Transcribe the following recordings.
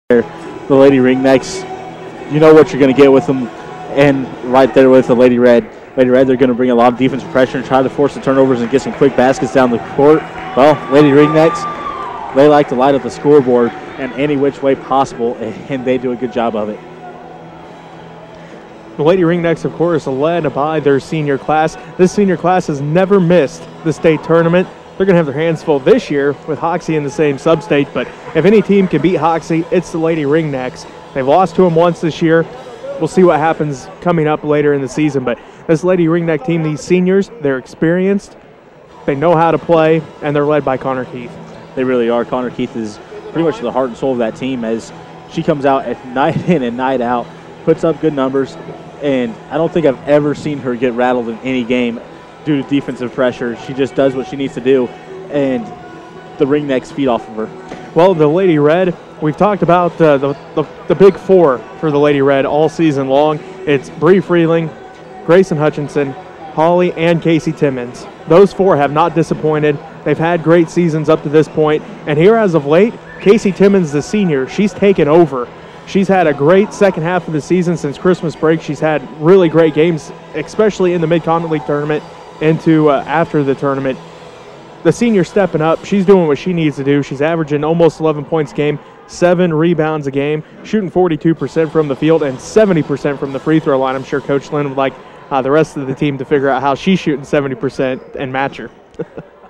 The Lady Ringnecks, you know what you're going to get with them, and right there with the Lady Red. Lady Red, they're going to bring a lot of defensive pressure and try to force the turnovers and get some quick baskets down the court. Well, Lady Ringnecks, they like to light up the scoreboard in any which way possible, and they do a good job of it. The Lady Ringnecks, of course, led by their senior class. This senior class has never missed the state tournament. They're going to have their hands full this year with Hoxie in the same sub-state, but if any team can beat Hoxie, it's the Lady Ringnecks. They've lost to them once this year. We'll see what happens coming up later in the season, but this Lady Ringneck team, these seniors, they're experienced, they know how to play, and they're led by Connor Keith. They really are. Connor Keith is pretty much the heart and soul of that team as she comes out at night in and night out, puts up good numbers, and I don't think I've ever seen her get rattled in any game due to defensive pressure. She just does what she needs to do, and the Ringnecks feed off of her. Well, the Lady Red, we've talked about the big four for the Lady Red all season long. It's Bree Freeling, Grayson Hutchinson, Holly, and Casey Timmons. Those four have not disappointed. They've had great seasons up to this point, and here as of late, Casey Timmons, the senior, she's taken over. She's had a great second half of the season since Christmas break. She's had really great games, especially in the Mid-Continent League tournament into after the tournament. The senior stepping up. She's doing what she needs to do. She's averaging almost 11 points a game, 7 rebounds a game, shooting 42% from the field and 70% from the free throw line. I'm sure Coach Lynn would like the rest of the team to figure out how she's shooting 70% and match her.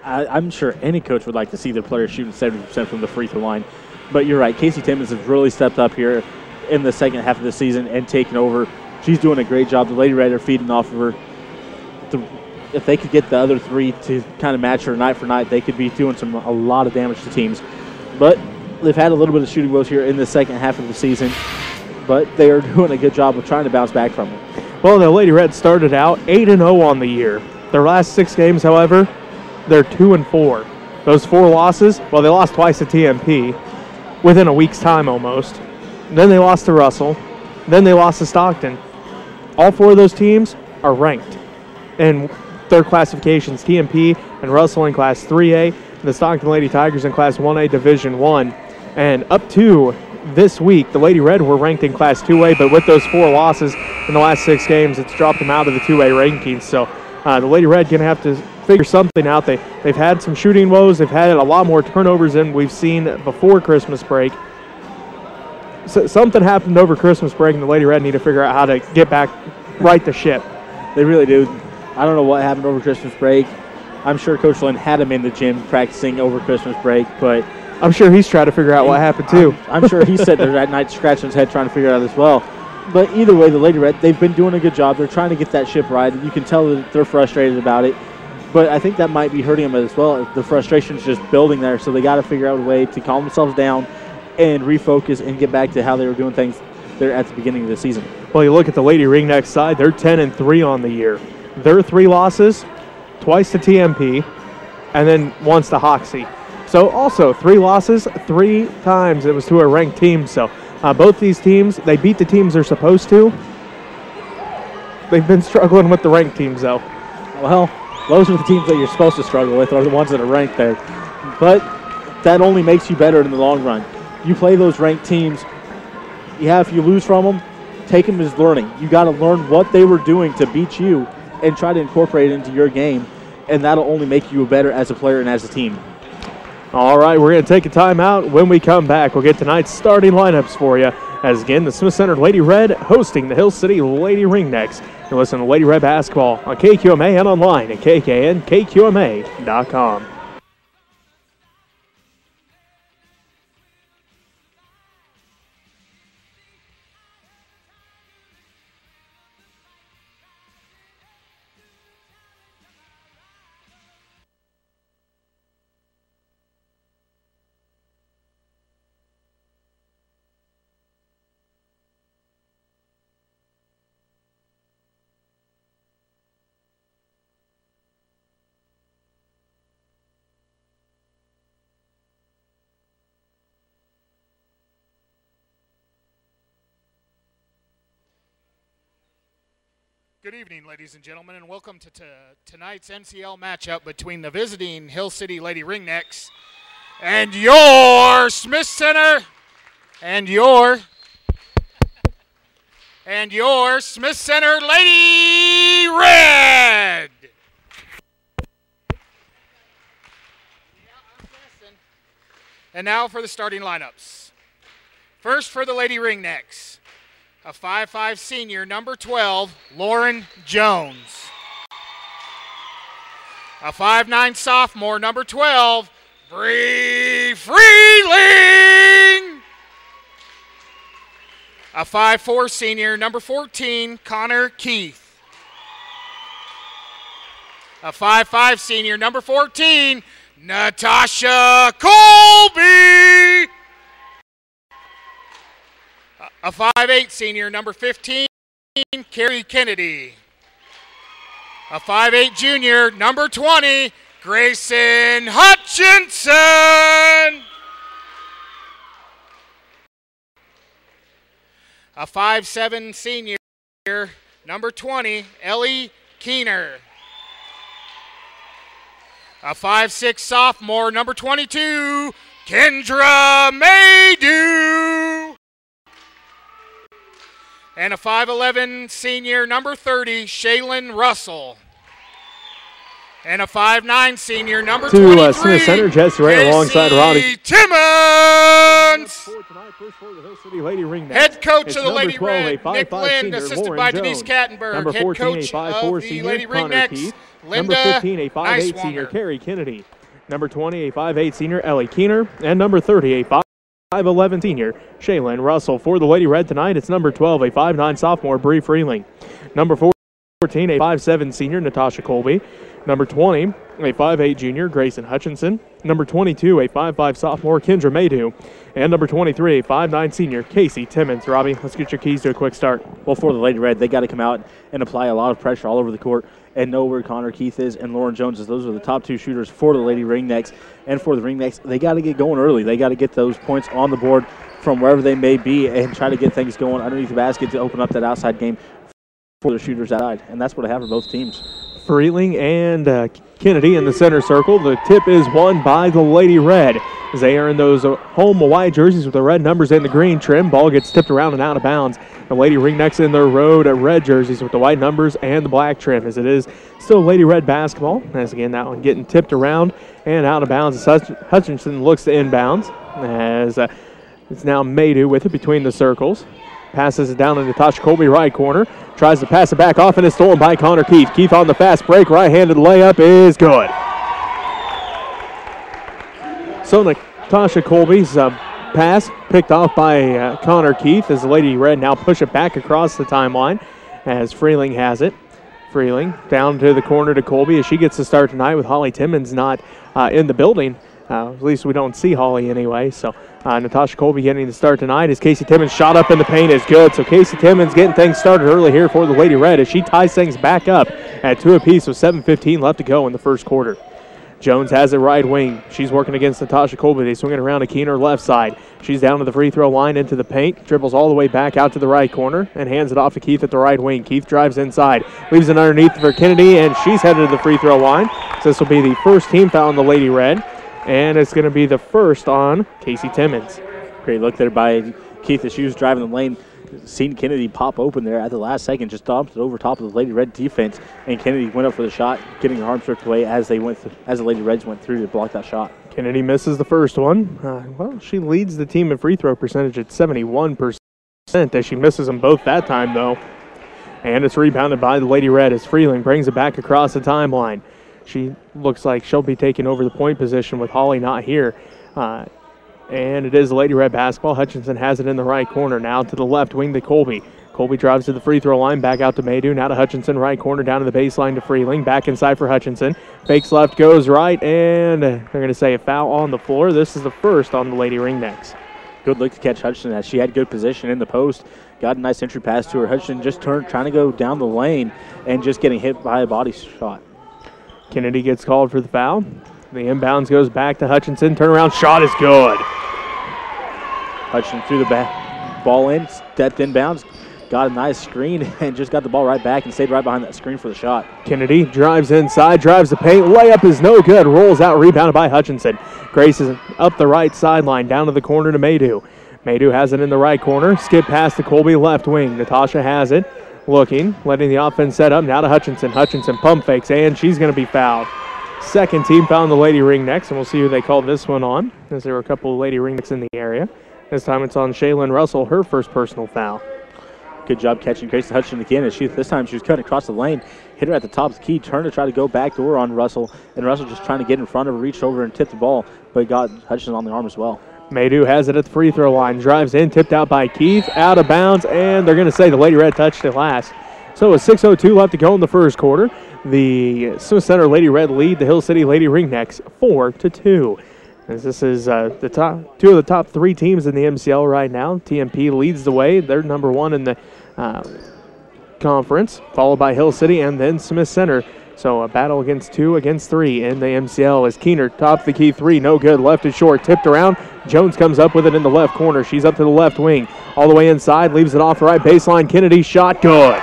I'm sure any coach would like to see their players shooting 70% from the free throw line. But you're right, Casey Timmons has really stepped up here in the second half of the season and taken over. She's doing a great job. The Lady Red are feeding off of her. If they could get the other three to kind of match her night for night, they could be doing a lot of damage to teams. But they've had a little bit of shooting woes here in the second half of the season, but they are doing a good job of trying to bounce back from it. Well, the Lady Red started out 8-0 on the year. Their last 6 games, however, they're 2-4. Those 4 losses, well, they lost twice to TMP within a week's time almost. Then they lost to Russell. Then they lost to Stockton. All 4 of those teams are ranked in their classifications, TMP and Russell in Class 3A, and the Stockton Lady Tigers in Class 1A Division 1. And up to this week, the Lady Red were ranked in Class 2A, but with those 4 losses in the last 6 games, it's dropped them out of the 2A rankings. So the Lady Red going to have to figure something out. They've had some shooting woes. They've had a lot more turnovers than we've seen before Christmas break. So something happened over Christmas break, and the Lady Red need to figure out how to get back, right the ship. They really do. I don't know what happened over Christmas break. I'm sure Coach Lynn had him in the gym practicing over Christmas break, but I'm sure he's trying to figure out what happened too. I'm sure he's sitting there that night scratching his head trying to figure it out as well. But either way, the Lady Red, they've been doing a good job. They're trying to get that ship right. You can tell that they're frustrated about it. But I think that might be hurting them as well. The frustration is just building there, so they got to figure out a way to calm themselves down and refocus and get back to how they were doing things there at the beginning of the season. Well, you look at the Lady Ringneck side, they're 10-3 on the year. Their 3 losses, twice to TMP, and then once to Hoxie. So also 3 losses, 3 times it was to a ranked team. So both these teams, they beat the teams they're supposed to. They've been struggling with the ranked teams, though. Well, those are the teams that you're supposed to struggle with, are the ones that are ranked there. But that only makes you better in the long run. You play those ranked teams. If you lose from them, take them as learning. You got to learn what they were doing to beat you and try to incorporate it into your game, and that'll only make you better as a player and as a team. All right, we're going to take a timeout. When we come back, we'll get tonight's starting lineups for you. As again, the Smith Center Lady Red hosting the Hill City Lady Ringnecks. You're listening to Lady Red Basketball on KQMA and online at KKNKQMA.com. Good evening, ladies and gentlemen, and welcome to tonight's MCL matchup between the visiting Hill City Lady Ringnecks and your Smith Center And your Smith Center Lady Red. And now for the starting lineups. First for the Lady Ringnecks, a 5'5" senior, number 12, Lauren Jones. A 5'9" sophomore, number 12, Bree Freeling. A 5'4" senior, number 14, Connor Keith. A 5'5" senior, number 14, Natasha Colby. A 5'8" senior, number 15, Carrie Kennedy. A 5'8" junior, number 20, Grayson Hutchinson. A 5'7" senior, number 20, Ellie Keener. A 5'6" sophomore, number 22, Kendra Maydew. And a 5'11" senior, number 30, Shaylin Russell. And a 5'9" senior, number 23, Smith Center, Jesse Ray alongside Roddy Timmons. Lady Ringneck. Head coach of the Lady Red, Nick Lind, assisted by Denise Kattenberg. Number 14, head coach a 5'4" of the senior, Lady Connor Ringnecks, Keith. Linda Number 15, a 5'8" senior, Carrie Kennedy. Number 20, a 5'8" senior, Ellie Keener. And number 30, a 5'11" senior, Shaylin Russell. For the Lady Red tonight, it's number 12, a 5'9" sophomore, Bree Freeling. Number 14, a 5'7" senior, Natasha Colby. Number 20, a 5'8" junior, Grayson Hutchinson. Number 22, a 5'5" sophomore, Kendra Maydew. And number 23, a 5'9" senior, Casey Timmons. Robbie, let's get your keys to a quick start. Well, for the Lady Red, they got to come out and apply a lot of pressure all over the court and know where Connor Keith is and Lauren Jones is. Those are the top two shooters for the Lady Ringnecks. And for the Ringnecks, they got to get going early. They got to get those points on the board from wherever they may be and try to get things going underneath the basket to open up that outside game for the shooters outside. And that's what I have for both teams. Freeling and Kennedy in the center circle. The tip is won by the Lady Red. As they are in those home white jerseys with the red numbers and the green trim. Ball gets tipped around and out of bounds. The Lady Ringnecks in their road red jerseys with the white numbers and the black trim, as it is still Lady Red basketball. As again, that one getting tipped around and out of bounds as Hutchinson looks to inbounds. As it's now Maydew with it between the circles. Passes it down to Natasha Colby, right corner. Tries to pass it back off, and it's stolen by Connor Keith. Keith on the fast break, right-handed layup is good. So Natasha Colby's pass picked off by Connor Keith as the Lady Red now push it back across the timeline as Freeling has it. Freeling down to the corner to Colby as she gets to start tonight with Holly Timmons not in the building. At least we don't see Holly anyway. So Natasha Colby getting the start tonight as Casey Timmons shot up in the paint is good. So Casey Timmons getting things started early here for the Lady Red as she ties things back up at 2 apiece with 7:15 left to go in the first quarter. Jones has it right wing. She's working against Natasha Colby. They swing it around to Keener left side. She's down to the free throw line into the paint. Dribbles all the way back out to the right corner and hands it off to Keith at the right wing. Keith drives inside. Leaves it underneath for Kennedy, and she's headed to the free throw line. So this will be the first team foul on the Lady Red. And it's going to be the first on Casey Timmons. Great look there by Keith as she was driving the lane. Seen Kennedy pop open there at the last second, just dumped it over top of the Lady Red defense, and Kennedy went up for the shot, getting her arm stripped away as the Lady Reds went through to block that shot. Kennedy misses the first one. Well, she leads the team in free throw percentage at 71% as she misses them both that time, though. And it's rebounded by the Lady Red as Freeling brings it back across the timeline. She looks like she'll be taking over the point position with Holly not here. And it is Lady Red basketball. Hutchinson has it in the right corner. Now to the left wing to Colby. Colby drives to the free throw line. Back out to Maydew. Now to Hutchinson. Right corner down to the baseline to Freeling. Back inside for Hutchinson. Fakes left, goes right. And they're going to say a foul on the floor. This is the first on the Lady Ringnecks. Good look to catch Hutchinson as she had good position in the post. Got a nice entry pass to her. Hutchinson just turned, trying to go down the lane and just getting hit by a body shot. Kennedy gets called for the foul. The inbounds goes back to Hutchinson. Turnaround shot is good. Hutchinson threw the ball in, stepped inbounds, got a nice screen, and just got the ball right back and stayed right behind that screen for the shot. Kennedy drives inside, drives the paint. Layup is no good. Rolls out, rebounded by Hutchinson. Grace is up the right sideline, down to the corner to Maydew. Maydew has it in the right corner. Skip past to Colby, left wing. Natasha has it. Looking, letting the offense set up. Now to Hutchinson. Hutchinson pump fakes, and she's going to be fouled. Second team foul on the Lady Ringnecks, and we'll see who they called this one on, as there were a couple of Lady Ringnecks in the area. This time it's on Shaylin Russell, her first personal foul. Good job catching Grace Hutchinson again. As this time she was cutting across the lane, hit her at the top of the key, turned to try to go back door on Russell, and Russell just trying to get in front of her, reached over and tipped the ball, but got Hutchinson on the arm as well. Maydew has it at the free throw line, drives in, tipped out by Keith, out of bounds, and they're going to say the Lady Red touched it last. So with 6:02 left to go in the first quarter, the Smith Center Lady Red lead the Hill City Lady Ringnecks 4-2. As this is two of the top three teams in the MCL right now. TMP leads the way. They're number one in the conference, followed by Hill City and then Smith Center. So a battle against 2 against 3 in the MCL as Keener tops the key three. No good. Left is short. Tipped around. Jones comes up with it in the left corner. She's up to the left wing. All the way inside. Leaves it off the right baseline. Kennedy shot. Good.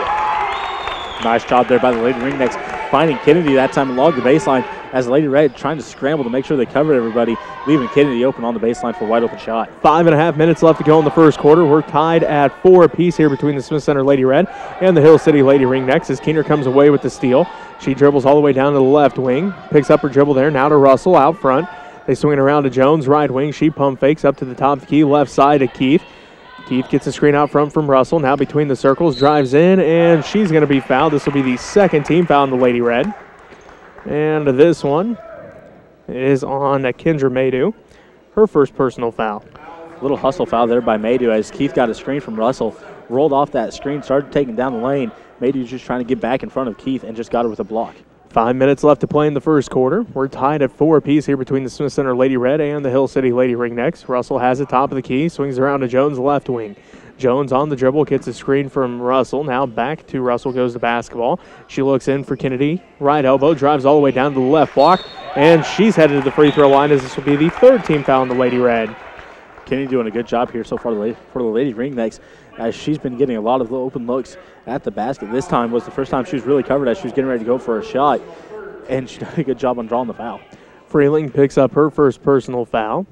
Nice job there by the Lady Ringnecks, finding Kennedy that time along the baseline as Lady Red trying to scramble to make sure they covered everybody, leaving Kennedy open on the baseline for a wide open shot. 5.5 minutes left to go in the first quarter. We're tied at 4 apiece here between the Smith Center Lady Red and the Hill City Lady Ringnecks as Keener comes away with the steal. She dribbles all the way down to the left wing, picks up her dribble there, now to Russell out front. They swing it around to Jones, right wing. She pump fakes up to the top of the key, left side to Keith. Keith gets a screen out front from Russell. Now between the circles, drives in, and she's going to be fouled. This will be the second team foul on the Lady Red. And this one is on Kendra Maydew, her first personal foul. Little hustle foul there by Maydew as Keith got a screen from Russell, rolled off that screen, started taking down the lane. Maydew's just trying to get back in front of Keith and just got her with a block. 5 minutes left to play in the first quarter. We're tied at 4 apiece here between the Smith Center Lady Red and the Hill City Lady Ringnecks. Russell has it top of the key, swings around to Jones left wing. Jones on the dribble, gets a screen from Russell. Now back to Russell goes the basketball. She looks in for Kennedy. Right elbow, drives all the way down to the left block, and she's headed to the free throw line as this will be the third team foul on the Lady Red. Kennedy doing a good job here so far for the Lady Ringnecks as she's been getting a lot of open looks at the basket. This time was the first time she was really covered as she was getting ready to go for a shot, and she did a good job on drawing the foul. Freeling picks up her first personal foul.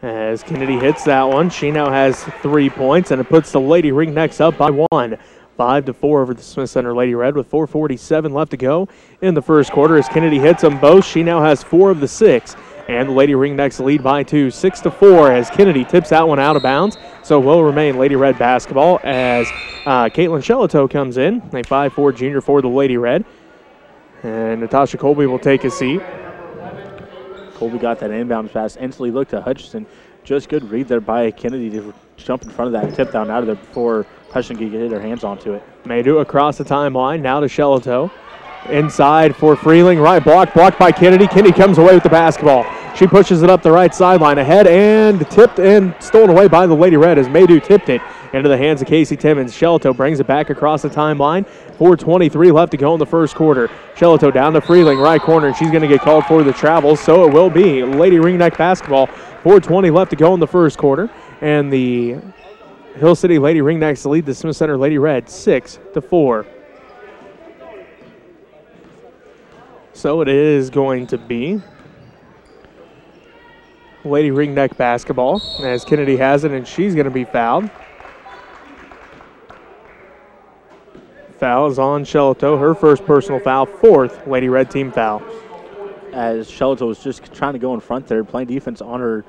As Kennedy hits that one, she now has 3 points, and it puts the Lady Ringnecks up by 1. 5-4 over the Smith Center Lady Red with 4:47 left to go in the first quarter. As Kennedy hits them both, she now has 4 of the 6. And the Lady Ringnecks lead by 2, 6-4 as Kennedy tips that one out of bounds. So will remain Lady Red basketball as Caitlin Shelito comes in, a 5'4" junior for the Lady Red. And Natasha Colby will take a seat. Colby got that inbound pass, instantly looked to Hutchinson. Just good read there by Kennedy to jump in front of that tip down out of there before Hutchinson could get her hands onto it. Maydew across the timeline, now to Shelito. Inside for Freeling, right blocked by Kennedy. Kennedy comes away with the basketball. She pushes it up the right sideline ahead and tipped and stolen away by the Lady Red as Maydew tipped it into the hands of Casey Timmons. Shelito brings it back across the timeline. 4:23 left to go in the first quarter. Shelito down to Freeling, right corner, and she's going to get called for the travel, so it will be Lady Ringneck basketball. 4:20 left to go in the first quarter, and the Hill City Lady Ringnecks lead the Smith Center Lady Red 6-4. So it is going to be Lady Ringneck basketball as Kennedy has it, and she's going to be fouled. Foul is on Shelito, her first personal foul, 4th Lady Red team foul. As Shelito was just trying to go in front there, playing defense on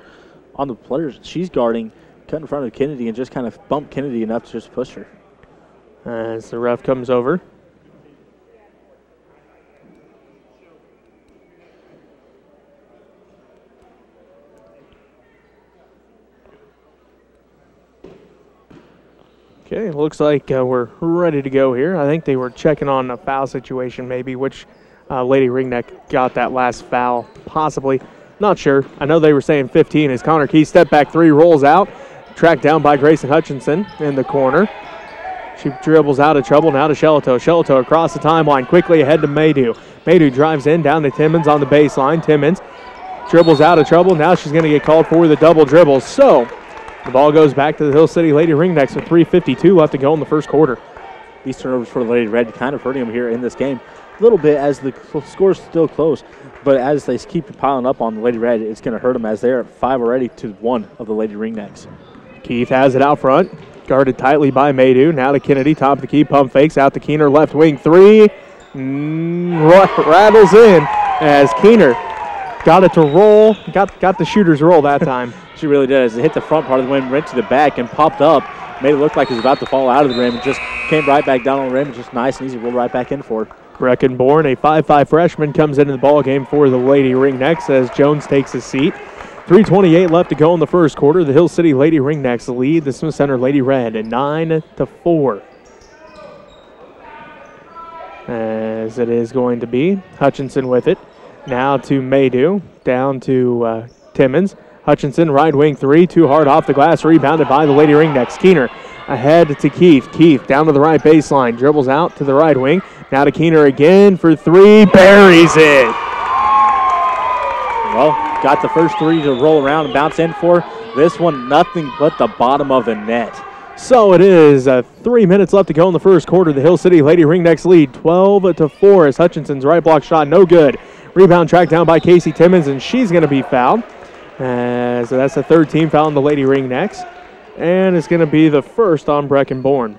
the players she's guarding, cut in front of Kennedy and just kind of bumped Kennedy enough to just push her. As the ref comes over. Okay, looks like we're ready to go here. I think they were checking on a foul situation maybe, which Lady Ringneck got that last foul, possibly. Not sure. I know they were saying 15 as Connor Key step back 3 rolls out, tracked down by Grayson Hutchinson in the corner. She dribbles out of trouble now to Shelito. Shelito across the timeline, quickly ahead to Maydew. Maydew drives in, down to Timmons on the baseline. Timmons dribbles out of trouble. Now she's going to get called for the double dribble. So the ball goes back to the Hill City Lady Ringnecks with 3:52 left to go in the first quarter. These turnovers for the Lady Red kind of hurting them here in this game a little bit as the score's still close, but as they keep piling up on the Lady Red, it's going to hurt them as they're at 5 already to 1 of the Lady Ringnecks. Keith has it out front. Guarded tightly by Maydew. Now to Kennedy, top of the key, pump fakes out to Keener, left wing three. Rattles in as Keener got it to roll. Got the shooter's roll that time. She really did. As it hit the front part of the rim, went to the back and popped up. Made it look like it was about to fall out of the rim and just came right back down on the rim and just nice and easy, rolled right back in for her. Breckenborn, a 5'5 freshman, comes into the ball game for the Lady Ringnecks as Jones takes his seat. 3:28 left to go in the first quarter. The Hill City Lady Ringnecks lead the Smith Center Lady Red at 9-4. As it is going to be Hutchinson with it. Now to Maydew, down to Timmons. Hutchinson, right wing three, too hard off the glass, rebounded by the Lady Ringnecks. Keener ahead to Keith. Keith down to the right baseline, dribbles out to the right wing. Now to Keener again for three, buries it. Well, got the first three to roll around and bounce in for. This one, nothing but the bottom of the net. So it is 3 minutes left to go in the first quarter. The Hill City Lady Ringnecks lead 12-4 as Hutchinson's right block shot no good. Rebound tracked down by Casey Timmons, and she's going to be fouled. So that's the third team foul on the Lady Ringnecks. And it's going to be the first on Breckenborn.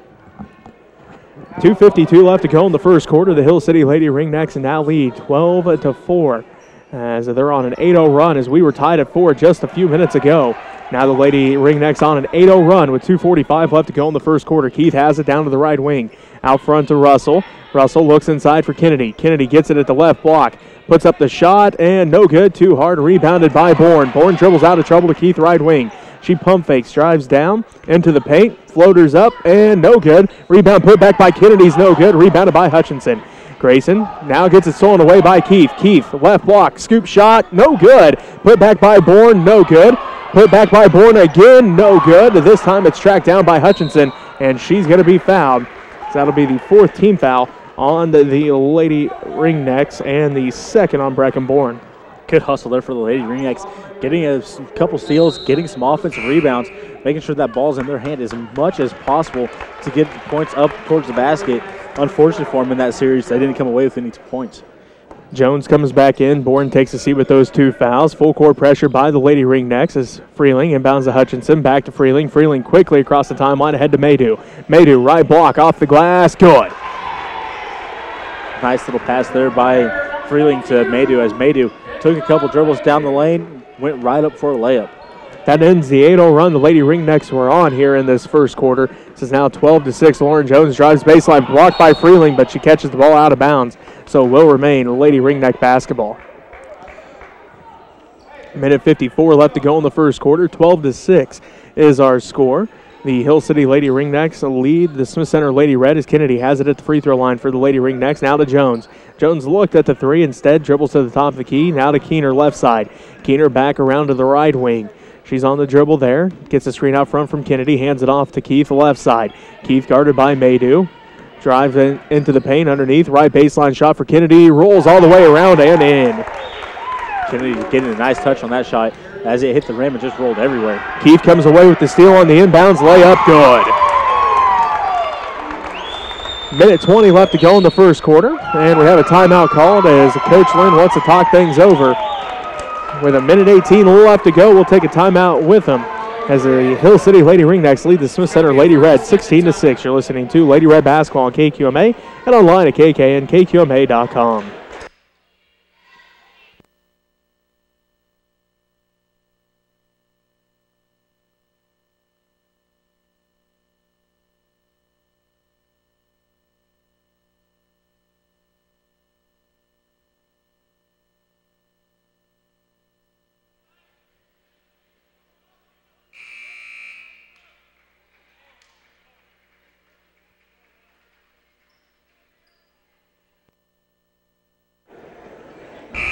2:52 left to go in the first quarter. The Hill City Lady Ringnecks now lead 12-4. As they're on an 8-0 run as we were tied at 4 just a few minutes ago. Now the Lady Ringnecks on an 8-0 run with 2:45 left to go in the first quarter. Keith has it down to the right wing. Out front to Russell. Russell looks inside for Kennedy. Kennedy gets it at the left block. Puts up the shot and no good. Too hard. Rebounded by Bourne. Bourne dribbles out of trouble to Keith right wing. She pump fakes, drives down into the paint. Floaters up and no good. Rebound put back by Kennedy's no good. Rebounded by Hutchinson. Grayson now gets it stolen away by Keith. Keith, left block, scoop shot, no good. Put back by Bourne, no good. Put back by Bourne again, no good. This time it's tracked down by Hutchinson, and she's going to be fouled. So that'll be the fourth team foul on the Lady Ringnecks and the second on Breckenborn. Good hustle there for the Lady Ringnecks. Getting a couple steals, getting some offensive rebounds, making sure that ball's in their hand as much as possible to get the points up towards the basket. Unfortunately for them in that series, they didn't come away with any 2 points. Jones comes back in. Bourne takes a seat with those two fouls. Full court pressure by the Lady Ringnecks as Freeling inbounds to Hutchinson. Back to Freeling. Freeling quickly across the timeline ahead to Maydew. Maydew, right block off the glass. Good. Nice little pass there by Freeling to Maydew as Maydew took a couple dribbles down the lane, went right up for a layup. That ends the 8-0 run the Lady Ringnecks were on here in this first quarter. This is now 12-6. Lauren Jones drives baseline, blocked by Freeling, but she catches the ball out of bounds. So will remain Lady Ringneck basketball. Minute 54 left to go in the first quarter. 12-6 is our score. The Hill City Lady Ringnecks lead the Smith Center Lady Red as Kennedy has it at the free throw line for the Lady Ringnecks. Now to Jones. Jones looked at the three, instead dribbles to the top of the key. Now to Keener left side. Keener back around to the right wing. She's on the dribble there. Gets the screen out front from Kennedy. Hands it off to Keith, the left side. Keith guarded by Maydew. Drives into the paint underneath. Right baseline shot for Kennedy. Rolls all the way around and in. Kennedy getting a nice touch on that shot as it hit the rim and just rolled everywhere. Keith comes away with the steal on the inbounds layup. Good. Minute 20 left to go in the first quarter. And we have a timeout called as Coach Lynn wants to talk things over. With a minute 18 left to go, we'll take a timeout with them as the Hill City Lady Ringnecks lead the Smith Center Lady Red 16-6. You're listening to Lady Red Basketball on KQMA and online at kknkqma.com.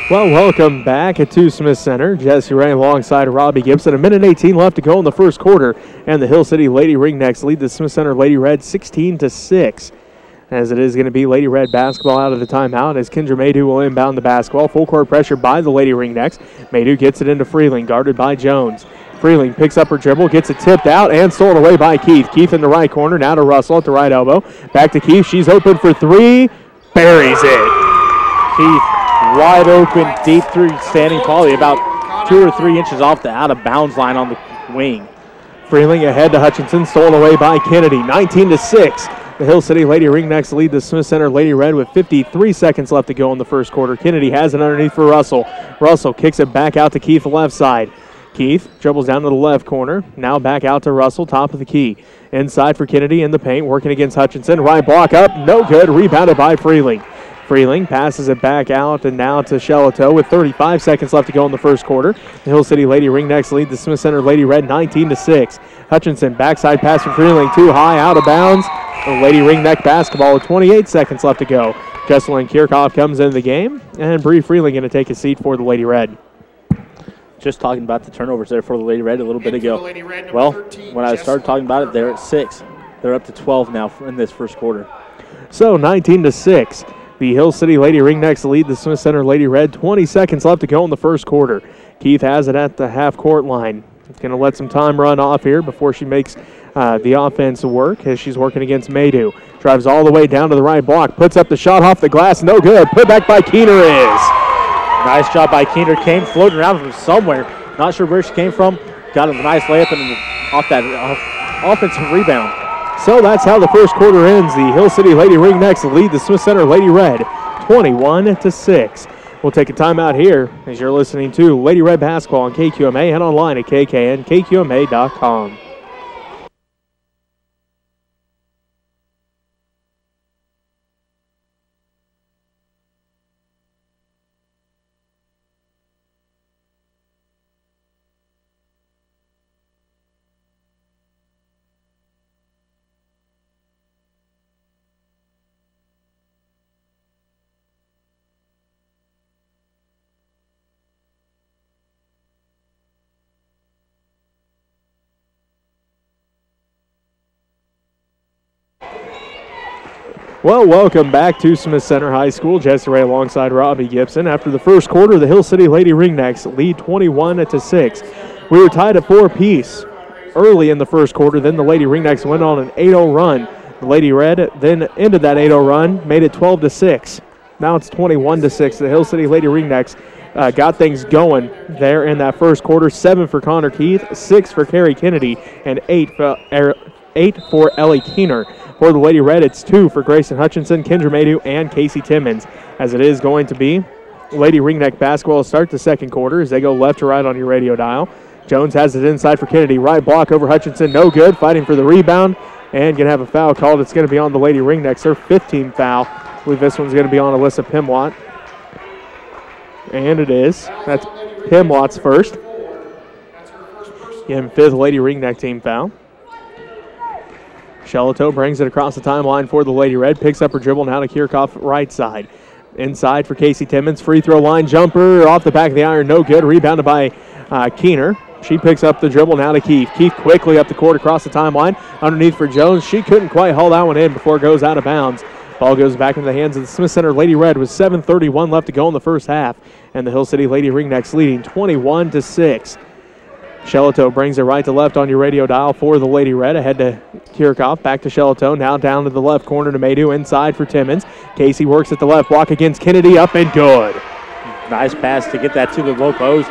Well, welcome back to Smith Center. Jesse Ray alongside Robbie Gibson. A minute 18 left to go in the first quarter, and the Hill City Lady Ringnecks lead the Smith Center Lady Red 16-6. As it is going to be Lady Red basketball out of the timeout as Kendra Maydew will inbound the basketball. Full court pressure by the Lady Ringnecks. Maydew gets it into Freeling, guarded by Jones. Freeling picks up her dribble, gets it tipped out, and stolen away by Keith. Keith in the right corner, now to Russell at the right elbow. Back to Keith, she's open for three, buries it. Keith wide open, deep three, standing probably about 2 or 3 inches off the out-of-bounds line on the wing. Freeling ahead to Hutchinson, stolen away by Kennedy. 19-6. The Hill City Lady Ringnecks lead the Smith Center Lady Red with 53 seconds left to go in the first quarter. Kennedy has it underneath for Russell. Russell kicks it back out to Keith, left side. Keith dribbles down to the left corner. Now back out to Russell, top of the key. Inside for Kennedy in the paint, working against Hutchinson. Right block up, no good. Rebounded by Freeling. Freeling passes it back out and now to Shelato with 35 seconds left to go in the first quarter. The Hill City Lady Ringnecks lead the Smith Center Lady Red 19-6. Hutchinson, backside pass for Freeling, too high, out of bounds. The Lady Ringneck basketball with 28 seconds left to go. Jesselyn Kirchhoff comes into the game, and Bree Freeling going to take a seat for the Lady Red. Just talking about the turnovers there for the Lady Red a little bit ago. Well, when I started talking about it, they're at 6. They're up to 12 now in this first quarter. So 19-6. The Hill City Lady Ringnecks lead the Smith Center Lady Red. 20 seconds left to go in the first quarter. Keith has it at the half-court line. Going to let some time run off here before she makes the offense work as she's working against Maydew. Drives all the way down to the right block. Puts up the shot off the glass. No good. Put back by Keener is. Nice job by Keener. Came floating around from somewhere. Not sure where she came from. Got a nice layup and off that offensive rebound. So that's how the first quarter ends. The Hill City Lady Ringnecks lead the Smith Center Lady Red 21-6. We'll take a timeout here as you're listening to Lady Red Basketball on KQMA and online at KKNKQMA.com. Well, welcome back to Smith Center High School. Jesse Ray alongside Robbie Gibson. After the first quarter, the Hill City Lady Ringnecks lead 21-6. We were tied at 4 apiece early in the first quarter. Then the Lady Ringnecks went on an 8-0 run. The Lady Red then ended that 8-0 run, made it 12-6. Now it's 21-6. The Hill City Lady Ringnecks got things going there in that first quarter. 7 for Connor Keith, 6 for Carrie Kennedy, and 8 for Ellie Keener. For the Lady Red, it's 2 for Grayson Hutchinson, Kendra Maydew, and Casey Timmons, as it is going to be Lady Ringneck basketball to start the second quarter as they go left to right on your radio dial. Jones has it inside for Kennedy. Right block over Hutchinson, no good. Fighting for the rebound, and going to have a foul called. It's going to be on the Lady Ringnecks, their 15th foul. I believe this one's going to be on Alyssa Pimlott. And it is. That's Pimlott's first. Getting 5th Lady Ringneck team foul. Shelato brings it across the timeline for the Lady Red. Picks up her dribble now to Kirchhoff right side. Inside for Casey Timmons. Free throw line jumper off the back of the iron. No good. Rebounded by Keener. She picks up the dribble now to Keith. Keith quickly up the court across the timeline. Underneath for Jones. She couldn't quite haul that one in before it goes out of bounds. Ball goes back into the hands of the Smith Center Lady Red with 7:31 left to go in the first half. And the Hill City Lady Ringnecks leading 21-6. Shelato brings it right to left on your radio dial for the Lady Red. Ahead to Kirchhoff, back to Shelato. Now down to the left corner to Maydew, inside for Timmons. Casey works at the left block against Kennedy, up and good. Nice pass to get that to the low post.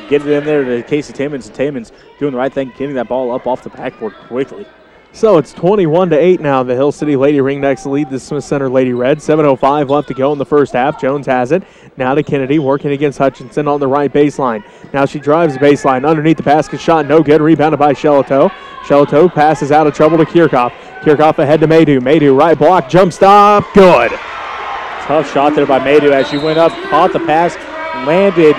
Get it in there to Casey Timmons, and Timmons doing the right thing, getting that ball up off the backboard quickly. So it's 21-8 now. The Hill City Lady Ringnecks lead the Smith Center Lady Red. 7:05 left to go in the first half. Jones has it. Now to Kennedy, working against Hutchinson on the right baseline. Now she drives the baseline. Underneath the basket shot, no good. Rebounded by Shelato. Shelato passes out of trouble to Kirchhoff. Kirchhoff ahead to Maydew. Maydew right block, jump stop, good. Tough shot there by Maydew as she went up, caught the pass, landed,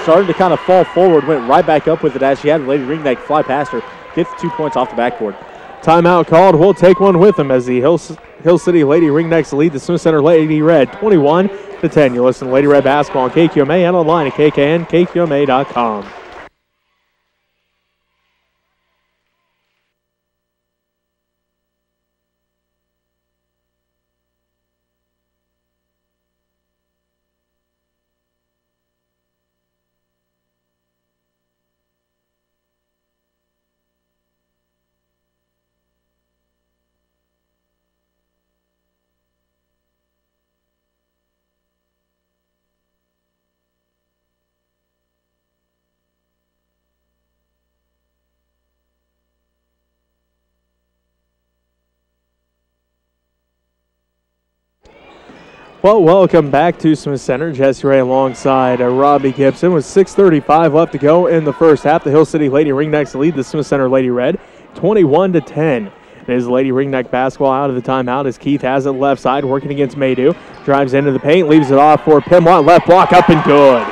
started to kind of fall forward, went right back up with it as she had Lady Ringneck fly past her. Gets 2 points off the backboard. Timeout called. We'll take one with them as the Hill City Lady Ringnecks lead the Smith Center Lady Red 21-10. You listen to Lady Red Basketball on KQMA and online at KKNKQMA.com. Well, welcome back to Smith Center. Jesse Ray alongside Robbie Gibson with 6:35 left to go in the first half. The Hill City Lady Ringnecks lead the Smith Center Lady Red 21-10. It is Lady Ringneck basketball out of the timeout as Keith has it left side working against Maydew. Drives into the paint, leaves it off for Pimlott. Left block up and good.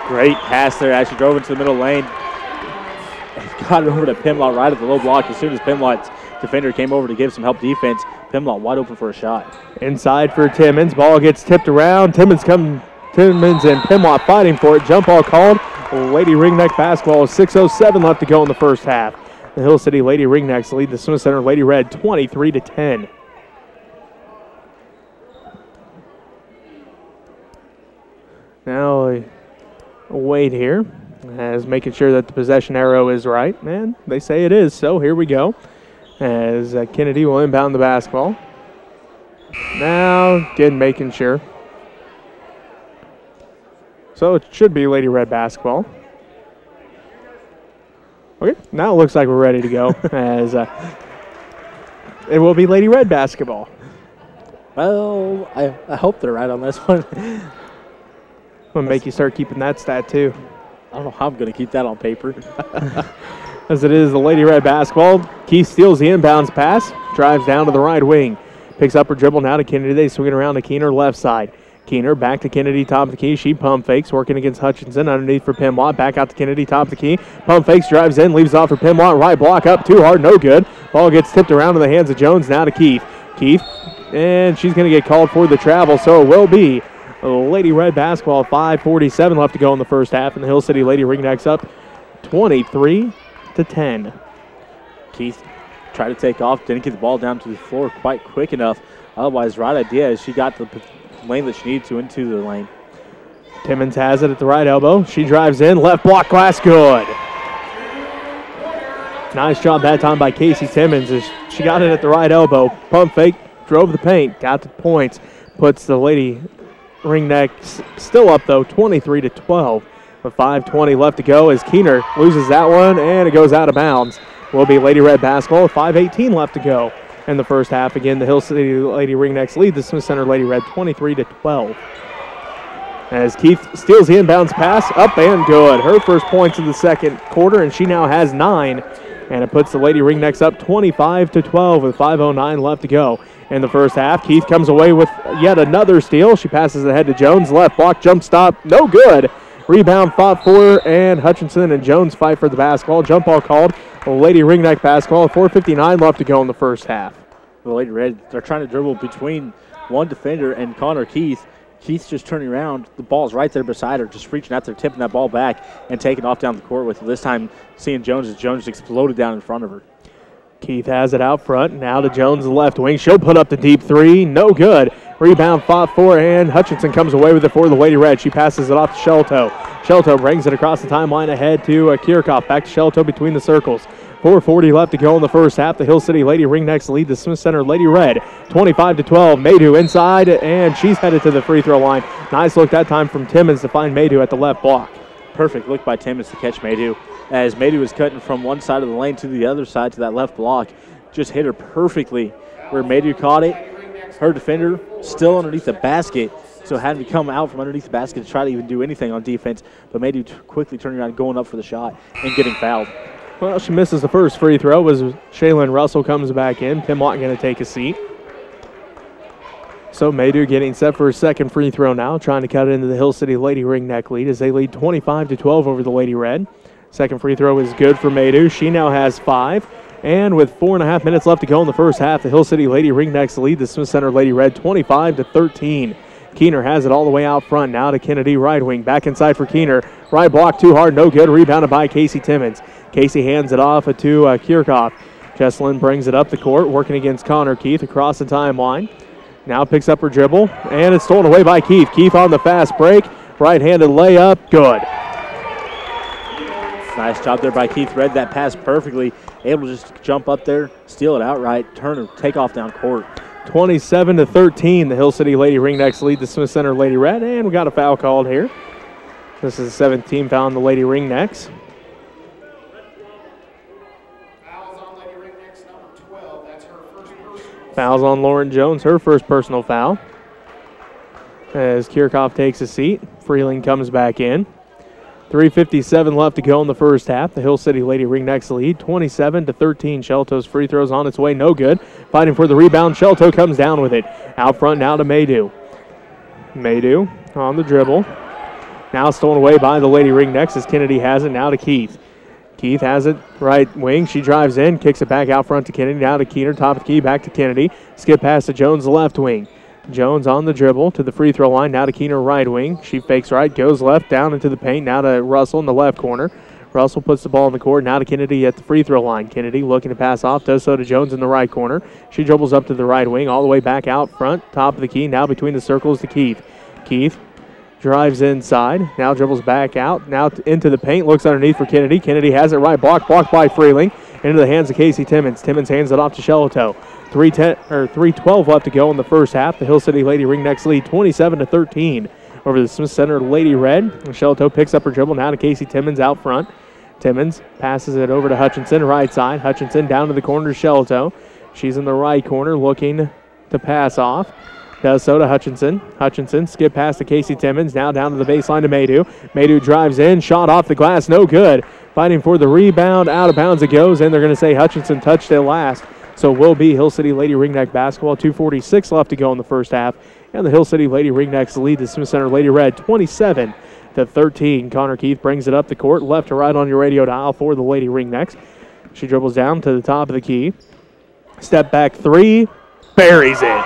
Great pass there as she drove into the middle lane. Got it over to Pimlott right at the low block. As soon as Pimlott's defender came over to give some help defense, Pimlott wide open for a shot. Inside for Timmons. Ball gets tipped around. Timmons and Pimlott fighting for it. Jump ball called. Lady Ringneck basketball with 6:07 left to go in the first half. The Hill City Lady Ringnecks lead the Smith Center Lady Red 23-10. Now Wade here as making sure that the possession arrow is right. And they say it is, so here we go. As Kennedy will inbound the basketball. Now, again, making sure. So it should be Lady Red basketball. Okay, now it looks like we're ready to go. As it will be Lady Red basketball. Well, I hope they're right on this one. I'm going to make you start keeping that stat too. I don't know how I'm going to keep that on paper. As it is the Lady Red basketball. Keith steals the inbounds pass, drives down to the right wing. Picks up her dribble now to Kennedy. They swing it around to Keener left side. Keener back to Kennedy, top of the key. She pump fakes, working against Hutchinson underneath for Pimlott. Back out to Kennedy, top of the key. Pump fakes, drives in, leaves off for Pimlott. Right block up, too hard, no good. Ball gets tipped around in the hands of Jones, now to Keith. Keith, and she's going to get called for the travel, so it will be Lady Red basketball. 5:47 left to go in the first half, and the Hill City Lady Ringnecks up 23-10. Keith tried to take off, didn't get the ball down to the floor quite quick enough. Otherwise, right idea is she got the lane that she needed to into the lane. Timmons has it at the right elbow. She drives in, left block glass, good. Nice job that time by Casey Timmons as she got it at the right elbow. Pump fake, drove the paint, got the points. Puts the Lady Ringnecks still up though, 23-12. With 5:20 left to go as Keener loses that one and it goes out of bounds. Will be Lady Red basketball with 5:18 left to go in the first half. Again, the Hill City Lady Ringnecks lead the Smith Center Lady Red 23-12. As Keith steals the inbounds pass, up and good. Her first points in the second quarter, and she now has 9. And it puts the Lady Ringnecks up 25-12 with 5:09 left to go in the first half. Keith comes away with yet another steal. She passes ahead to Jones. Left block, jump stop, no good. Rebound fought for, and Hutchinson and Jones fight for the basketball. Jump ball called. Lady Ringneck basketball. 4:59 left to go in the first half. The Lady Red, they're trying to dribble between one defender and Connor Keith. Keith's just turning around. The ball's right there beside her, just reaching out there, tipping that ball back, and taking off down the court with it. This time, seeing Jones as Jones exploded down in front of her. Keith has it out front. Now to Jones, the left wing. She'll put up the deep three. No good. Rebound fought for, and Hutchinson comes away with it for the Lady Red. She passes it off to Shelto. Shelto brings it across the timeline ahead to Kirchhoff. Back to Shelto between the circles. 4:40 left to go in the first half. The Hill City Lady Ringnecks lead the Smith Center Lady Red 25-12. Maydew inside, and she's headed to the free throw line. Nice look that time from Timmons to find Maydew at the left block. Perfect look by Timmons to catch Maydew. As Maydew was cutting from one side of the lane to the other side to that left block, just hit her perfectly where Maydew caught it. Her defender still underneath the basket, so having to come out from underneath the basket to try to even do anything on defense. But Maydew quickly turning around, going up for the shot, and getting fouled. Well, she misses the first free throw as Shaylin Russell comes back in. Pimlott going to take a seat. So Maydew getting set for her second free throw now, trying to cut it into the Hill City Lady Ringneck lead as they lead 25-12 over the Lady Red. Second free throw is good for Maydew. She now has 5. And with 4.5 minutes left to go in the first half, the Hill City Lady Ringnecks lead the Smith Center Lady Red 25-13. Keener has it all the way out front. Now to Kennedy, right wing. Back inside for Keener. Right block, too hard, no good. Rebounded by Casey Timmons. Casey hands it off to Kirchhoff. Jesselyn brings it up the court, working against Connor Keith across the timeline. Now picks up her dribble, and it's stolen away by Keith. Keith on the fast break. Right-handed layup, good. Nice job there by Keith. Read that pass perfectly. Able to just jump up there, steal it outright, turn and take off down court. 27-13, the Hill City Lady Ringnecks lead the Smith Center Lady Red, and we got a foul called here. This is the 7th team foul on the Lady Ringnecks. Fouls on Lady Ringnecks, number 12. That's her first personal. Fouls on Lauren Jones, her first personal foul. as Kirchhoff takes a seat. Freeling comes back in. 3:57 left to go in the first half. The Hill City Lady Ringnecks lead 27-13. Shelto's free throws on its way, no good. Fighting for the rebound. Shelto comes down with it. Out front now to Maydew. Maydew on the dribble. Now stolen away by the Lady Ringnecks as Kennedy has it now to Keith. Keith has it right wing. She drives in, kicks it back out front to Kennedy. Now to Keener, top of the key, back to Kennedy. Skip pass to Jones, left wing. Jones on the dribble to the free throw line. Now to Keener, right wing. She fakes right, goes left, down into the paint. Now to Russell in the left corner. Russell puts the ball in the court. Now to Kennedy at the free throw line. Kennedy looking to pass off, does so to Jones in the right corner. She dribbles up to the right wing, all the way back out front, top of the key. Now between the circles to Keith. Keith drives inside, now dribbles back out, now into the paint, looks underneath for Kennedy. Kennedy has it right, blocked by Freeling, into the hands of Casey Timmons. Timmons hands it off to Shelto. 3:12 left to go in the first half. The Hill City Lady Ringnecks lead 27-13 over the Smith Center Lady Red. Shelto picks up her dribble now to Casey Timmons out front. Timmons passes it over to Hutchinson, right side. Hutchinson down to the corner to Shelto. She's in the right corner looking to pass off. Does so to Hutchinson. Hutchinson skip past to Casey Timmons. Now down to the baseline to Maydew. Maydew drives in. Shot off the glass. No good. Fighting for the rebound. Out of bounds it goes. And they're going to say Hutchinson touched it last. So it will be Hill City Lady Ringneck basketball. 2:46 left to go in the first half. And the Hill City Lady Ringnecks lead the Smith Center Lady Red 27-13. Connor Keith brings it up the court. Left to right on your radio dial for the Lady Ringnecks. She dribbles down to the top of the key. Step back three. Buries it.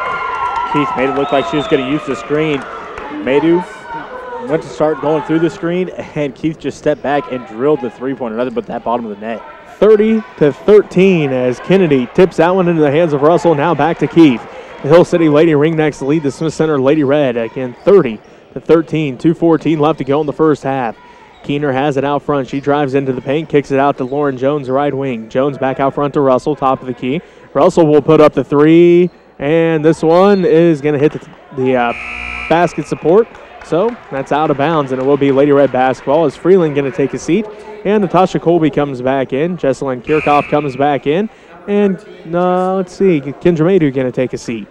Keith made it look like she was going to use the screen. Maydew went to start going through the screen, and Keith just stepped back and drilled the three-pointer, nothing but that bottom of the net. 30-13 as Kennedy tips that one into the hands of Russell. Now back to Keith. The Hill City Lady Ringnecks lead the Smith Center Lady Red. Again, 30-13, 2:14 left to go in the first half. Keener has it out front. She drives into the paint, kicks it out to Lauren Jones, right wing. Jones back out front to Russell, top of the key. Russell will put up the three. And this one is going to hit the basket support. So that's out of bounds, and it will be Lady Red basketball as Freeling going to take a seat. And Natasha Colby comes back in. Jesselyn Kirchhoff comes back in. And let's see, Kendra Maydew going to take a seat.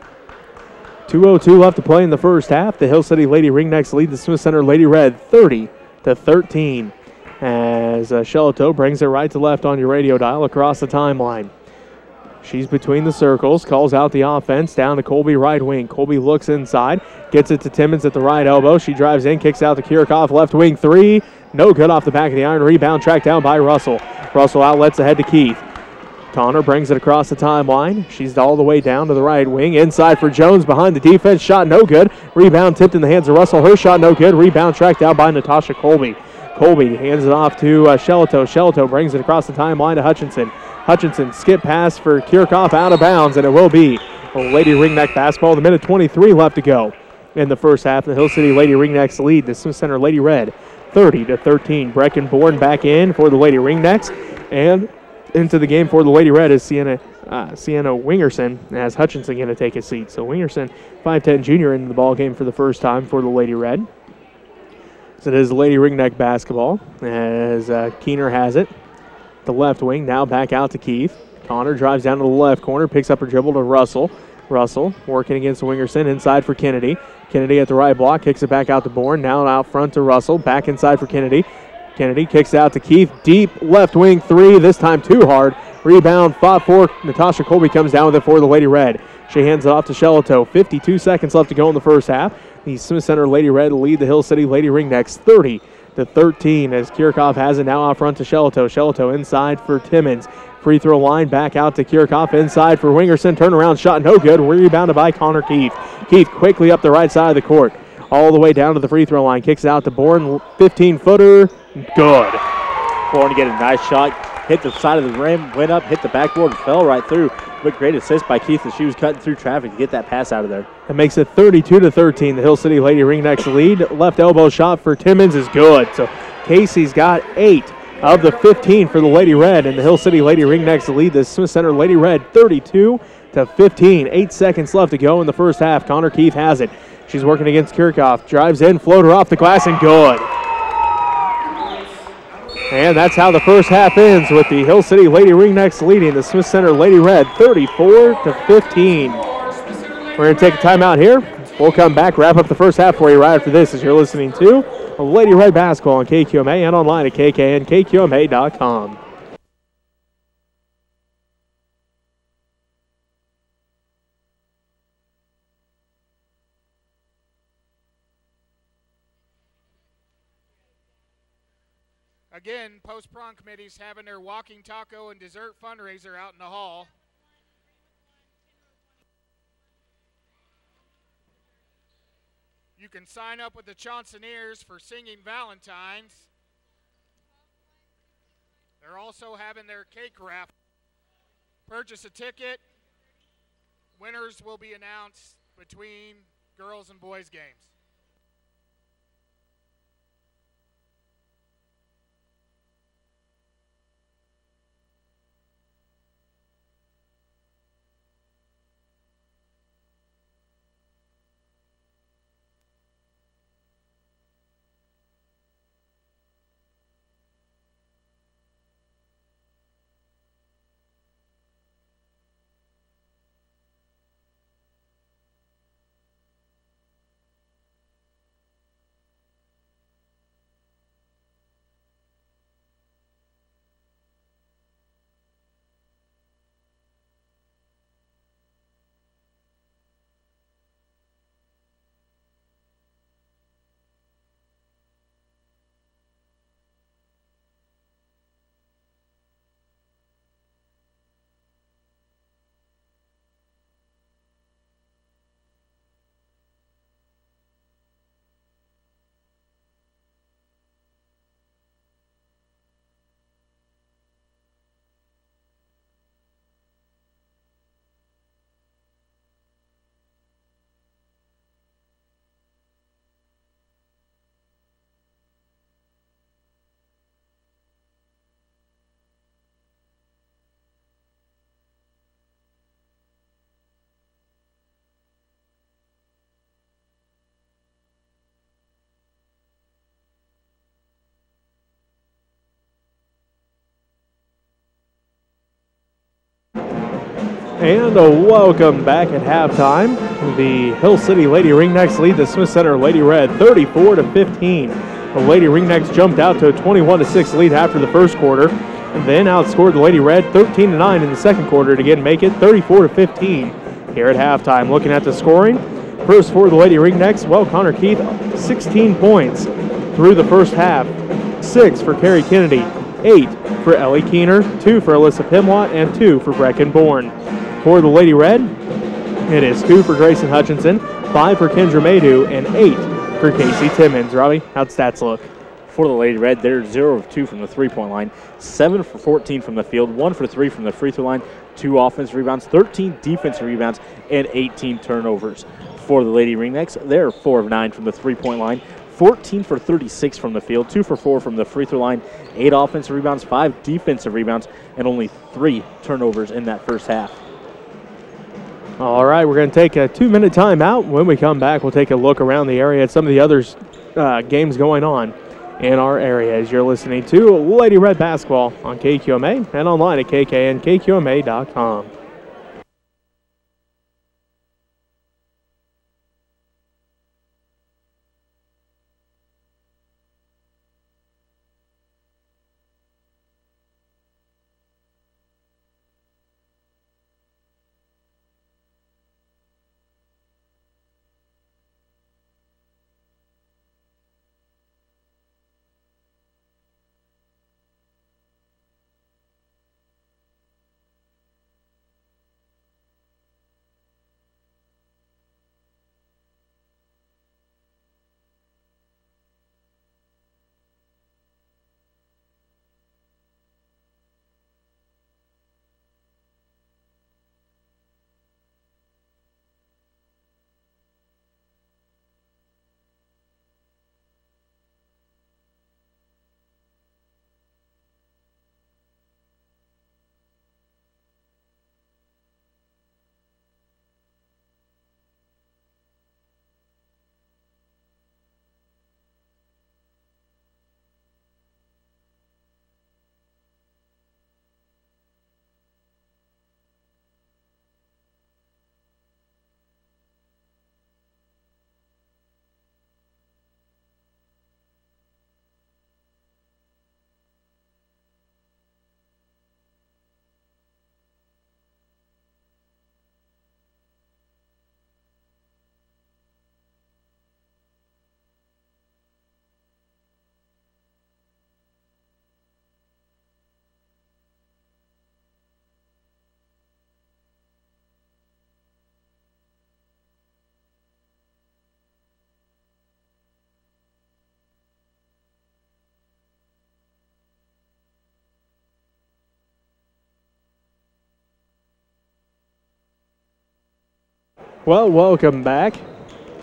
2:02 left to play in the first half. The Hill City Lady Ringnecks lead the Smith Center Lady Red 30-13 as Shelto brings it right to left on your radio dial across the timeline. She's between the circles, calls out the offense, down to Colby right wing. Colby looks inside, gets it to Timmons at the right elbow. She drives in, kicks out to Kirchhoff, left wing three. No good off the back of the iron. Rebound tracked down by Russell. Russell outlets ahead to Keith. Connor brings it across the timeline. She's all the way down to the right wing. Inside for Jones behind the defense. Shot no good. Rebound tipped in the hands of Russell. Her shot no good. Rebound tracked down by Natasha Colby. Colby hands it off to Shelto. Shelto brings it across the timeline to Hutchinson. Hutchinson skip pass for Kirchhoff out of bounds, and it will be Lady Ringneck basketball. The minute 23 left to go in the first half. The Hill City Lady Ringnecks lead the Smith Center Lady Red 30-13. Brecken Bourne back in for the Lady Ringnecks, and into the game for the Lady Red is Sienna Wingerson as Hutchinson going to take a seat. So Wingerson, 5'10 junior, in the ball game for the first time for the Lady Red. So it is Lady Ringneck basketball as Keener has it. The left wing, now back out to Keith. Connor drives down to the left corner, picks up her dribble to Russell. Russell working against Wingerson, inside for Kennedy. Kennedy at the right block, kicks it back out to Bourne. Now out front to Russell, back inside for Kennedy. Kennedy kicks out to Keith, deep left wing three, this time too hard. Rebound, fought for. Natasha Colby comes down with it for the Lady Red. She hands it off to Shelto. 52 seconds left to go in the first half. The Smith Center Lady Red lead the Hill City Lady Ringnecks 30-13 as Kirchhoff has it now out front to Shelto. Shelto inside for Timmons. Free throw line back out to Kirchhoff. Inside for Wingerson. Turnaround shot no good. Rebounded by Connor Keith. Keith quickly up the right side of the court. All the way down to the free throw line. Kicks it out to Bourne. 15-footer. Good. Bourne to get a nice shot. Hit the side of the rim. Went up. Hit the backboard and fell right through. But great assist by Keith as she was cutting through traffic to get that pass out of there. That makes it 32-13. The Hill City Lady Ringnecks lead. Left elbow shot for Timmons is good. So Casey's got 8 of the 15 for the Lady Red, and the Hill City Lady Ringnecks lead the Smith Center Lady Red 32-15. 8 seconds left to go in the first half. Connor Keith has it. She's working against Kirchhoff. Drives in, floater off the glass, and good. And that's how the first half ends, with the Hill City Lady Ringnecks leading the Smith Center Lady Red 34-15. We're going to take a timeout here. We'll come back, wrap up the first half for you right after this as you're listening to Lady Red Basketball on KQMA and online at kknkqma.com. Again, post-prom committee's having their walking taco and dessert fundraiser out in the hall. You can sign up with the Chansonniers for singing Valentine's. They're also having their cake raffle. Purchase a ticket. Winners will be announced between girls and boys games. And welcome back at halftime. The Hill City Lady Ringnecks lead the Smith Center Lady Red 34-15. The Lady Ringnecks jumped out to a 21-6 lead after the first quarter, and then outscored the Lady Red 13-9 in the second quarter to again make it 34-15 here at halftime. Looking at the scoring, first for the Lady Ringnecks, well, Connor Keith, 16 points through the first half, 6 for Carrie Kennedy, 8 for Ellie Keener, 2 for Alyssa Pimlott, and 2 for Brecken Bourne. For the Lady Red, it is 2 for Grayson Hutchinson, 5 for Kendra Maydew, and 8 for Casey Timmons. Robbie, how'd stats look? For the Lady Red, they're 0 of 2 from the three-point line, 7 for 14 from the field, 1 for 3 from the free throw line, 2 offensive rebounds, 13 defensive rebounds, and 18 turnovers. For the Lady Ringnecks, they're 4 of 9 from the three-point line, 14 for 36 from the field, 2 for 4 from the free throw line, 8 offensive rebounds, 5 defensive rebounds, and only 3 turnovers in that first half. All right, we're going to take a 2-minute timeout. When we come back, we'll take a look around the area at some of the other games going on in our area as you're listening to Lady Red Basketball on KQMA and online at kknkqma.com. Well, welcome back.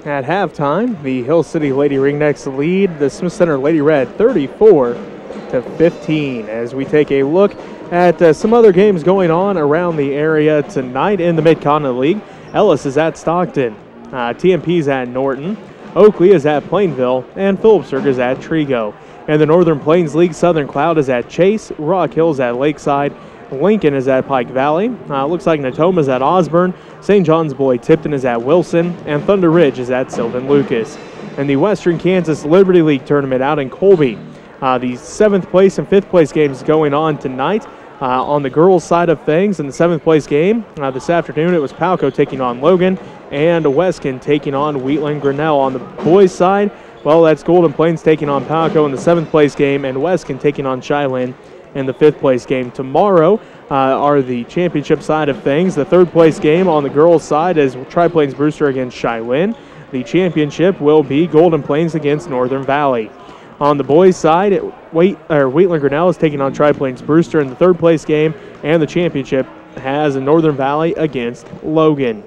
At halftime, the Hill City Lady Ringnecks lead the Smith Center Lady Red 34-15 as we take a look at some other games going on around the area tonight in the Mid-Continent League. Ellis is at Stockton, TMP is at Norton, Oakley is at Plainville, and Phillipsburg is at Trigo. In the Northern Plains League, Southern Cloud is at Chase, Rock Hill is at Lakeside, Lincoln is at Pike Valley. Looks like Natoma is at Osborne, St. John's Boy Tipton is at Wilson, and Thunder Ridge is at Sylvan Lucas. In the Western Kansas Liberty League tournament out in Colby, the 7th place and 5th place games going on tonight. On the girls' side of things, in the 7th place game this afternoon, it was Palco taking on Logan and Weskin taking on Wheatland Grinnell. On the boys' side, well, that's Golden Plains taking on Palco in the 7th place game and Weskin taking on Cheyenne in the 5th place game. Tomorrow are the championship side of things. The 3rd place game on the girls' side is Tri-Plains Brewster against Cheyenne. The championship will be Golden Plains against Northern Valley. On the boys' side, Wheatland Grinnell is taking on Tri-Plains Brewster in the 3rd place game, and the championship has a Northern Valley against Logan.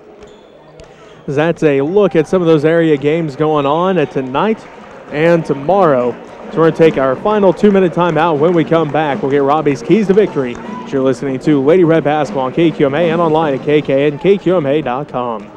That's a look at some of those area games going on tonight and tomorrow. So we're going to take our final 2-minute timeout. When we come back, we'll get Robbie's Keys to Victory. You're listening to Lady Red Basketball on KQMA and online at kknkqma.com.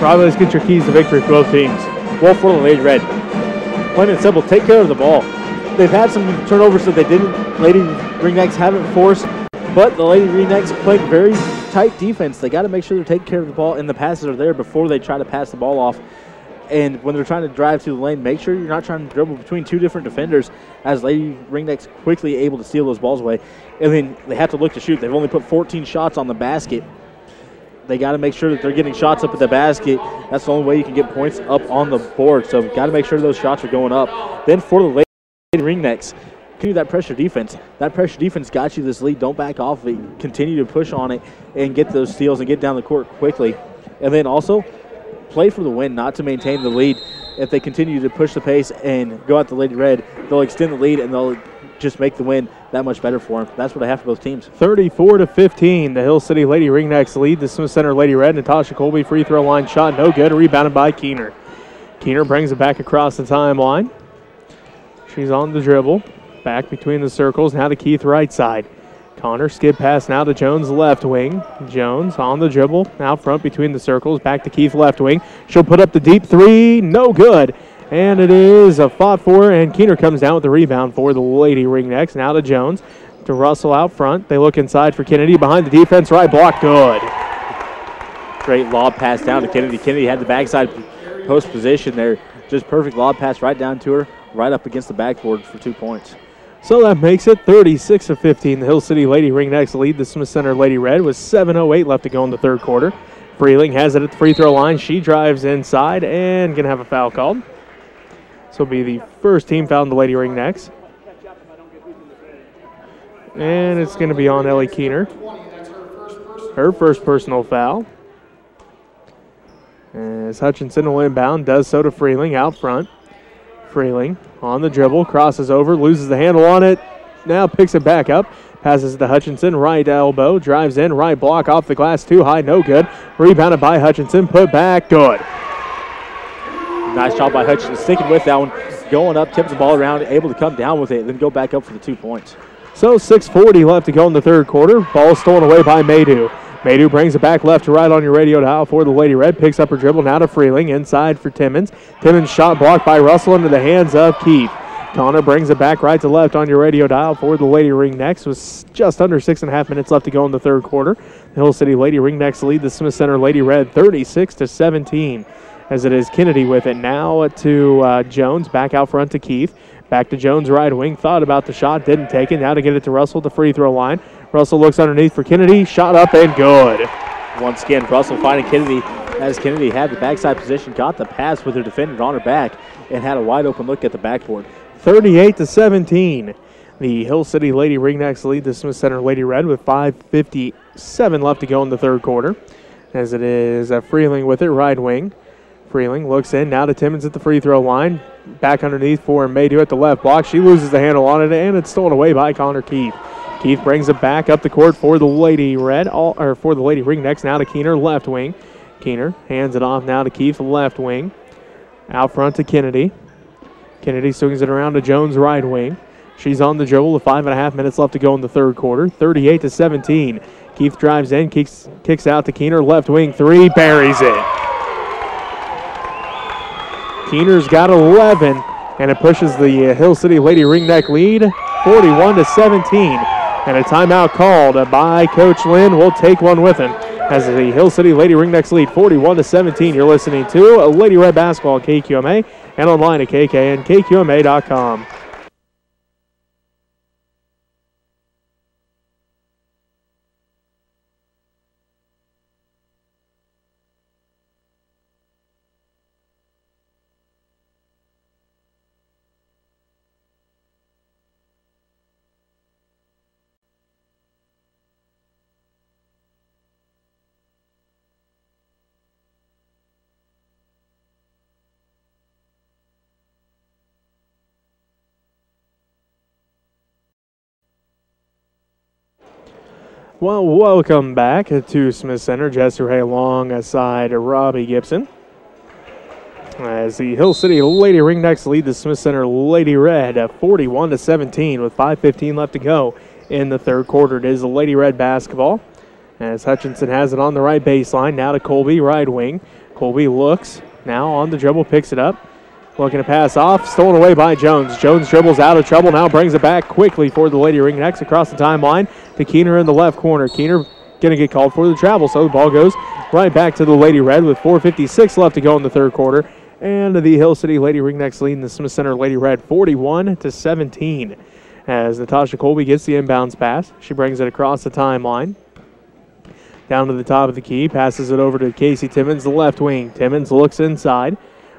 Robbie, let's get your keys to victory for both teams. Well, for the Lady Red, plain and simple, take care of the ball. They've had some turnovers that they didn't. Lady Ringnecks haven't forced, but the Lady Ringnecks played very tight defense. They got to make sure they're taking care of the ball and the passes are there before they try to pass the ball off. And when they're trying to drive through the lane, make sure you're not trying to dribble between two different defenders, as Lady Ringnecks quickly able to steal those balls away. And then they have to look to shoot. They've only put 14 shots on the basket. They got to make sure that they're getting shots up at the basket. That's the only way you can get points up on the board. So got to make sure those shots are going up. Then for the Lady Ringnecks, continue that pressure defense. That pressure defense got you this lead. Don't back off of it. Continue to push on it and get those steals and get down the court quickly. And then also play for the win, not to maintain the lead. If they continue to push the pace and go out the Lady Red, they'll extend the lead and they'll just make the win that much better for them. That's what I have for both teams. 34-15, the Hill City Lady Ringnecks lead the Smith Center Lady Red. Natasha Colby free throw line shot, no good, rebounded by Keener. Keener brings it back across the timeline. She's on the dribble, back between the circles, now to Keith right side. Connor skid pass now to Jones left wing. Jones on the dribble, out front between the circles, back to Keith left wing. She'll put up the deep three, no good. And it is a fought for, and Keener comes down with the rebound for the Lady Ringnecks. Now to Jones, to Russell out front. They look inside for Kennedy, behind the defense, right block, good. Great lob pass down to Kennedy. Kennedy had the backside post position there. Just perfect lob pass right down to her, right up against the backboard for 2 points. So that makes it 36-15. The Hill City Lady Ringnecks lead the Smith Center Lady Red with 7:08 left to go in the third quarter. Freeling has it at the free throw line. She drives inside and going to have a foul called. This will be the first team foul in the Lady Ringnecks. And it's going to be on Ellie Keener. Her first personal foul. As Hutchinson will inbound, does so to Freeling out front. Freeling on the dribble, crosses over, loses the handle on it, now picks it back up, passes to Hutchinson, right elbow, drives in, right block off the glass, too high, no good. Rebounded by Hutchinson, put back, good. Nice job by Hutchinson, sticking with that one, going up, tips the ball around, able to come down with it, then go back up for the 2 points. So 6:40 left to go in the third quarter. Ball stolen away by Maydew. Maydew brings it back left to right on your radio dial for the Lady Red. Picks up her dribble now to Freeling. Inside for Timmons. Timmons shot blocked by Russell into the hands of Keith. Connor brings it back right to left on your radio dial for the Lady Ringnecks. With just under 6.5 minutes left to go in the third quarter. The Hill City Lady Ringnecks lead the Smith Center Lady Red 36-17. As it is Kennedy with it now to Jones. Back out front to Keith. Back to Jones right wing. Thought about the shot. Didn't take it. Now to get it to Russell at the free throw line. Russell looks underneath for Kennedy. Shot up and good. Once again, Russell finding Kennedy as Kennedy had the backside position, got the pass with her defender on her back, and had a wide open look at the backboard. 38-17. The Hill City Lady Ringnecks lead the Smith Center Lady Red with 5:57 left to go in the third quarter. As it is Freeling with it, right wing. Freeling looks in, now to Timmons at the free throw line. Back underneath for Maydew at the left block. She loses the handle on it, and it's stolen away by Connor Keith. Keith brings it back up the court for the Lady Red, for the Lady Ringnecks. Now to Keener, left wing. Keener hands it off now to Keith, left wing. Out front to Kennedy. Kennedy swings it around to Jones, right wing. She's on the dribble with 5.5 minutes left to go in the third quarter. 38-17. Keith drives in, kicks out to Keener, left wing three, buries it. Keener's got 11, and it pushes the Hill City Lady Ringneck lead 41-17. And a timeout called by Coach Lynn. We'll take one with him as the Hill City Lady Ringnecks lead 41-17. You're listening to Lady Red Basketball at KQMA and online at KKNKQMA.com. Well, welcome back to Smith Center. Jess Ray alongside Robbie Gibson. As the Hill City Lady Ringnecks lead the Smith Center Lady Red 41-17 with 5:15 left to go in the third quarter. It is the Lady Red basketball as Hutchinson has it on the right baseline. Now to Colby, right wing. Colby looks, now on the dribble, picks it up. Looking to pass off, stolen away by Jones. Jones dribbles out of trouble, now brings it back quickly for the Lady Ringnecks across the timeline to Keener in the left corner. Keener going to get called for the travel, so the ball goes right back to the Lady Red with 4:56 left to go in the third quarter. And the Hill City Lady Ringnecks leading the Smith Center Lady Red 41-17. As Natasha Colby gets the inbounds pass, she brings it across the timeline. Down to the top of the key, passes it over to Casey Timmons, the left wing. Timmons looks inside.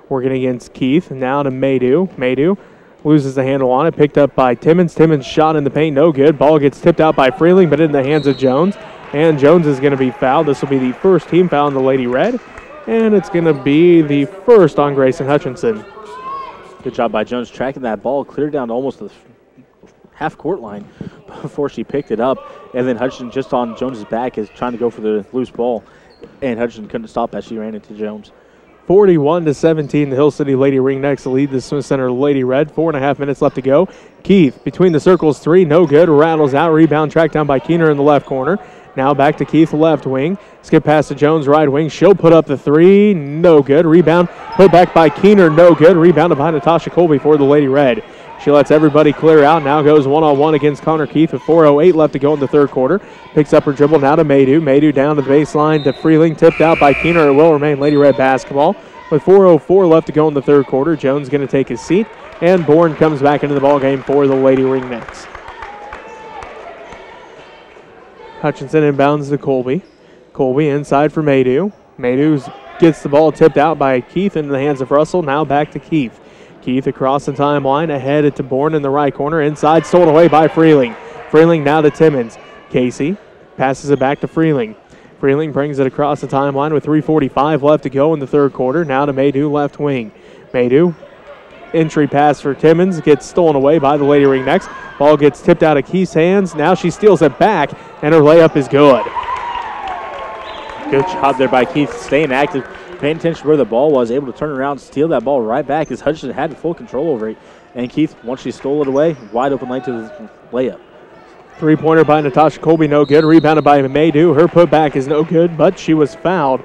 Working against Keith. Now to Maydew. Maydew loses the handle on it. Picked up by Timmons. Timmons shot in the paint. No good. Ball gets tipped out by Freeling, but in the hands of Jones. And Jones is going to be fouled. This will be the first team foul on the Lady Red. And it's going to be the first on Grayson Hutchinson. Good job by Jones tracking that ball clear down to almost the half-court line before she picked it up. And then Hutchinson just on Jones's back is trying to go for the loose ball. And Hutchinson couldn't stop as she ran into Jones. 41-17, the Hill City Lady Ringnecks lead the Smith Center Lady Red. 4.5 minutes left to go. Keith between the circles, 3, no good. Rattles out, rebound tracked down by Keener in the left corner. Now back to Keith, left wing. Skip pass to Jones, right wing. She'll put up the 3, no good. Rebound put back by Keener, no good. Rebounded by Natasha Colby for the Lady Red. She lets everybody clear out. Now goes one-on-one against Connor Keith with 4:08 left to go in the third quarter. Picks up her dribble now to Maydew. Maydew down to the baseline to Freeling. Tipped out by Keener. It will remain Lady Red basketball. With 4:04 left to go in the third quarter, Jones going to take his seat. And Bourne comes back into the ballgame for the Lady Ringnecks. Hutchinson inbounds to Colby. Colby inside for Maydew. Maydew gets the ball tipped out by Keith into the hands of Russell. Now back to Keith. Keith across the timeline, ahead to Bourne in the right corner. Inside, stolen away by Freeling. Freeling now to Timmons. Casey passes it back to Freeling. Freeling brings it across the timeline with 3:45 left to go in the third quarter. Now to Maydew, left wing. Maydew, entry pass for Timmons, gets stolen away by the Lady Ringnecks. Ball gets tipped out of Keith's hands. Now she steals it back, and her layup is good. Good job there by Keith, staying active, paying attention to where the ball was, able to turn around, steal that ball right back as Hutchinson had full control over it. And Keith, once she stole it away, wide open lane to the layup. Three-pointer by Natasha Colby, no good. Rebounded by Maydew. Her putback is no good, but she was fouled.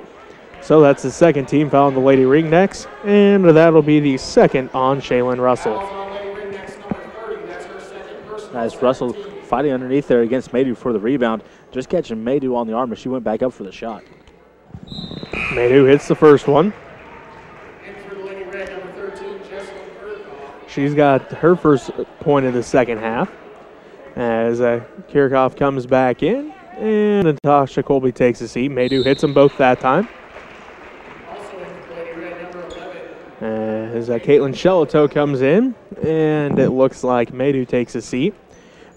So that's the second team foul on the Lady Ringnecks, and that'll be the second on Shaylin Russell. Nice, Russell fighting underneath there against Maydew for the rebound. Just catching Maydew on the arm as she went back up for the shot. Maydew hits the first one. She's got her first point in the second half. As Kirchhoff comes back in, and Natasha Colby takes a seat. Maydew hits them both that time. As Caitlin Shellito comes in, and it looks like Maydew takes a seat.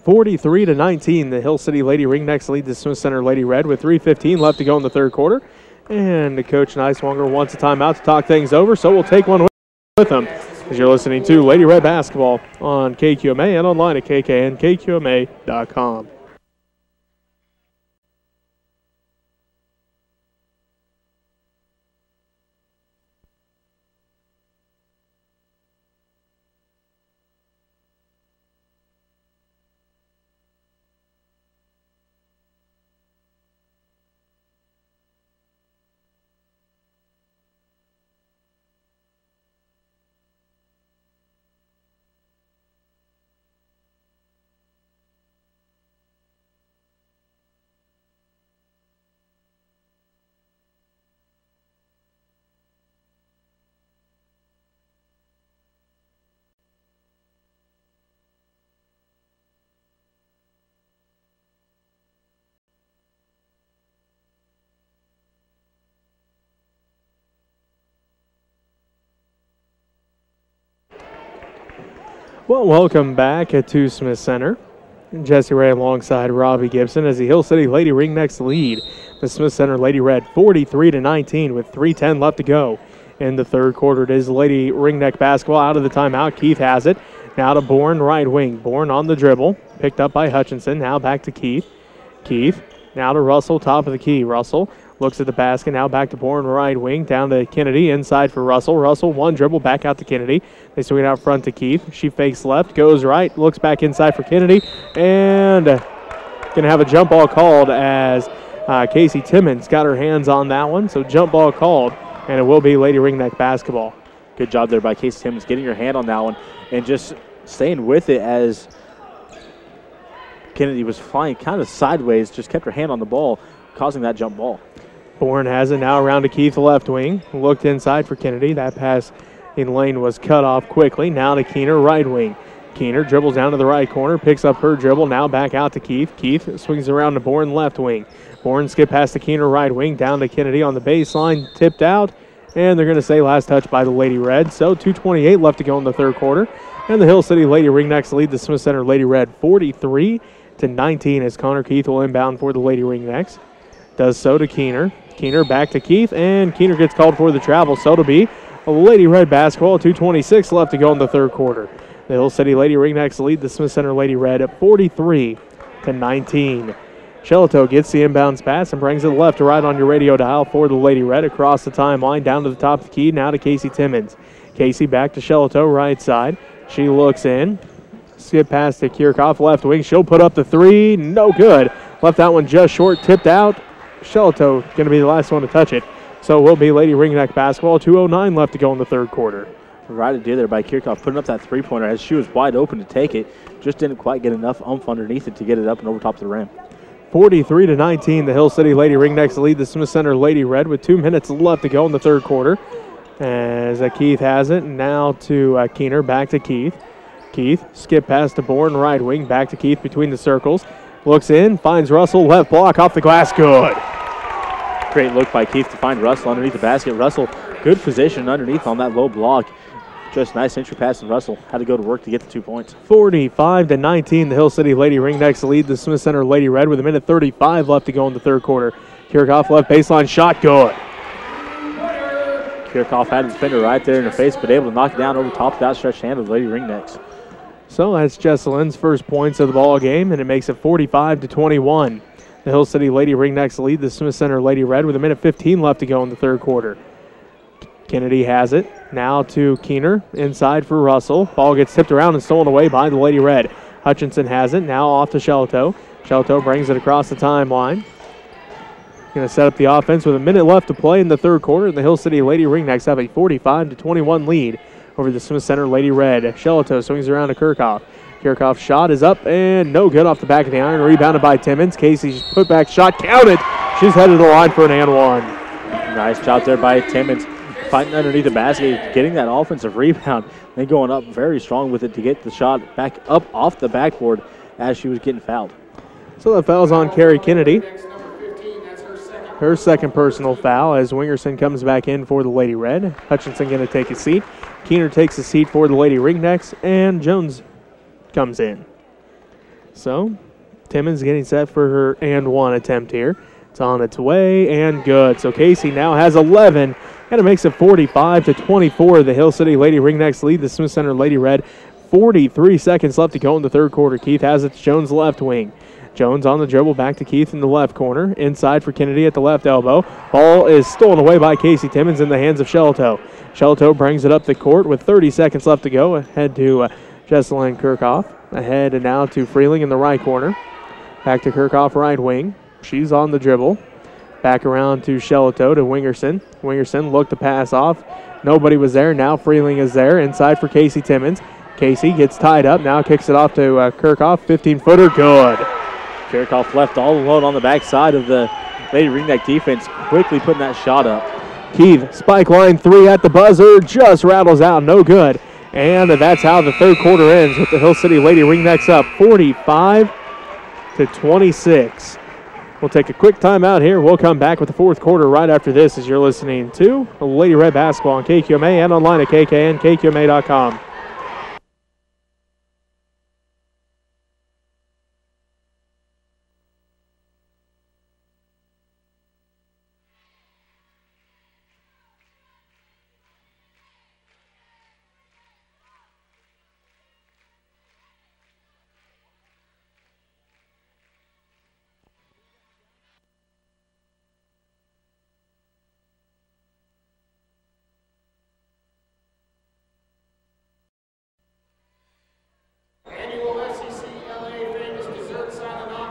43-19, the Hill City Lady Ringnecks lead the Smith Center Lady Red with 3:15 left to go in the third quarter. And Coach Neiswanger wants a timeout to talk things over, so we'll take one with them. As you're listening to Lady Red Basketball on KQMA and online at kknkqma.com. Well, welcome back to Smith Center. Jesse Ray alongside Robbie Gibson as the Hill City Lady Ringnecks lead the Smith Center Lady Red 43-19 with 3:10 left to go in the third quarter. It is Lady Ringneck basketball out of the timeout. Keith has it. Now to Bourne, right wing. Bourne on the dribble. Picked up by Hutchinson. Now back to Keith. Keith now to Russell, top of the key. Russell looks at the basket. Now back to Bourne, right wing. Down to Kennedy. Inside for Russell. Russell, one dribble. Back out to Kennedy. They swing it out front to Keith. She fakes left. Goes right. Looks back inside for Kennedy. And going to have a jump ball called as Casey Timmons got her hands on that one. So jump ball called. And it will be Lady Ringneck basketball. Good job there by Casey Timmons getting your hand on that one and just staying with it as Kennedy was flying kind of sideways. Just kept her hand on the ball, causing that jump ball. Bourne has it now around to Keith, left wing. Looked inside for Kennedy. That pass in lane was cut off quickly. Now to Keener, right wing. Keener dribbles down to the right corner, picks up her dribble. Now back out to Keith. Keith swings around to Bourne, left wing. Bourne skip past the Keener, right wing. Down to Kennedy on the baseline, tipped out. And they're going to say last touch by the Lady Red. So 2:28 left to go in the third quarter. And the Hill City Lady Ringnecks lead the Smith Center Lady Red 43-19 as Connor Keith will inbound for the Lady Ringnecks. Does so to Keener. Keener back to Keith, and Keener gets called for the travel. So to be a Lady Red basketball. 2:26 left to go in the third quarter. The Hill City Lady Ringnecks lead the Smith Center Lady Red at 43-19. Shelito gets the inbounds pass and brings it left to right on your radio dial for the Lady Red across the timeline, down to the top of the key, now to Casey Timmons. Casey back to Shelito, right side. She looks in. Skip pass to Kirchhoff, left wing. She'll put up the three. No good. Left that one just short, tipped out. Shelito going to be the last one to touch it. So it will be Lady Ringneck basketball. 2:09 left to go in the third quarter. Right idea there by Kirchhoff, putting up that three-pointer as she was wide open to take it. Just didn't quite get enough oomph underneath it to get it up and over top of the rim. 43-19, the Hill City Lady Ringnecks lead the Smith Center Lady Red with 2 minutes left to go in the third quarter. As Keith has it, now to Keener, back to Keith. Keith, skip pass to Bourne, right wing, back to Keith between the circles. Looks in, finds Russell, left block, off the glass, good. Great look by Keith to find Russell underneath the basket. Russell, good position underneath on that low block. Just nice entry pass, and Russell had to go to work to get the 2 points. 45-19, the Hill City Lady Ringnecks lead the Smith Center Lady Red with 1:35 left to go in the third quarter. Kirchhoff left baseline shot, good. Kirchhoff had his defender right there in her face, but able to knock it down over top of that stretched hand of the Lady Ringnecks. So that's Jesselin's first points of the ball game, and it makes it 45-21. The Hill City Lady Ringnecks lead the Smith Center Lady Red with 1:15 left to go in the third quarter. Kennedy has it. Now to Keener. Inside for Russell. Ball gets tipped around and stolen away by the Lady Red. Hutchinson has it. Now off to Shelito. Shelito brings it across the timeline. Going to set up the offense with 1 minute left to play in the third quarter. The Hill City Lady Ringnecks have a 45-21 lead over the Smith Center Lady Red. Shelito swings around to Kirchhoff. Kirchhoff's shot is up and no good off the back of the iron. Rebounded by Timmons. Casey's put back shot counted. She's headed to the line for an and one. Nice job there by Timmons. Fighting underneath the basket, getting that offensive rebound, then going up very strong with it to get the shot back up off the backboard as she was getting fouled. So that foul's on Carrie Kennedy. Her second personal foul as Wingerson comes back in for the Lady Red. Hutchinson going to take a seat. Keener takes a seat for the Lady Ringnecks, and Jones comes in. So Timmons getting set for her and one attempt here. It's on its way and good. So Casey now has 11. And it makes it 45-24. The Hill City Lady Ringnecks lead the Smith Center Lady Red. 43 seconds left to go in the third quarter. Keith has it to Jones left wing. Jones on the dribble back to Keith in the left corner. Inside for Kennedy at the left elbow. Ball is stolen away by Casey Timmons in the hands of Shelito. Shelito brings it up the court with 30 seconds left to go. Ahead to Jesselyn Kirchhoff. Ahead and now to Freeling in the right corner. Back to Kirchhoff right wing. She's on the dribble. Back around to Shelito to Wingerson. Wingerson looked to pass off. Nobody was there. Now Freeling is there. Inside for Casey Timmons. Casey gets tied up. Now kicks it off to Kirchhoff. 15-footer. Good. Kirchhoff left all alone on the backside of the Lady Ringneck defense. Quickly putting that shot up. Keith, spike line three at the buzzer. Just rattles out. No good. And that's how the third quarter ends with the Hill City Lady Ringnecks up 45-26. We'll take a quick timeout here. We'll come back with the fourth quarter right after this as you're listening to Lady Red Basketball on KQMA and online at KKNKQMA.com.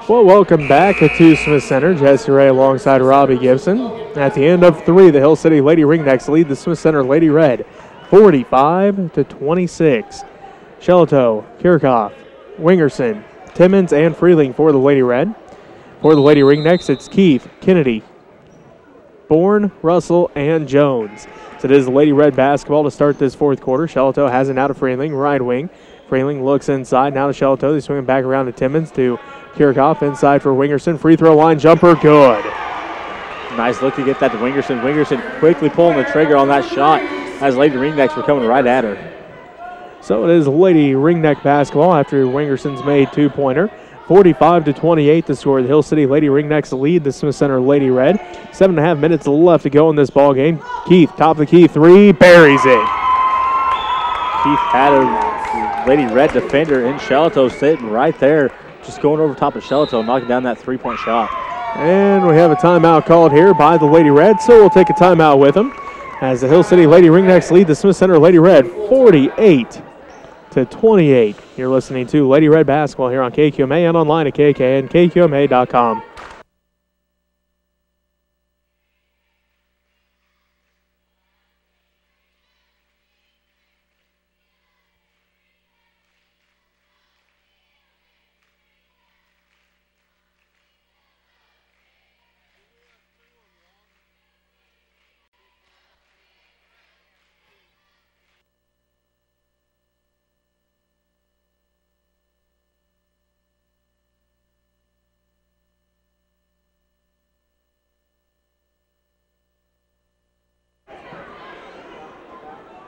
Well, welcome back to Smith Center. Jesse Ray alongside Robbie Gibson. At the end of three, the Hill City Lady Ringnecks lead the Smith Center Lady Red 45-26. Shelito, Kirchhoff, Wingerson, Timmons, and Freeling for the Lady Red. For the Lady Ringnecks, it's Keith, Kennedy, Bourne, Russell, and Jones. So it is the Lady Red basketball to start this fourth quarter. Shelito has it out of Freeling, right wing. Freeling looks inside, now to Shelito. They swing it back around to Timmons to Kirchhoff inside for Wingerson. Free throw line jumper, good. Nice look to get that to Wingerson. Wingerson quickly pulling the trigger on that shot as Lady Ringnecks were coming right at her. So it is Lady Ringneck basketball after Wingerson's made two-pointer. 45-28 the score. The Hill City Lady Ringnecks lead the Smith Center Lady Red. 7.5 minutes left to go in this ball game. Keith, top of the key, three, buries it. Keith had a Lady Red defender in Shelito sitting right there, just going over top of Shelato, knocking down that three-point shot. And we have a timeout called here by the Lady Red, so we'll take a timeout with them as the Hill City Lady Ringnecks lead the Smith Center Lady Red 48-28. You're listening to Lady Red basketball here on KQMA and online at KQMA.com.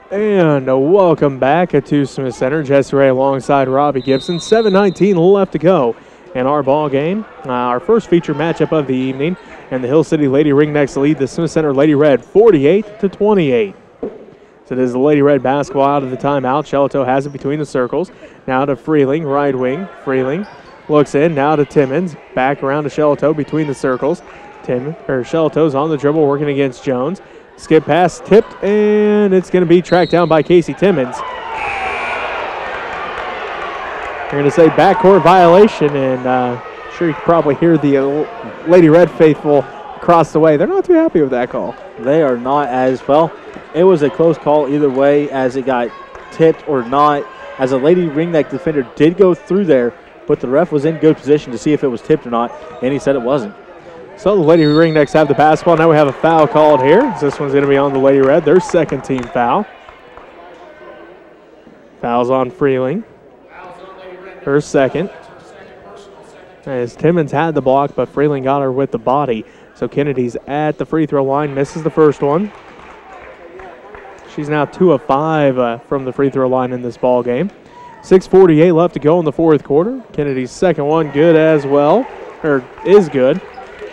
And welcome back to Smith Center. Jesse Ray alongside Robbie Gibson. 7:19 left to go in our ball game. Our first feature matchup of the evening. And the Hill City Lady Ringnecks lead the Smith Center Lady Red 48-28. So it is the Lady Red basketball out of the timeout. Shelato has it between the circles. Now to Freeling, right wing. Freeling looks in. Now to Timmons. Back around to Shelato between the circles. Shelato's on the dribble working against Jones. Skip pass tipped, and it's going to be tracked down by Casey Timmons. You're going to say backcourt violation, and I'm sure you can probably hear the Lady Red faithful across the way. They're not too happy with that call. They are not as well. It was a close call either way as it got tipped or not. As a Lady Ringneck defender did go through there, but the ref was in good position to see if it was tipped or not, and he said it wasn't. So the Lady Ringnecks have the basketball. Now we have a foul called here. This one's going to be on the Lady Red, their second team foul. Foul's on Freeling. Her second. As Timmons had the block, but Freeling got her with the body. So Kennedy's at the free throw line, misses the first one. She's now 2 of 5 from the free throw line in this ball game. 6:48 left to go in the fourth quarter. Kennedy's second one good as well, or is good.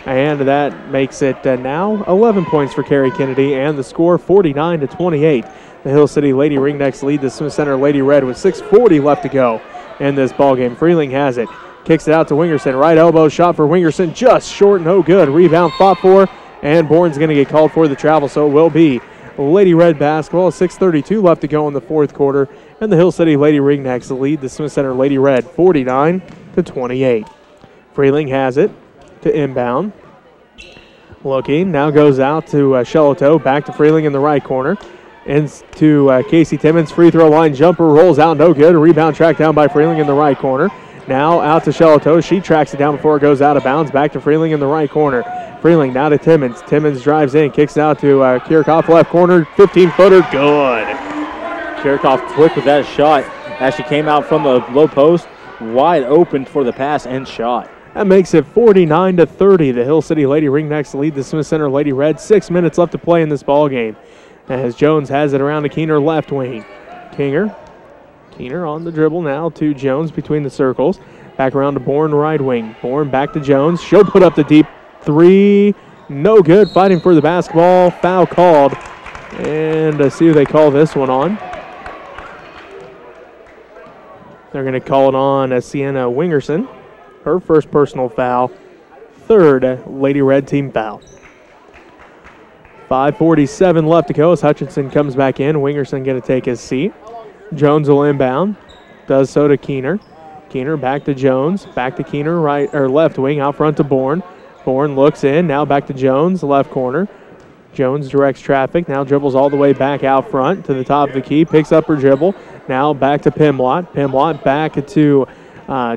And that makes it now 11 points for Carrie Kennedy, and the score 49-28. The Hill City Lady Ringnecks lead the Smith Center Lady Red with 6:40 left to go in this ballgame. Freeling has it, kicks it out to Wingerson. Right elbow shot for Wingerson, just short, no good. Rebound fought for, and Bourne's going to get called for the travel, so it will be Lady Red basketball. 6:32 left to go in the fourth quarter, and the Hill City Lady Ringnecks lead the Smith Center Lady Red 49-28. Freeling has it to inbound. Looking, now goes out to Shelato, back to Freeling in the right corner. Into Casey Timmons, free throw line jumper, rolls out, no good. A rebound tracked down by Freeling in the right corner. Now out to Shelato, she tracks it down before it goes out of bounds, back to Freeling in the right corner. Freeling now to Timmons. Timmons drives in, kicks it out to Kirchhoff, left corner, 15-footer, good. Kirchhoff quick with that shot as she came out from the low post, wide open for the pass and shot. That makes it 49-30. The Hill City Lady Ringnecks lead the Smith Center Lady Red. 6 minutes left to play in this ball game. As Jones has it around to Keener left wing. Keener on the dribble now to Jones between the circles. Back around to Bourne right wing. Bourne back to Jones. She'll put up the deep three. No good. Fighting for the basketball. Foul called. And see who they call this one on. They're going to call it on Sienna Wingerson. Her first personal foul, third Lady Red team foul. 5:47 left to go as Hutchinson comes back in. Wingerson going to take his seat. Jones will inbound, does so to Keener. Keener back to Jones, back to Keener right or left wing, out front to Bourne. Bourne looks in, now back to Jones, left corner. Jones directs traffic, now dribbles all the way back out front to the top of the key, picks up her dribble. Now back to Pimlott. Pimlott back to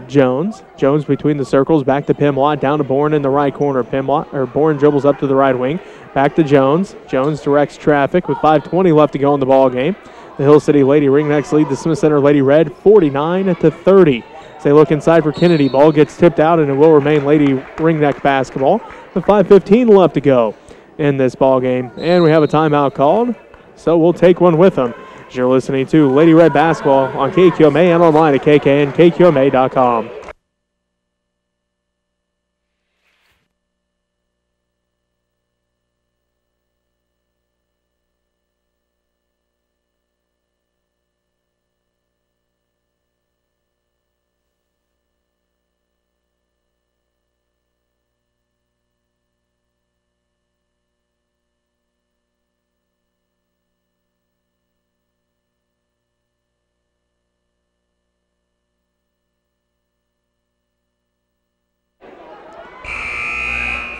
Jones. Jones between the circles, back to Pimlott, down to Bourne in the right corner. Bourne dribbles up to the right wing, back to Jones. Jones directs traffic with 5:20 left to go in the ball game. The Hill City Lady Ringnecks lead the Smith Center Lady Red 49-30. As they look inside for Kennedy, ball gets tipped out and it will remain Lady Ringneck basketball. With 5:15 left to go in this ball game, and we have a timeout called, so we'll take one with them. As you're listening to Lady Red basketball on KQMA and online at KKNKQMA.com.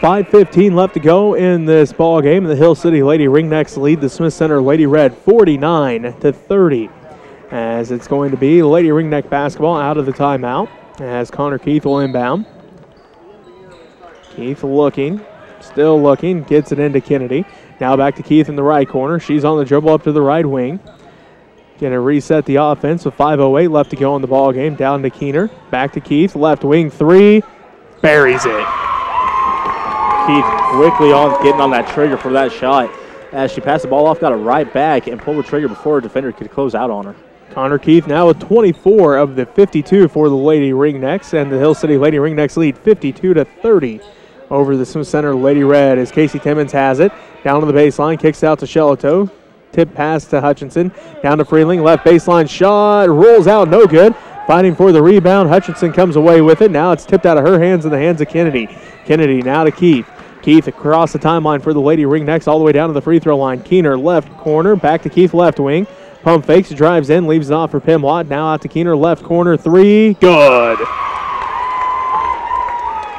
5:15 left to go in this ball game. The Hill City Lady Ringnecks lead the Smith Center Lady Red 49-30. As it's going to be Lady Ringneck basketball out of the timeout as Connor Keith will inbound. Keith looking, still looking, gets it into Kennedy. Now back to Keith in the right corner. She's on the dribble up to the right wing. Going to reset the offense with 5:08 left to go in the ball game. Down to Keener. Back to Keith. Left wing three. Buries it. Keith quickly on getting on that trigger for that shot. As she passed the ball off, got it right back and pulled the trigger before a defender could close out on her. Connor Keith now with 24 of the 52 for the Lady Ringnecks, and the Hill City Lady Ringnecks lead 52-30 over the Smith Center Lady Red as Casey Timmons has it. Down to the baseline, kicks out to Shelato. Tip pass to Hutchinson. Down to Freeling. Left baseline shot. Rolls out. No good. Fighting for the rebound. Hutchinson comes away with it. Now it's tipped out of her hands in the hands of Kennedy. Kennedy now to Keith. Keith across the timeline for the Lady Ringnecks all the way down to the free throw line. Keener left corner. Back to Keith left wing. Pump fakes. Drives in. Leaves it off for Pimlott. Now out to Keener left corner. Three. Good.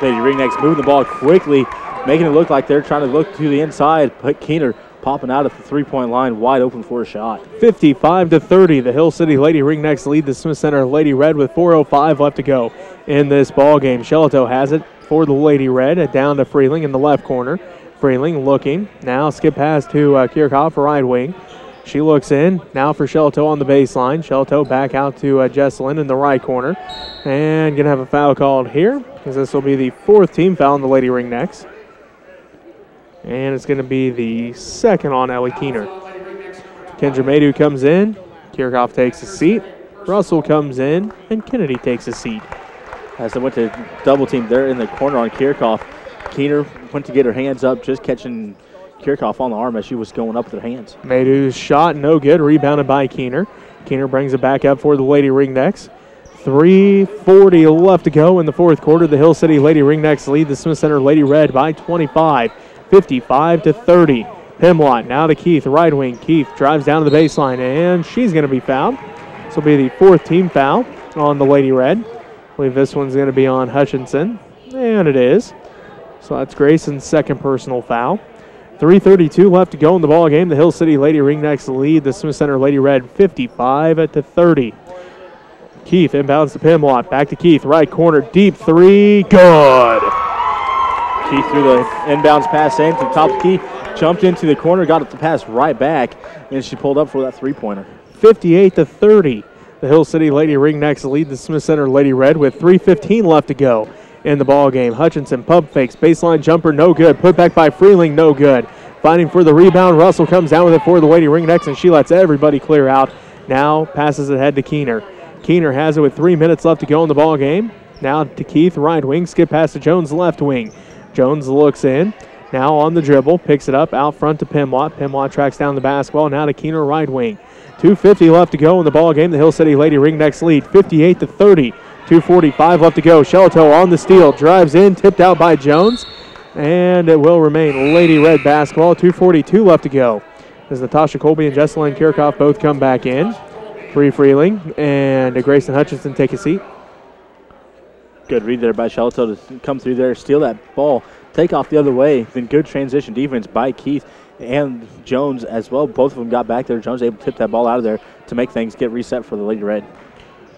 Lady Ringnecks moving the ball quickly, making it look like they're trying to look to the inside, but Keener popping out at the three-point line, wide open for a shot. 55-30, the Hill City Lady Ringnecks lead the Smith Center Lady Red with 4:05 left to go in this ball game. Shelato has it for the Lady Red, down to Freeling in the left corner. Freeling looking, now skip pass to Kirchhoff, right wing. She looks in, now for Shelato on the baseline. Shelato back out to Jesselyn in the right corner. And going to have a foul called here, because this will be the fourth team foul on the Lady Ringnecks. And it's going to be the second on Ellie Keener. Kendra Maydew comes in. Kirchhoff takes a seat. Russell comes in, and Kennedy takes a seat. As they went to double team there in the corner on Kirchhoff, Keener went to get her hands up, just catching Kirchhoff on the arm as she was going up with her hands. Maydew's shot, no good. Rebounded by Keener. Keener brings it back up for the Lady Ringnecks. 3:40 left to go in the fourth quarter. The Hill City Lady Ringnecks lead the Smith Center Lady Red by 25. 55-30. Pimlott now to Keith, right wing. Keith drives down to the baseline, and she's going to be fouled. This will be the fourth team foul on the Lady Red. I believe this one's going to be on Hutchinson, and it is. So that's Grayson's second personal foul. 3:32 left to go in the ball game. The Hill City Lady Ringnecks lead the Smith Center Lady Red 55-30. Keith inbounds to Pimlott. Back to Keith, right corner, deep three, good. Keith threw the inbounds pass in to the top of the key, jumped into the corner, got it to pass right back, and she pulled up for that three-pointer. 58-30. The Hill City Lady Ringnecks lead the Smith Center Lady Red with 3:15 left to go in the ball game. Hutchinson pump fakes, baseline jumper, no good. Put back by Freeling, no good. Fighting for the rebound, Russell comes down with it for the Lady Ringnecks, and she lets everybody clear out. Now passes it ahead to Keener. Keener has it with 3 minutes left to go in the ball game. Now to Keith, right wing, skip pass to Jones, left wing. Jones looks in, now on the dribble, picks it up out front to Pimlott. Pimlott tracks down the basketball, now to Keener, right wing. 2:50 left to go in the ball game. The Hill City Lady Ringnecks lead 58-30. 2:45 left to go. Shelato on the steal, drives in, tipped out by Jones, and it will remain Lady Red basketball. 2:42 left to go as Natasha Colby and Jesselyn Kirchhoff both come back in. Bree Freeling and Grayson Hutchinson take a seat. Good read there by Shelato to come through there, steal that ball, take off the other way. Then good transition defense by Keith and Jones as well. Both of them got back there. Jones able to tip that ball out of there to make things get reset for the Lady Red.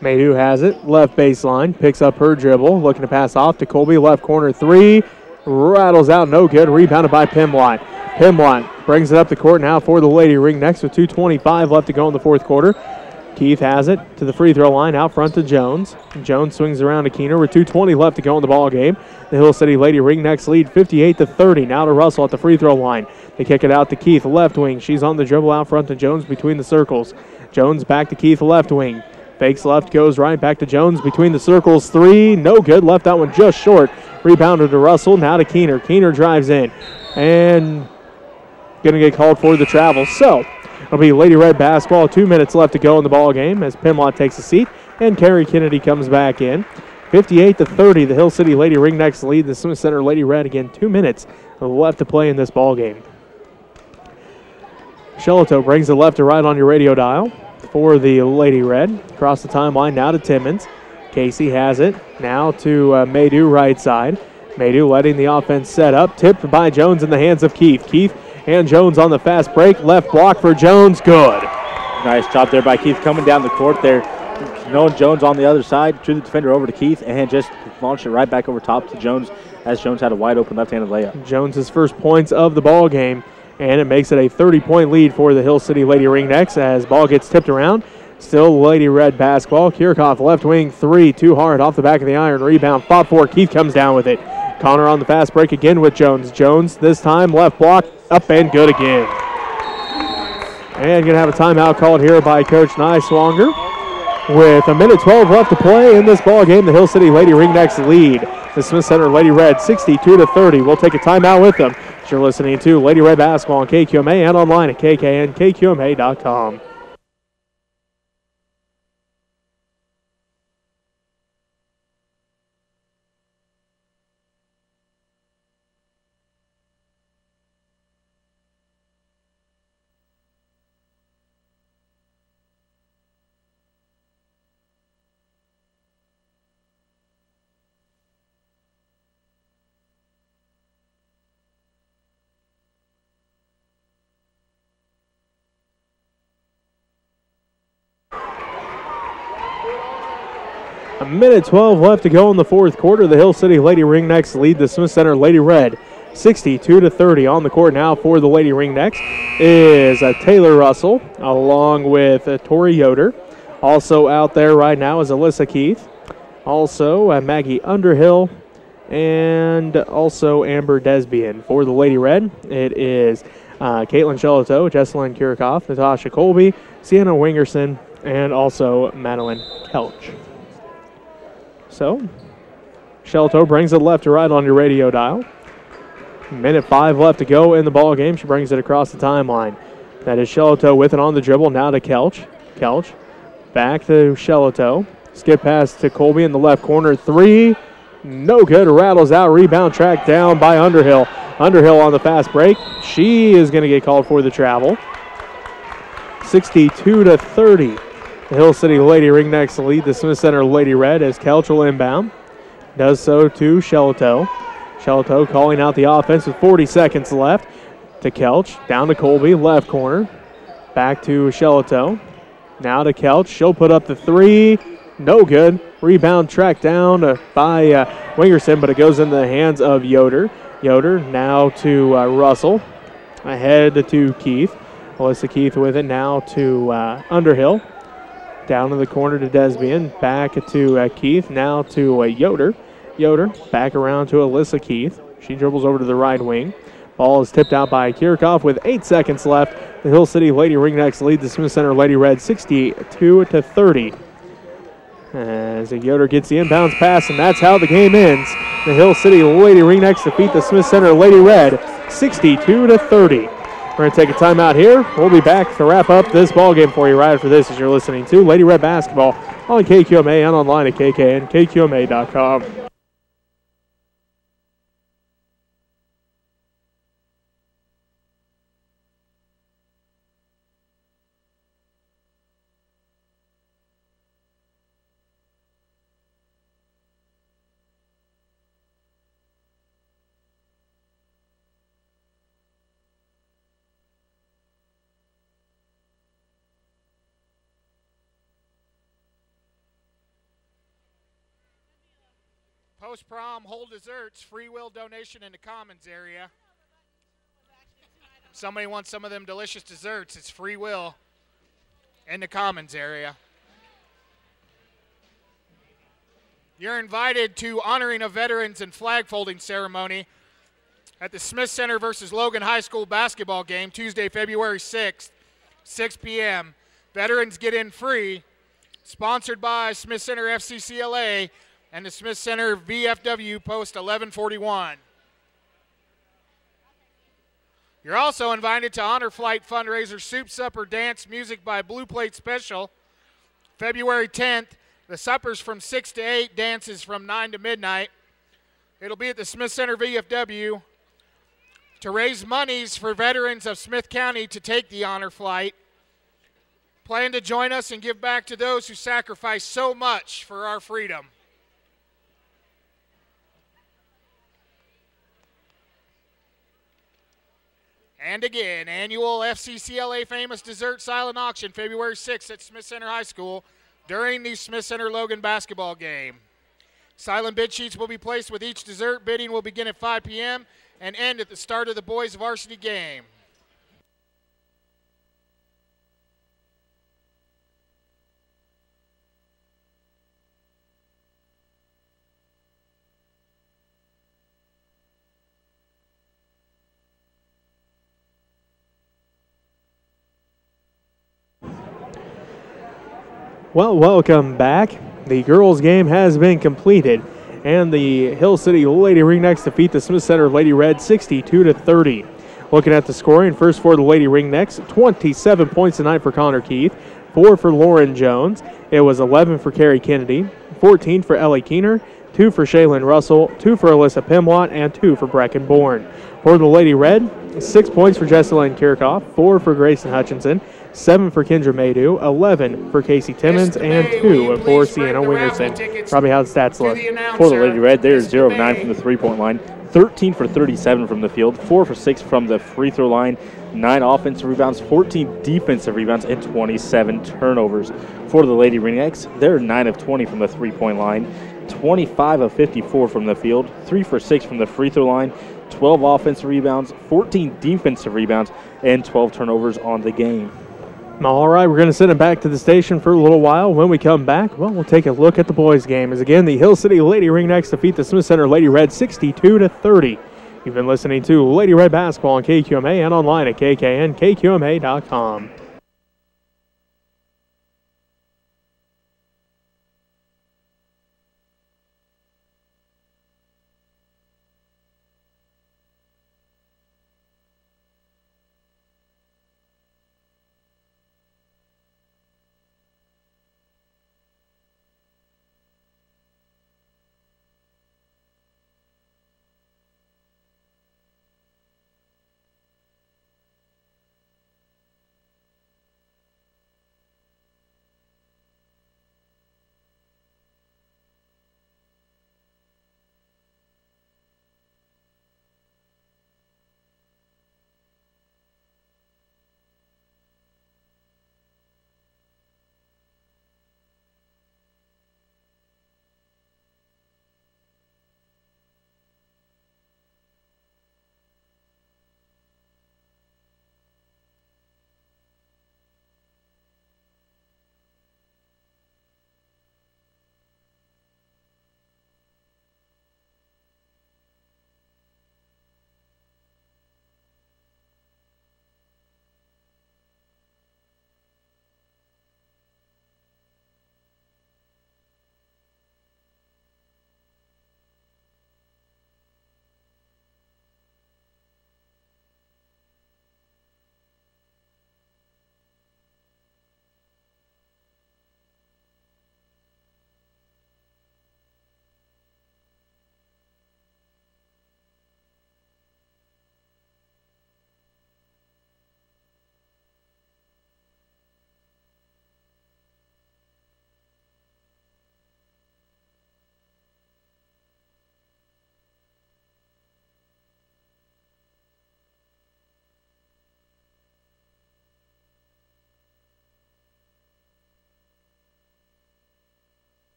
Maydew has it, left baseline, picks up her dribble, looking to pass off to Colby, left corner three, rattles out, no good, rebounded by Pimlott. Pimlott brings it up the court now for the Lady Ringnecks with 2:25 left to go in the fourth quarter. Keith has it to the free throw line, out front to Jones. Jones swings around to Keener with 2:20 left to go in the ball game. The Hill City Lady Ringnecks lead 58-30. Now to Russell at the free throw line. They kick it out to Keith, left wing. She's on the dribble out front to Jones between the circles. Jones back to Keith, left wing. Fakes left, goes right, back to Jones between the circles. Three, no good. Left that one just short. Rebounded to Russell, now to Keener. Keener drives in and going to get called for the travel. So it'll be Lady Red basketball. 2 minutes left to go in the ball game as Pimlott takes a seat and Carrie Kennedy comes back in. 58-30, the Hill City Lady Ringnecks lead the Smith Center Lady Red. Again, 2 minutes left to play in this ball game. Shelato brings it left to right on your radio dial for the Lady Red. Across the timeline now to Timmons. Casey has it now to Maydew right side. Maydew letting the offense set up. Tipped by Jones in the hands of Keith. Keith and Jones on the fast break. Left block for Jones. Good. Nice job there by Keith coming down the court there. Knowing Jones on the other side, drew the defender over to Keith and just launched it right back over top to Jones as Jones had a wide open left-handed layup. Jones' first points of the ball game, and it makes it a 30-point lead for the Hill City Lady Ringnecks as ball gets tipped around. Still Lady Red basketball. Kirchhoff left wing three, too hard off the back of the iron. Rebound fought for. Keith comes down with it. Connor on the fast break again with Jones. Jones this time left block, up and good again. And going to have a timeout called here by Coach Nyswanger. With 1:12 left to play in this ball game, the Hill City Lady Ringnecks lead the Smith Center Lady Red 62-30. We'll take a timeout with them. You're listening to Lady Red Basketball on KQMA and online at kknkqma.com. A minute 12 left to go in the fourth quarter. The Hill City Lady Ringnecks lead the Smith Center Lady Red 62-30. On the court now for the Lady Ringnecks is Taylor Russell along with Tori Yoder. Also out there right now is Alyssa Keith. Also Maggie Underhill and also Amber Desbian. For the Lady Red, it is Caitlin Shelato, Jesselyn Kirchhoff, Natasha Colby, Sienna Wingerson, and also Madeline Kelch. So, Shelto brings it left to right on your radio dial. Minute 5 left to go in the ball game. She brings it across the timeline. That is Shelto with it on the dribble. Now to Kelch. Kelch back to Shelto. Skip pass to Colby in the left corner. Three. No good. Rattles out. Rebound tracked down by Underhill. Underhill on the fast break. She is going to get called for the travel. 62-30. The Hill City Lady Ringnecks lead the Smith Center Lady Red as Kelch will inbound. Does so to Shelto. Shelto calling out the offense with 40 seconds left. To Kelch. Down to Colby. Left corner. Back to Shelto. Now to Kelch. She'll put up the three. No good. Rebound tracked down by Wingerson, but it goes in the hands of Yoder. Yoder now to Russell. Ahead to Keith. Alyssa Keith with it now to Underhill. Down in the corner to Desbian. Back to Keith. Now to Yoder. Yoder back around to Alyssa Keith. She dribbles over to the right wing. Ball is tipped out by Kirchhoff with 8 seconds left. The Hill City Lady Ringnecks lead the Smith Center Lady Red 62-30. As Yoder gets the inbounds pass, and that's how the game ends. The Hill City Lady Ringnecks defeat the Smith Center Lady Red 62-30. We're going to take a timeout here. We'll be back to wrap up this ball game for you right after this as you're listening to Lady Red Basketball on KQMA and online at kknkqma.com. Post-prom whole desserts, free will donation in the commons area. Somebody wants some of them delicious desserts. It's free will in the commons area. You're invited to honoring of veterans and flag folding ceremony at the Smith Center versus Logan High School basketball game Tuesday, February 6th, 6 p.m. Veterans get in free. Sponsored by Smith Center FCCLA and the Smith Center VFW Post 1141. You're also invited to Honor Flight fundraiser Soup, Supper, Dance, Music by Blue Plate Special. February 10th, the suppers from 6 to 8, dances from 9 to midnight. It'll be at the Smith Center VFW to raise monies for veterans of Smith County to take the Honor Flight. Plan to join us and give back to those who sacrificed so much for our freedom. And again, annual FCCLA famous dessert silent auction February 6th at Smith Center High School during the Smith Center Logan basketball game. Silent bid sheets will be placed with each dessert. Bidding will begin at 5 p.m. and end at the start of the boys varsity game. Well, welcome back. The girls' game has been completed, and the Hill City Lady Ringnecks defeat the Smith Center Lady Red 62-30. Looking at the scoring, first for the Lady Ringnecks, 27 points tonight for Connor Keith, 4 for Lauren Jones. It was 11 for Carrie Kennedy, 14 for Ellie Keener, 2 for Shaylin Russell, 2 for Alyssa Pimlott, and 2 for Brecken Bourne. For the Lady Red, 6 points for Jesselyn Kirchhoff, 4 for Grayson Hutchinson, 7 for Kendra Maydew, 11 for Casey Timmons, and 2 for Sienna Wingerson. Probably how the stats look. For the Lady Red, they're 0 of 9 from the three-point line, 13 for 37 from the field, 4 for 6 from the free throw line, 9 offensive rebounds, 14 defensive rebounds, and 27 turnovers. For the Lady Ringnecks, they're 9 of 20 from the three-point line, 25 of 54 from the field, 3 for 6 from the free throw line, 12 offensive rebounds, 14 defensive rebounds, and 12 turnovers on the game. All right, we're going to send it back to the station for a little while. When we come back, well, we'll take a look at the boys' game. As again, the Hill City Lady Ringnecks defeat the Smith Center Lady Red 62-30. You've been listening to Lady Red Basketball on KQMA and online at kknkqma.com.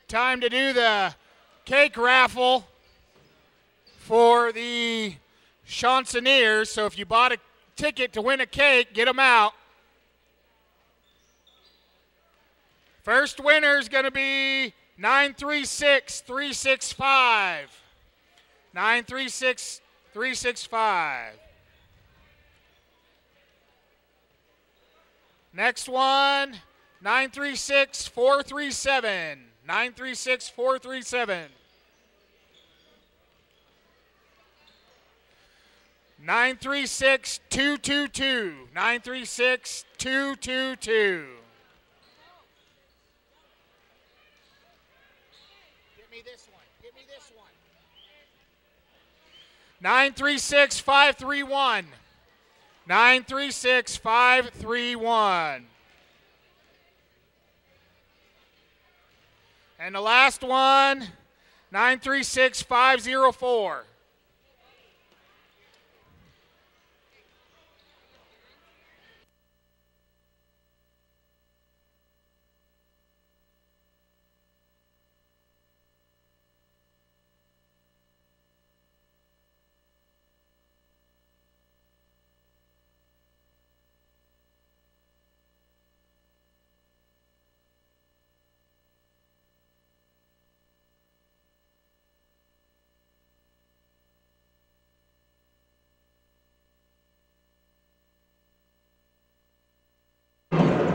time to do the cake raffle for the Chansonniers. So if you bought a ticket to win a cake, get them out. First winner is going to be 936-365. 936-365. Next one, 936-437. 936-437. 936-222. 936-222. Give me this one. Give me this one. 936-531. 936-531. And the last one, 936-504.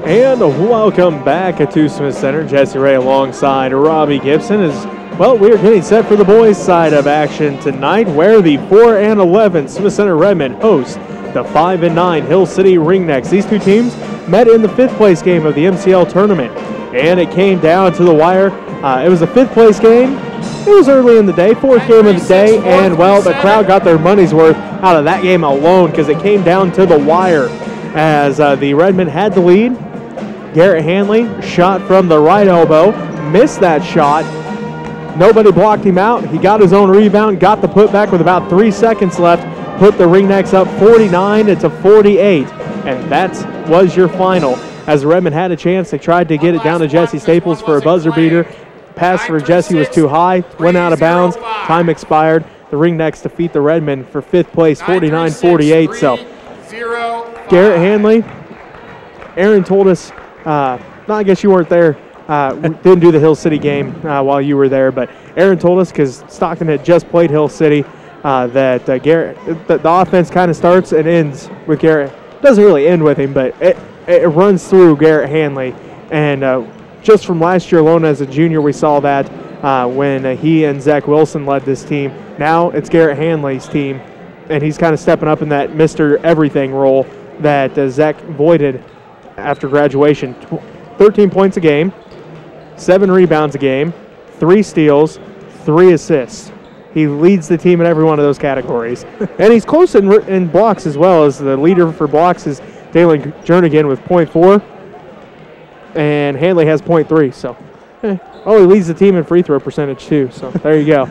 And welcome back to Smith Center. Jesse Ray alongside Robbie Gibson as well. We are getting set for the boys' side of action tonight, where the 4-11 Smith Center Redmen host the 5-9 Hill City Ringnecks. These two teams met in the 5th place game of the MCL tournament, and it came down to the wire. It was a 5th place game. It was early in the day, 4th game of the day, and well, the crowd got their money's worth out of that game alone because it came down to the wire as the Redmen had the lead. Garrett Hanley shot from the right elbow, missed that shot. Nobody blocked him out. He got his own rebound, got the putback with about 3 seconds left, put the Ringnecks up 49-48, and that was your final. As the Redmen had a chance, they tried to get it down to Jesse Staples for a buzzer beater. Pass for Jesse was too high, went out of bounds, time expired. The Ringnecks defeat the Redmen for 5th place, 49-48. So Garrett Hanley, Aaron told us, no, I guess you weren't there. We didn't do the Hill City game while you were there, but Aaron told us, because Stockton had just played Hill City, that Garrett, the offense kind of starts and ends with Garrett. Doesn't really end with him, but it runs through Garrett Hanley. And just from last year alone as a junior, we saw that when he and Zach Wilson led this team. Now it's Garrett Hanley's team, and he's kind of stepping up in that Mr. Everything role that Zach voided after graduation. 13 points a game, 7 rebounds a game, 3 steals, 3 assists. He leads the team in every one of those categories. And he's close in blocks as well. As the leader for blocks is Dalen Jernigan with 0.4, and Hanley has 0.3. So, he leads the team in free throw percentage too. So there you go.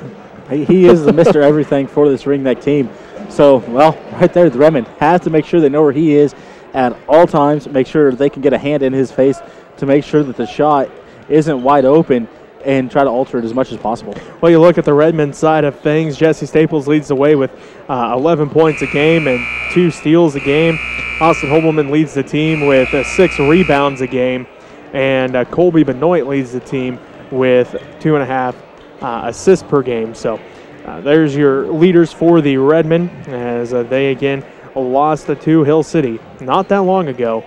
He is the Mr. Everything for this Ringneck team. So, well, right there, the Redmen has to make sure they know where he is at all times, make sure they can get a hand in his face to make sure that the shot isn't wide open and try to alter it as much as possible. Well, you look at the Redmond side of things, Jesse Staples leads the way with 11 points a game and 2 steals a game. Austin Hobelman leads the team with 6 rebounds a game, and Colby Benoit leads the team with 2.5 assists per game. So there's your leaders for the Redmen as they again lost to Hill City not that long ago,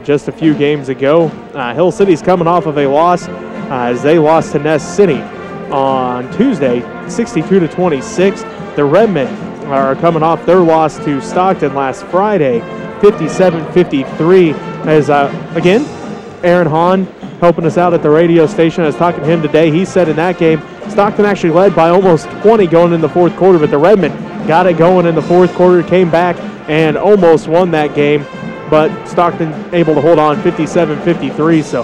just a few games ago. Hill City's coming off of a loss as they lost to Ness City on Tuesday, 62-26. The Redmen are coming off their loss to Stockton last Friday, 57-53. As again, Aaron Hahn helping us out at the radio station. I was talking to him today. He said in that game, Stockton actually led by almost 20 going in the 4th quarter, but the Redmen got it going in the 4th quarter, came back and almost won that game, but Stockton able to hold on 57-53. So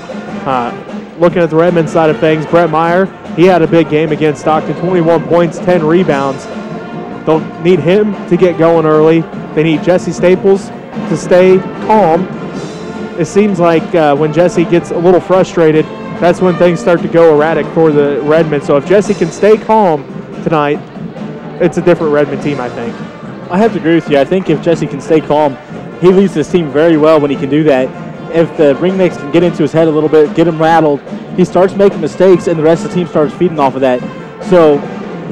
looking at the Redmond side of things, Brett Meyer, he had a big game against Stockton, 21 points, 10 rebounds. They'll need him to get going early. They need Jesse Staples to stay calm. It seems like when Jesse gets a little frustrated, that's when things start to go erratic for the Redmen. So if Jesse can stay calm tonight, it's a different Redmen team, I think. I have to agree with you. I think if Jesse can stay calm, he leads this team very well when he can do that. If the Ringnecks can get into his head a little bit, get him rattled, he starts making mistakes, and the rest of the team starts feeding off of that. So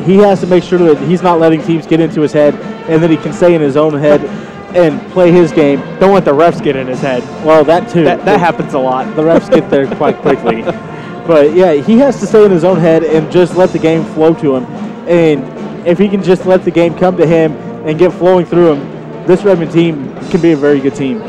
he has to make sure that he's not letting teams get into his head, and that he can stay in his own head and play his game. Don't let the refs get in his head. Well, that too. That happens a lot. The refs get there quite quickly. But, yeah, he has to stay in his own head and just let the game flow to him. And if he can just let the game come to him and get flowing through him, this Redmen team can be a very good team.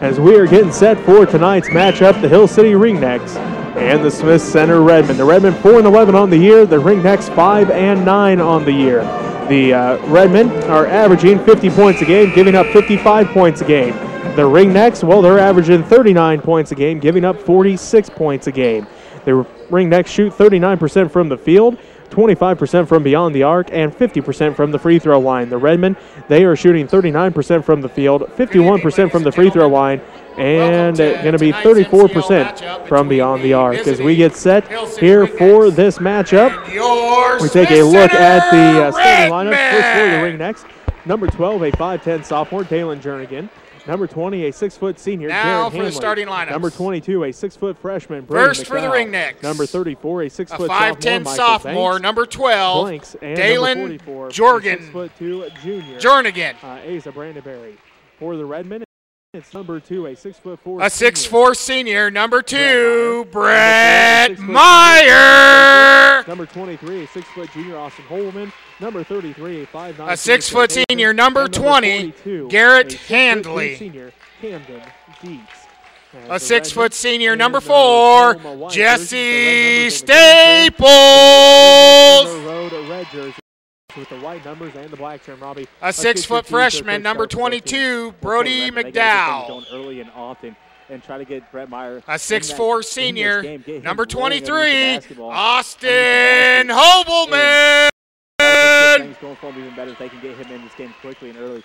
As we are getting set for tonight's matchup, the Hill City Ringnecks and the Smith Center Redmen. The Redmen 4-11 on the year, the Ringnecks 5-9 on the year. The Redmen are averaging 50 points a game, giving up 55 points a game. The Ringnecks, well, they're averaging 39 points a game, giving up 46 points a game. The Ringnecks shoot 39% from the field, 25% from beyond the arc, and 50% from the free throw line. The Redmen, they are shooting 39% from the field, 51% from the free throw line, and going to be 34% from beyond the arc. As we get set here for this matchup, we take a look at the starting lineup. First for the Ringnecks, number 12, a 5'10 sophomore, Dalen Jernigan. Number 20, a 6-foot senior, now Garrett for the Hanley. starting lineup. Number 22, a 6-foot freshman, Brady First for the McDowell. Ringnecks. Number 34, a 6-foot a 5'10 sophomore. Banks. Number 12, Blanks, and Dalen number 44, Jorgen. 6'2" junior, Jernigan. Asa Brandenberry. For the Redmen, it's number 2, a 6'4", A 6'4 senior. Number 2, Brett Brett Meyer. Number 23, a 6-foot junior, Austin Holman. Number 33, a 5'9", A 6-foot senior. Number 20, Garrett Handley. Senior, Camden Dietz. A 6-foot senior. Number 4, Jesse Staples. With the white numbers and the black trim, Robbie. A 6-foot freshman. Number 22, Brody McDowell. Going early and often and try to get Brett Meyer. A 6'4 senior. Number 23, Austin Hobelman. Things going for him even better if they can get him in this game quickly and early.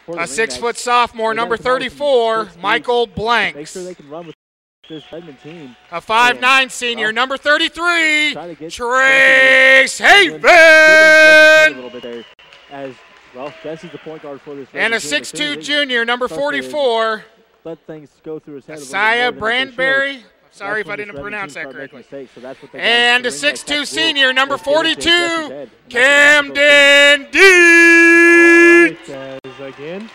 A 6-foot sophomore. Number 34, Michael Make Blanks. sure they can run with this Redmen team. A 5'9 senior. Number 33, Try to get Trace a Haven. little bit there as well. Jesse's the point guard for this. And a Redmen team. 6'2 junior. Number 44, Let things go through his head. Isaiah Brandberry. Sorry if I didn't pronounce that correctly. And a 6'2 senior. Number 42, Camden Dietz. Again,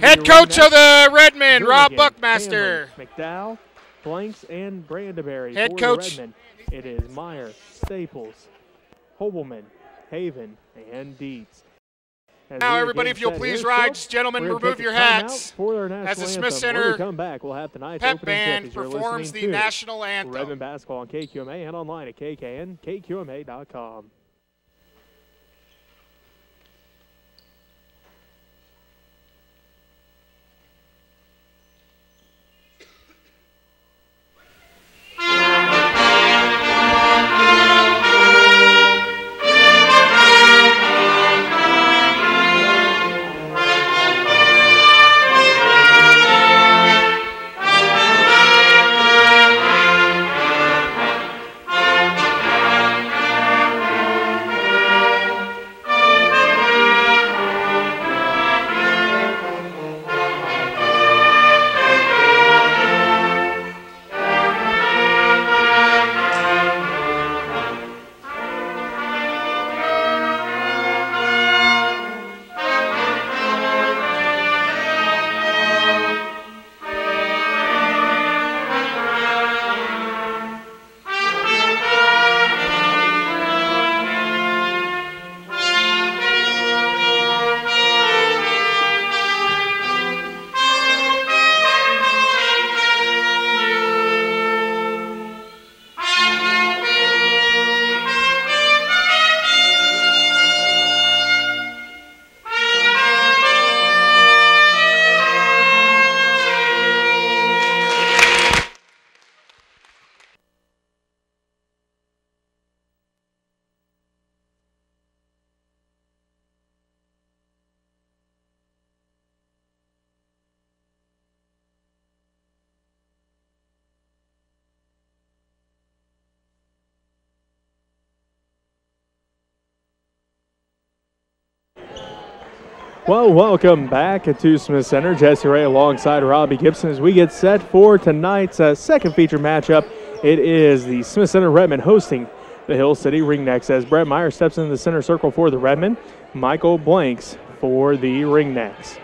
Head coach of the Redmen, Rob Buckmaster. McDowell, Blanks, and Brandenberry. Head For coach. the Redmen, it is Meyer, Staples, Hobelman, Haven, and Dietz. Now, everybody, if you'll please rise, gentlemen, remove your hats as the Smith Center Pep Band performs the national anthem. Redmen basketball on KQMA and online at KQMA.com. Well, welcome back to Smith Center. Jesse Ray alongside Robbie Gibson as we get set for tonight's second feature matchup. It is the Smith Center Redmen hosting the Hill City Ringnecks as Brett Meyer steps into the center circle for the Redmen. Michael Blanks for the Ringnecks.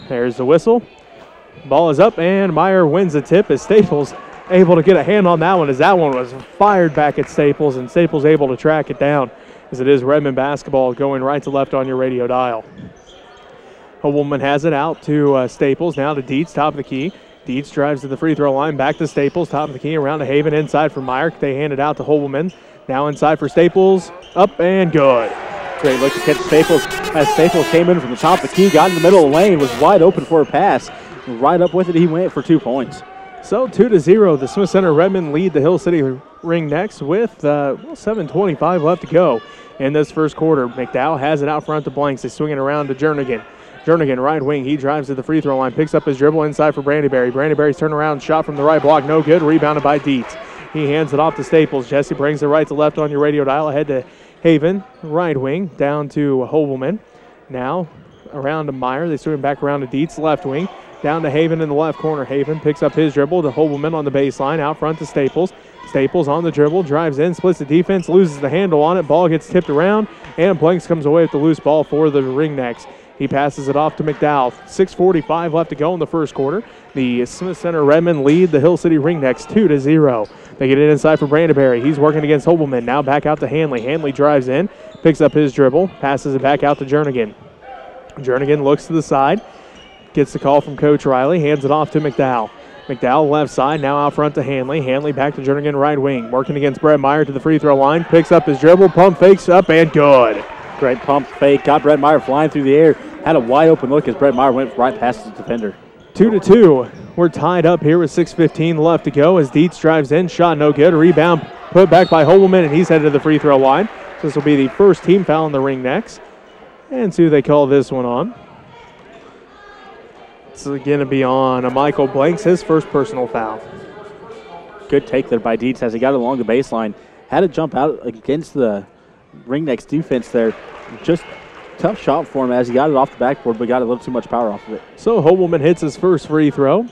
There's the whistle. Ball is up and Meyer wins the tip as Staples able to get a hand on that one as that one was fired back at Staples and Staples able to track it down. As it is Redmen basketball going right to left on your radio dial. Hobelman has it out to Staples, now to Dietz, top of the key. Dietz drives to the free throw line, back to Staples, top of the key, around to Haven, inside for Meyer. They hand it out to Hobelman. Now inside for Staples, up and good. Great look to catch Staples as Staples came in from the top of the key, got in the middle of the lane, was wide open for a pass. Right up with it, he went for 2 points. So 2-0, the Smith Center Redmen lead the Hill City Ringnecks with 7:25 left to go in this first quarter. McDowell has it out front to Blanks. He's swinging around to Jernigan. Jernigan, right wing. He drives to the free throw line, picks up his dribble inside for Brandyberry. Brandyberry's turnaround shot from the right block, no good. Rebounded by Dietz. He hands it off to Staples. Jesse brings it right to left on your radio dial. Ahead to Haven, right wing, down to Hobelman. Now around to Meyer. They swing back around to Dietz, left wing. Down to Haven in the left corner. Haven picks up his dribble to Hobelman on the baseline. Out front to Staples. Staples on the dribble, drives in, splits the defense, loses the handle on it. Ball gets tipped around, and Blanks comes away with the loose ball for the Ringnecks. He passes it off to McDowell. 6:45 left to go in the first quarter. The Smith Center Redmen lead the Hill City Ringnecks 2-0. They get it inside for Brandyberry. He's working against Hobelman. Now back out to Hanley. Hanley drives in, picks up his dribble, passes it back out to Jernigan. Jernigan looks to the side. Gets the call from Coach Riley, hands it off to McDowell. McDowell left side, now out front to Hanley. Hanley back to Jernigan, right wing. Working against Brett Meyer to the free throw line. Picks up his dribble, pump fakes up and good. Great pump fake, got Brett Meyer flying through the air. Had a wide open look as Brett Meyer went right past the defender. 2-2. We're tied up here with 6:15 left to go as Dietz drives in. Shot no good. Rebound put back by Hobelman, and he's headed to the free throw line. So this will be the first team foul in the Ringnecks. And see who they call this one on. It's going to be on Michael Blanks, his first personal foul. Good take there by Dietz as he got along the baseline. Had to jump out against the Ringnecks defense there. Just tough shot for him as he got it off the backboard, but got a little too much power off of it. So Hobelman hits his first free throw.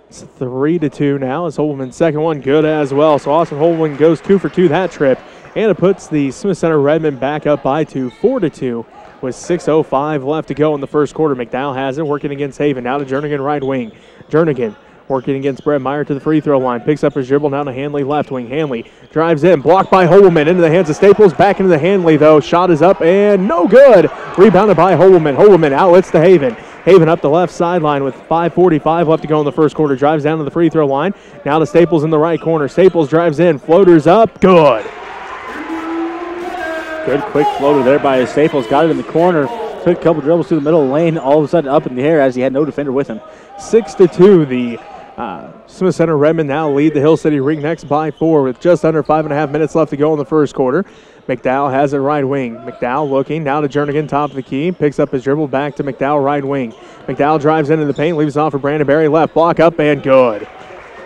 It's 3-2 now as Hobelman's second one good as well. So Austin Hobelman goes 2 for 2 that trip. And it puts the Smith Center Redmen back up by 2, 4-2. With 6:05 left to go in the first quarter. McDowell has it, working against Haven. Now to Jernigan, right wing. Jernigan working against Brett Meyer to the free throw line. Picks up his dribble down to Hanley, left wing. Hanley drives in, blocked by Hobelman. Into the hands of Staples, back into the Hanley though. Shot is up and no good. Rebounded by Hobelman. Hobelman outlets to Haven. Haven up the left sideline with 5:45 left to go in the first quarter. Drives down to the free throw line. Now to Staples in the right corner. Staples drives in, floaters up, good. Good quick floater there by Staples. Got it in the corner. Took a couple dribbles through the middle of the lane. All of a sudden up in the air as he had no defender with him. 6-2. The Smith Center Redmen now lead the Hill City Ringnecks by 4 with just under 5.5 minutes left to go in the first quarter. McDowell has it right wing. McDowell looking now to Jernigan, top of the key. Picks up his dribble back to McDowell, right wing. McDowell drives into the paint, leaves it off for Brandyberry. Left block up and good.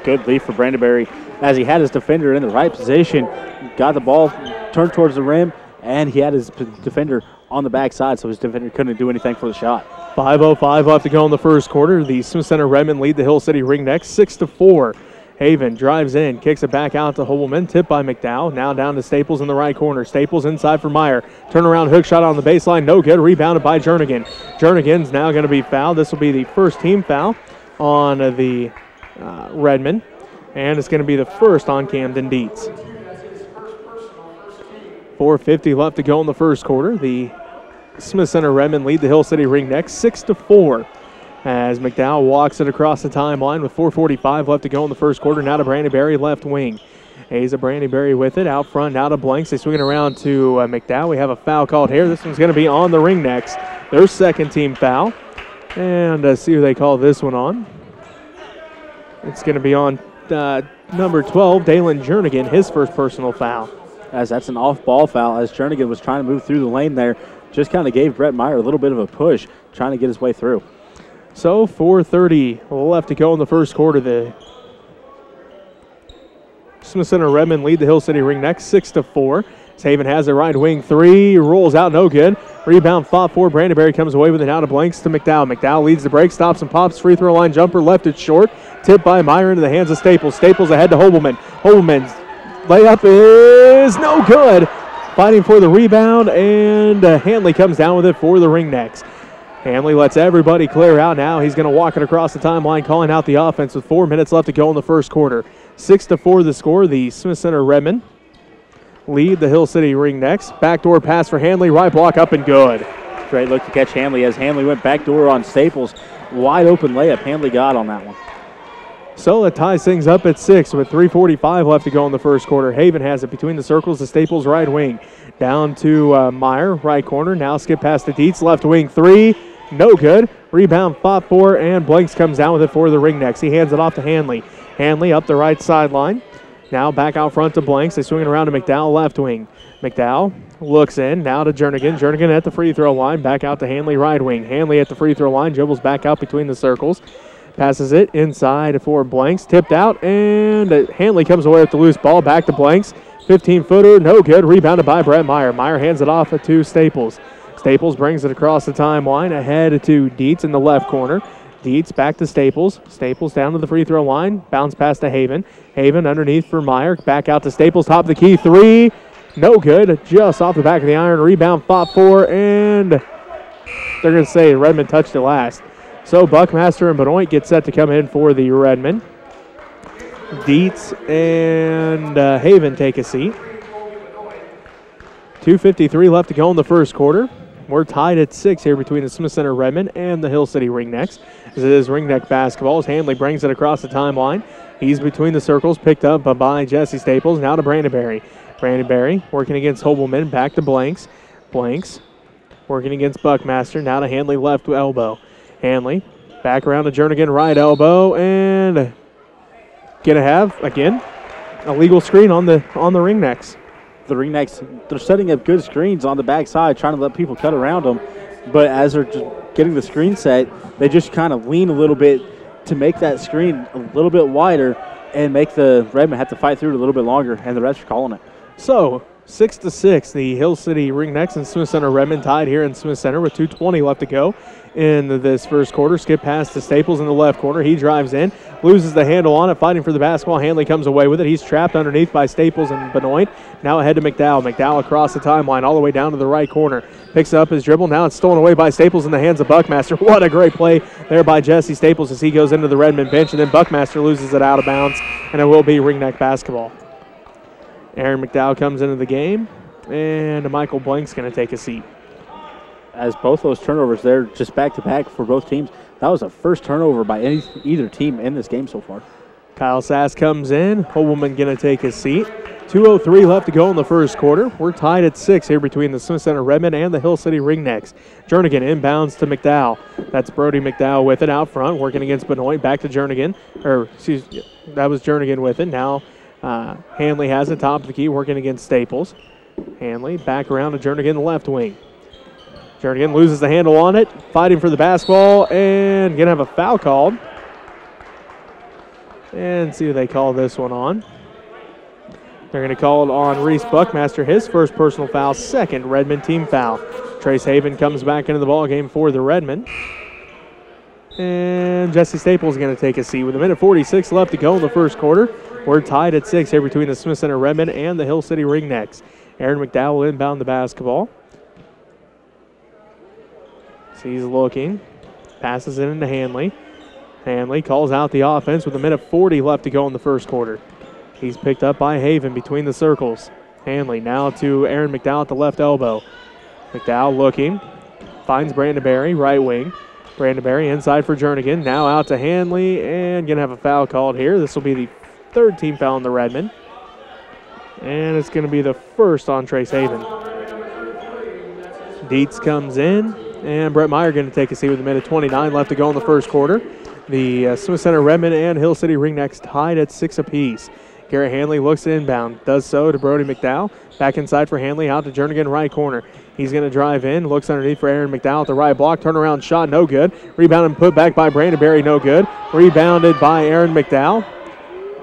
Good lead for Brandyberry as he had his defender in the right position. Got the ball turned towards the rim, and he had his defender on the backside, so his defender couldn't do anything for the shot. 5:05 left to go in the first quarter. The Smith Center Redmen lead the Hill City Ringnecks 6-4. Haven drives in, kicks it back out to Hobelman, tipped by McDowell. Now down to Staples in the right corner. Staples inside for Meyer. Turnaround hook shot on the baseline, no good. Rebounded by Jernigan. Jernigan's now going to be fouled. This will be the first team foul on the Redmen, and it's going to be the first on Camden Dietz. 4:50 left to go in the first quarter. The Smith Center Redmen lead the Hill City Ringnecks 6-4 as McDowell walks it across the timeline with 4:45 left to go in the first quarter. Now to Brandyberry, left wing. Asa Brandyberry with it out front. Now to Blanks. They swing it around to McDowell. We have a foul called here. This one's going to be on the Ringnecks. Their second team foul. And see who they call this one on. It's going to be on number 12, Dalen Jernigan, his first personal foul. As that's an off-ball foul as Jernigan was trying to move through the lane there. Just kind of gave Brett Meyer a little bit of a push, trying to get his way through. So 4:30 left to go in the first quarter. The Smith Center Redmen lead the Hill City Ringnecks 6-4. Haven has it right wing three, rolls out, no good. Rebound fought for. Brandenberry comes away with it out of blanks to McDowell. McDowell leads the break, stops and pops. Free throw line jumper, left it short. Tipped by Meyer into the hands of Staples. Staples ahead to Hobelman. Hobelman's layup is no good. Fighting for the rebound, and Hanley comes down with it for the Ringnecks. Hanley lets everybody clear out now. He's going to walk it across the timeline, calling out the offense with 4 minutes left to go in the first quarter. 6-4 the score. The Smith Center Redmen lead the Hill City Ringnecks. Backdoor pass for Hanley. Right block up and good. Great look to catch Hanley as Hanley went backdoor on Staples. Wide open layup. Hanley got on that one. So it ties things up at 6 with 3:45 left to go in the first quarter. Haven has it between the circles to Staples right wing. Down to Meyer, right corner. Now skip past to Dietz, left wing three. No good. Rebound fought for, and Blanks comes down with it for the Ringnecks. He hands it off to Hanley. Hanley up the right sideline. Now back out front to Blanks. They swing it around to McDowell, left wing. McDowell looks in. Now to Jernigan. Jernigan at the free throw line. Back out to Hanley, right wing. Hanley at the free throw line. Dribbles back out between the circles. Passes it inside for Blanks. Tipped out, and Hanley comes away with the loose ball. Back to Blanks. 15-footer, no good. Rebounded by Brett Meyer. Meyer hands it off to Staples. Staples brings it across the timeline. Ahead to Dietz in the left corner. Dietz back to Staples. Staples down to the free throw line. Bounce pass to Haven. Haven underneath for Meyer. Back out to Staples. Top of the key. Three. No good. Just off the back of the iron. Rebound fought for, and they're going to say Redmond touched it last. So Buckmaster and Benoit get set to come in for the Redmen. Dietz and Haven take a seat. 2:53 left to go in the first quarter. We're tied at 6 here between the Smith Center Redmen and the Hill City Ringnecks. As it is Ringneck basketball as Hanley brings it across the timeline. He's between the circles, picked up by Jesse Staples. Now to Brandenberry. Brandenberry working against Hobelman. Back to Blanks. Blanks working against Buckmaster. Now to Hanley, left elbow. Hanley back around to Jernigan, right elbow, and gonna have again a legal screen on the Ringnecks. The Ringnecks, they're setting up good screens on the backside, trying to let people cut around them. But as they're just getting the screen set, they just kind of lean a little bit to make that screen a little bit wider and make the Redmen have to fight through it a little bit longer, and the refs are calling it. So 6-6, the Hill City Ringnecks and Smith Center Redmen tied here in Smith Center with 2:20 left to go in this first quarter. Skip pass to Staples in the left corner. He drives in, loses the handle on it, fighting for the basketball. Hanley comes away with it. He's trapped underneath by Staples and Benoit. Now ahead to McDowell. McDowell across the timeline all the way down to the right corner. Picks up his dribble. Now it's stolen away by Staples in the hands of Buckmaster. What a great play there by Jesse Staples as he goes into the Redmond bench, and then Buckmaster loses it out of bounds, and it will be Ringneck basketball. Aaron McDowell comes into the game, and Michael Blank's going to take a seat. As both those turnovers there, just back-to-back for both teams, that was the first turnover by either team in this game so far. Kyle Sass comes in. Hobelman going to take his seat. 2:03 left to go in the first quarter. We're tied at 6 here between the Smith Center Redmen and the Hill City Ringnecks. Jernigan inbounds to McDowell. That's Brody McDowell with it out front, working against Benoit. Back to Jernigan. That was Jernigan with it. Now Hanley has it, top of the key, working against Staples. Hanley back around to Jernigan, the left wing. Jernigan loses the handle on it, fighting for the basketball, and going to have a foul called. And see who they call this one on. They're going to call it on Reese Buckmaster, his first personal foul, second Redmond team foul. Trace Haven comes back into the ballgame for the Redmen. And Jesse Staples is going to take a seat with 1:46 left to go in the first quarter. We're tied at 6 here between the Smith Center Redmen and the Hill City Ringnecks. Aaron McDowell will inbound the basketball. So he's looking. Passes it into Hanley. Hanley calls out the offense with 1:40 left to go in the first quarter. He's picked up by Haven between the circles. Hanley now to Aaron McDowell at the left elbow. McDowell looking. Finds Brandenberry, right wing. Brandenberry inside for Jernigan. Now out to Hanley, and going to have a foul called here. This will be the third team foul on the Redmen. And it's going to be the first on Trace Haven. Dietz comes in, and Brett Meyer going to take a seat with 1:29 left to go in the first quarter. The Smith Center Redmen and Hill City Ringnecks tied at 6 apiece. Garrett Hanley looks inbound, does so to Brody McDowell. Back inside for Hanley, out to Jernigan, right corner. He's going to drive in, looks underneath for Aaron McDowell at the right block. Turnaround shot, no good. Rebound and put back by Brandenberry, no good. Rebounded by Aaron McDowell.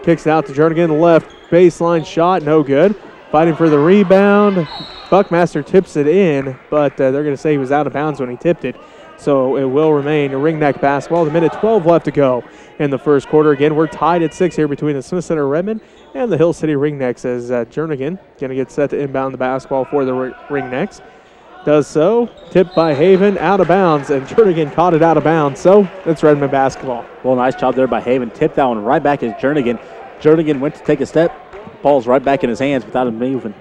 Kicks it out to Jernigan, left baseline shot, no good. fighting for the rebound. Buckmaster tips it in, but they're going to say he was out of bounds when he tipped it. So it will remain a Ringneck basketball. The minute 12 left to go in the first quarter. Again, we're tied at 6 here between the Smith Center Redmen and the Hill City Ringnecks as Jernigan going to get set to inbound the basketball for the Ringnecks. Does so. Tipped by Haven, out of bounds, and Jernigan caught it out of bounds. So it's Redmen basketball. Well, nice job there by Haven. Tipped that one right back at Jernigan. Jernigan went to take a step. Ball's right back in his hands without him moving.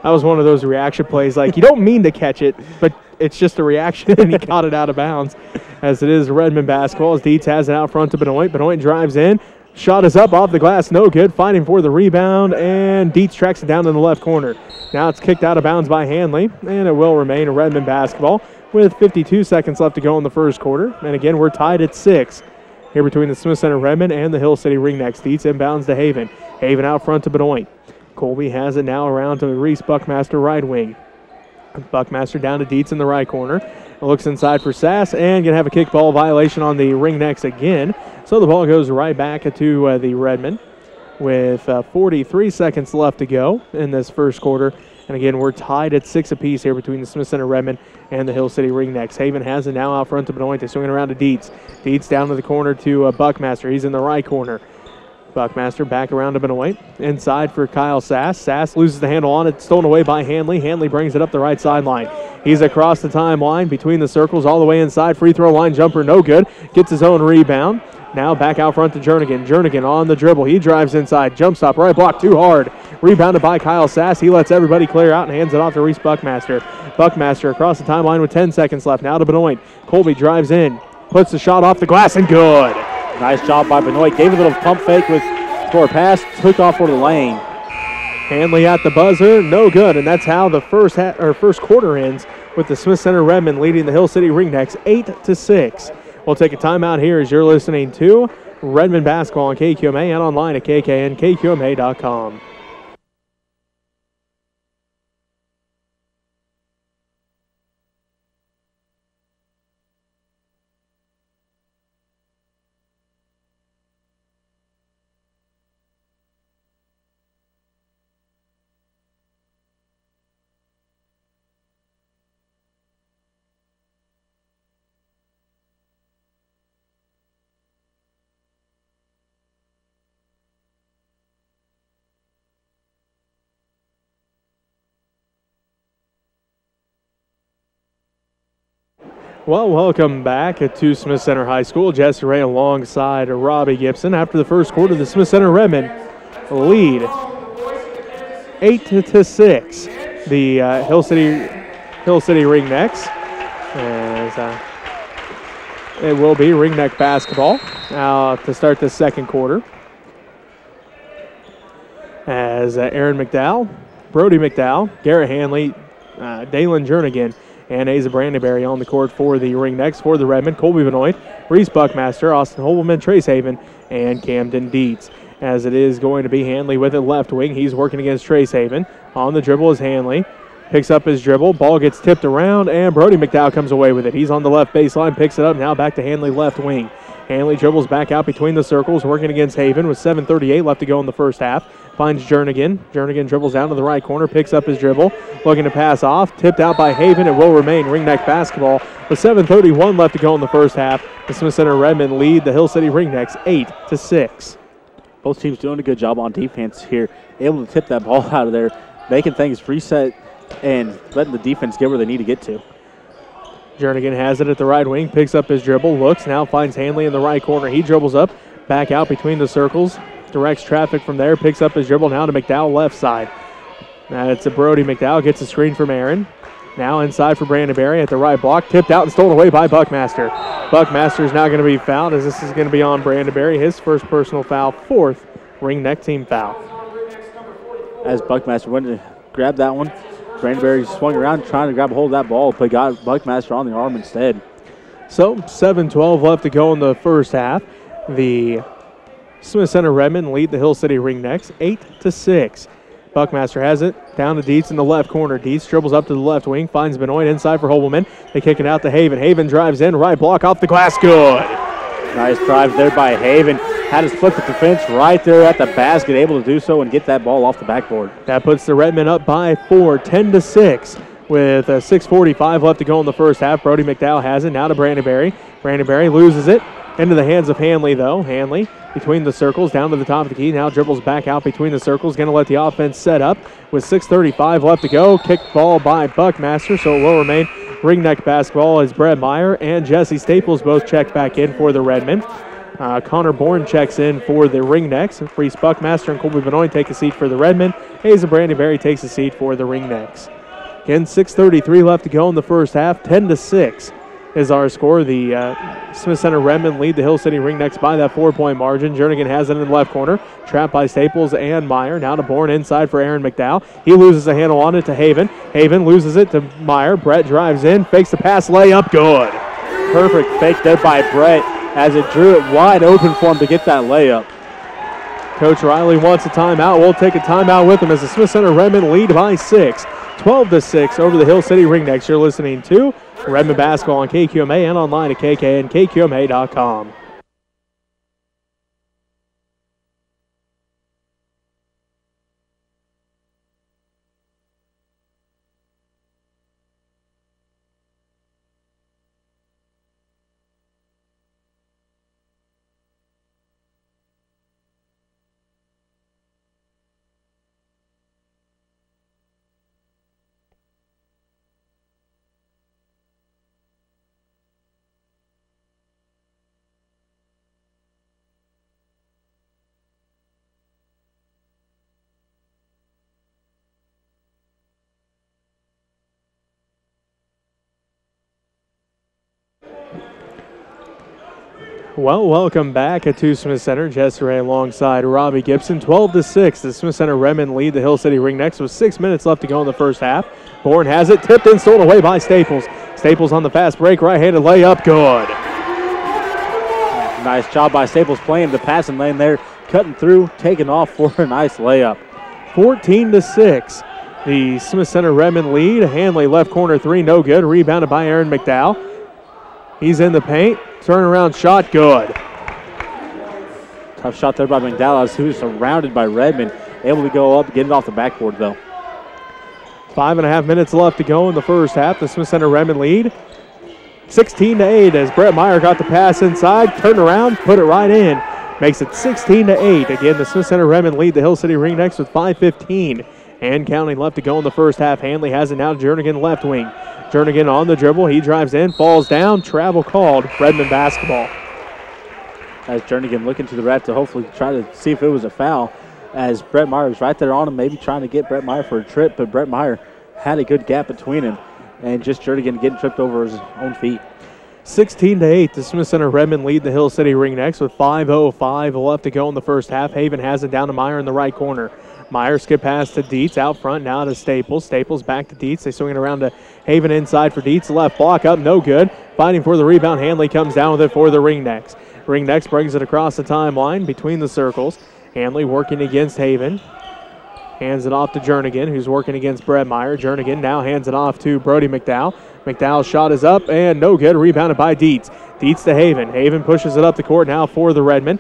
That was one of those reaction plays. Like, you don't mean to catch it, but it's just a reaction, and he caught it out of bounds. As it is Redmen basketball, as Dietz has it out front to Benoit. Benoit drives in. Shot is up off the glass, no good. Fighting for the rebound, and Dietz tracks it down in the left corner. Now it's kicked out of bounds by Hanley, and it will remain a Redmen basketball with 52 seconds left to go in the first quarter. And again, we're tied at 6 here between the Smith Center Redmen and the Hill City Ringnecks. Dietz inbounds to Haven. Haven out front to Benoit. Colby has it now around to Reese Buckmaster right wing. Buckmaster down to Dietz in the right corner. Looks inside for Sass and going to have a kickball violation on the Ringnecks again. So the ball goes right back to the Redmen with 43 seconds left to go in this first quarter. And again, we're tied at 6 apiece here between the Smith Center Redmen and the Hill City Ringnecks. Haven has it now out front to Benoit. They're swinging around to Dietz. Dietz down to the corner to Buckmaster. He's in the right corner. Buckmaster back around to Benoit. Inside for Kyle Sass. Sass loses the handle on it. Stolen away by Hanley. Hanley brings it up the right sideline. He's across the timeline between the circles all the way inside. Free throw line jumper, no good. Gets his own rebound. Now back out front to Jernigan. Jernigan on the dribble. He drives inside. Jump stop. Right block too hard. Rebounded by Kyle Sass. He lets everybody clear out and hands it off to Reese Buckmaster. Buckmaster across the timeline with 10 seconds left. Now to Benoit. Colby drives in. Puts the shot off the glass and good. Nice job by Benoit. Gave a little pump fake for a pass. Took off for the lane. Hanley at the buzzer. No good. And that's how the first quarter ends with the Smith Center Redmen leading the Hill City Ringnecks 8-6. We'll take a timeout here as you're listening to Redmen basketball on KQMA and online at KKNKQMA.com. Well, welcome back to Smith Center High School. Jesse Ray alongside Robbie Gibson. After the first quarter, the Smith Center Redmen lead 8-6. The Hill City Ringnecks. As it will be Ringneck basketball to start the second quarter. As Aaron McDowell, Brody McDowell, Garrett Hanley, Dalen Jernigan, and Asa Brandenberry on the court for the Ringnecks. For the Redmen, Colby Benoit, Reese Buckmaster, Austin Holman, Trace Haven, and Camden Dietz. As it is going to be Hanley with it left wing. He's working against Trace Haven. On the dribble is Hanley. Picks up his dribble. Ball gets tipped around, and Brody McDowell comes away with it. He's on the left baseline, picks it up. Now back to Hanley left wing. Hanley dribbles back out between the circles, working against Haven with 7:38 left to go in the first half. Finds Jernigan. Jernigan dribbles down to the right corner, picks up his dribble, looking to pass off. Tipped out by Haven. It will remain Ringneck basketball with 7:31 left to go in the first half. The Smith Center Redmen lead the Hill City Ringnecks 8-6. Both teams doing a good job on defense here, able to tip that ball out of there, making things reset and letting the defense get where they need to get to. Jernigan has it at the right wing, picks up his dribble, looks, now finds Hanley in the right corner. He dribbles up, back out between the circles, directs traffic from there, picks up his dribble now to McDowell left side. Now it's a Brody McDowell, gets a screen from Aaron. Now inside for Brandenberry at the right block, tipped out and stolen away by Buckmaster. Buckmaster is now going to be fouled as this is going to be on Brandenberry, his first personal foul, fourth Ringneck team foul. As Buckmaster went to grab that one, Brandenberry swung around trying to grab a hold of that ball, but got Buckmaster on the arm instead. So 7:12 left to go in the first half. The Smith Center Redmen lead the Hill City Ringnecks 8-6. Buckmaster has it down to Dietz in the left corner. Dietz dribbles up to the left wing, finds Benoit inside for Hobelman. They kick it out to Haven. Haven drives in, right block off the glass, good. Nice drive there by Haven. had to split the defense right there at the basket, able to do so and get that ball off the backboard. That puts the Redmen up by 4, 10-6. With 6:45 left to go in the first half. Brody McDowell has it. Now to Brandenberry. Brandenberry loses it. Into the hands of Hanley, though. Hanley between the circles, down to the top of the key. Now dribbles back out between the circles. Going to let the offense set up with 6:35 left to go. Kicked ball by Buckmaster, so it will remain Ringneck basketball as Brett Meyer and Jesse Staples both check back in for the Redmen. Connor Bourne checks in for the Ringnecks. Reese Buckmaster and Colby Benoit take a seat for the Redmen. Hazen Brandenberry takes a seat for the Ringnecks. Again, 6:33 left to go in the first half. 10-6 is our score. The Smith Center Redmen lead the Hill City Ringnecks by that 4-point margin. Jernigan has it in the left corner. Trapped by Staples and Meyer. Now to Bourne inside for Aaron McDowell. He loses a handle on it to Haven. Haven loses it to Meyer. Brett drives in, fakes the pass, layup, good. Perfect fake there by Brett as it drew it wide open for him to get that layup. Coach Riley wants a timeout. We'll take a timeout with him as the Smith Center Redmen lead by 6. 12-6 over the Hill City Ringnecks. You're listening to Redmen Basketball on KQMA and online at KKNKQMA.com. Well, welcome back to Smith Center. Jesse Ray alongside Robbie Gibson. 12-6. The Smith Center Redmen lead the Hill City Ringnecks with 6 minutes left to go in the first half. Bourne has it. Tipped and stolen away by Staples. Staples on the fast break. Right-handed layup. Good. Nice job by Staples playing the passing lane there. Cutting through. Taking off for a nice layup. 14-6. The Smith Center Redmen lead. Hanley left corner three. No good. Rebounded by Aaron McDowell. He's in the paint. Turnaround shot, good. Tough shot there by McDowell as he was surrounded by Redmen. Able to go up, get it off the backboard though. 5.5 minutes left to go in the first half. The Smith Center Redmen lead 16-8 as Brett Meyer got the pass inside, turned around, put it right in. Makes it 16-8. Again, the Smith Center Redmen lead the Hill City Ringnecks with 5:15 and counting left to go in the first half. Hanley has it now to Jernigan left wing. Jernigan on the dribble. He drives in, falls down. Travel called. Redmen basketball. As Jernigan looking to the ref to hopefully try to see if it was a foul. As Brett Meyer was right there on him, maybe trying to get Brett Meyer for a trip, but Brett Meyer had a good gap between him. And just Jernigan getting tripped over his own feet. 16-8. The Smith Center Redmen lead the Hill City Ringnecks with 5:05 left to go in the first half. Haven has it down to Meyer in the right corner. Meyer skip pass to Dietz out front, now to Staples. Staples back to Dietz. They swing it around to Haven inside for Dietz. Left block up, no good. Fighting for the rebound. Hanley comes down with it for the Ringnecks. Ringnecks brings it across the timeline between the circles. Hanley working against Haven. Hands it off to Jernigan, who's working against Brett Meyer. Jernigan now hands it off to Brody McDowell. McDowell's shot is up and no good. Rebounded by Dietz. Dietz to Haven. Haven pushes it up the court now for the Redmen.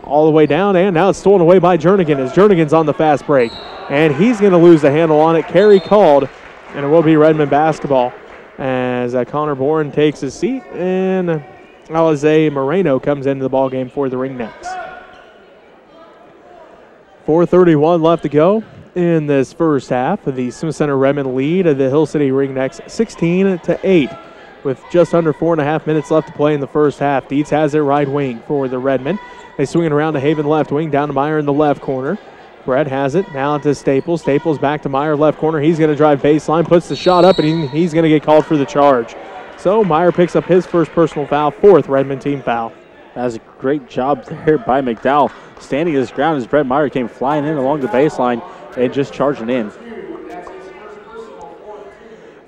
All the way down, and now it's stolen away by Jernigan as Jernigan's on the fast break. And he's going to lose the handle on it. Carry called, and it will be Redmen basketball as Connor Bourne takes his seat, and Alize Moreno comes into the ballgame for the Ringnecks. 4:31 left to go in this first half. The Smith Center Redmen lead the Hill City Ringnecks 16-8 with just under 4.5 minutes left to play in the first half. Dietz has it right wing for the Redmen. They swing it around to Haven left wing, down to Meyer in the left corner. Brett has it, now to Staples. Staples back to Meyer left corner. He's going to drive baseline, puts the shot up, and he's going to get called for the charge. So Meyer picks up his first personal foul, fourth Redmen team foul. That was a great job there by McDowell. Standing his ground as Brett Meyer came flying in along the baseline and just charging in.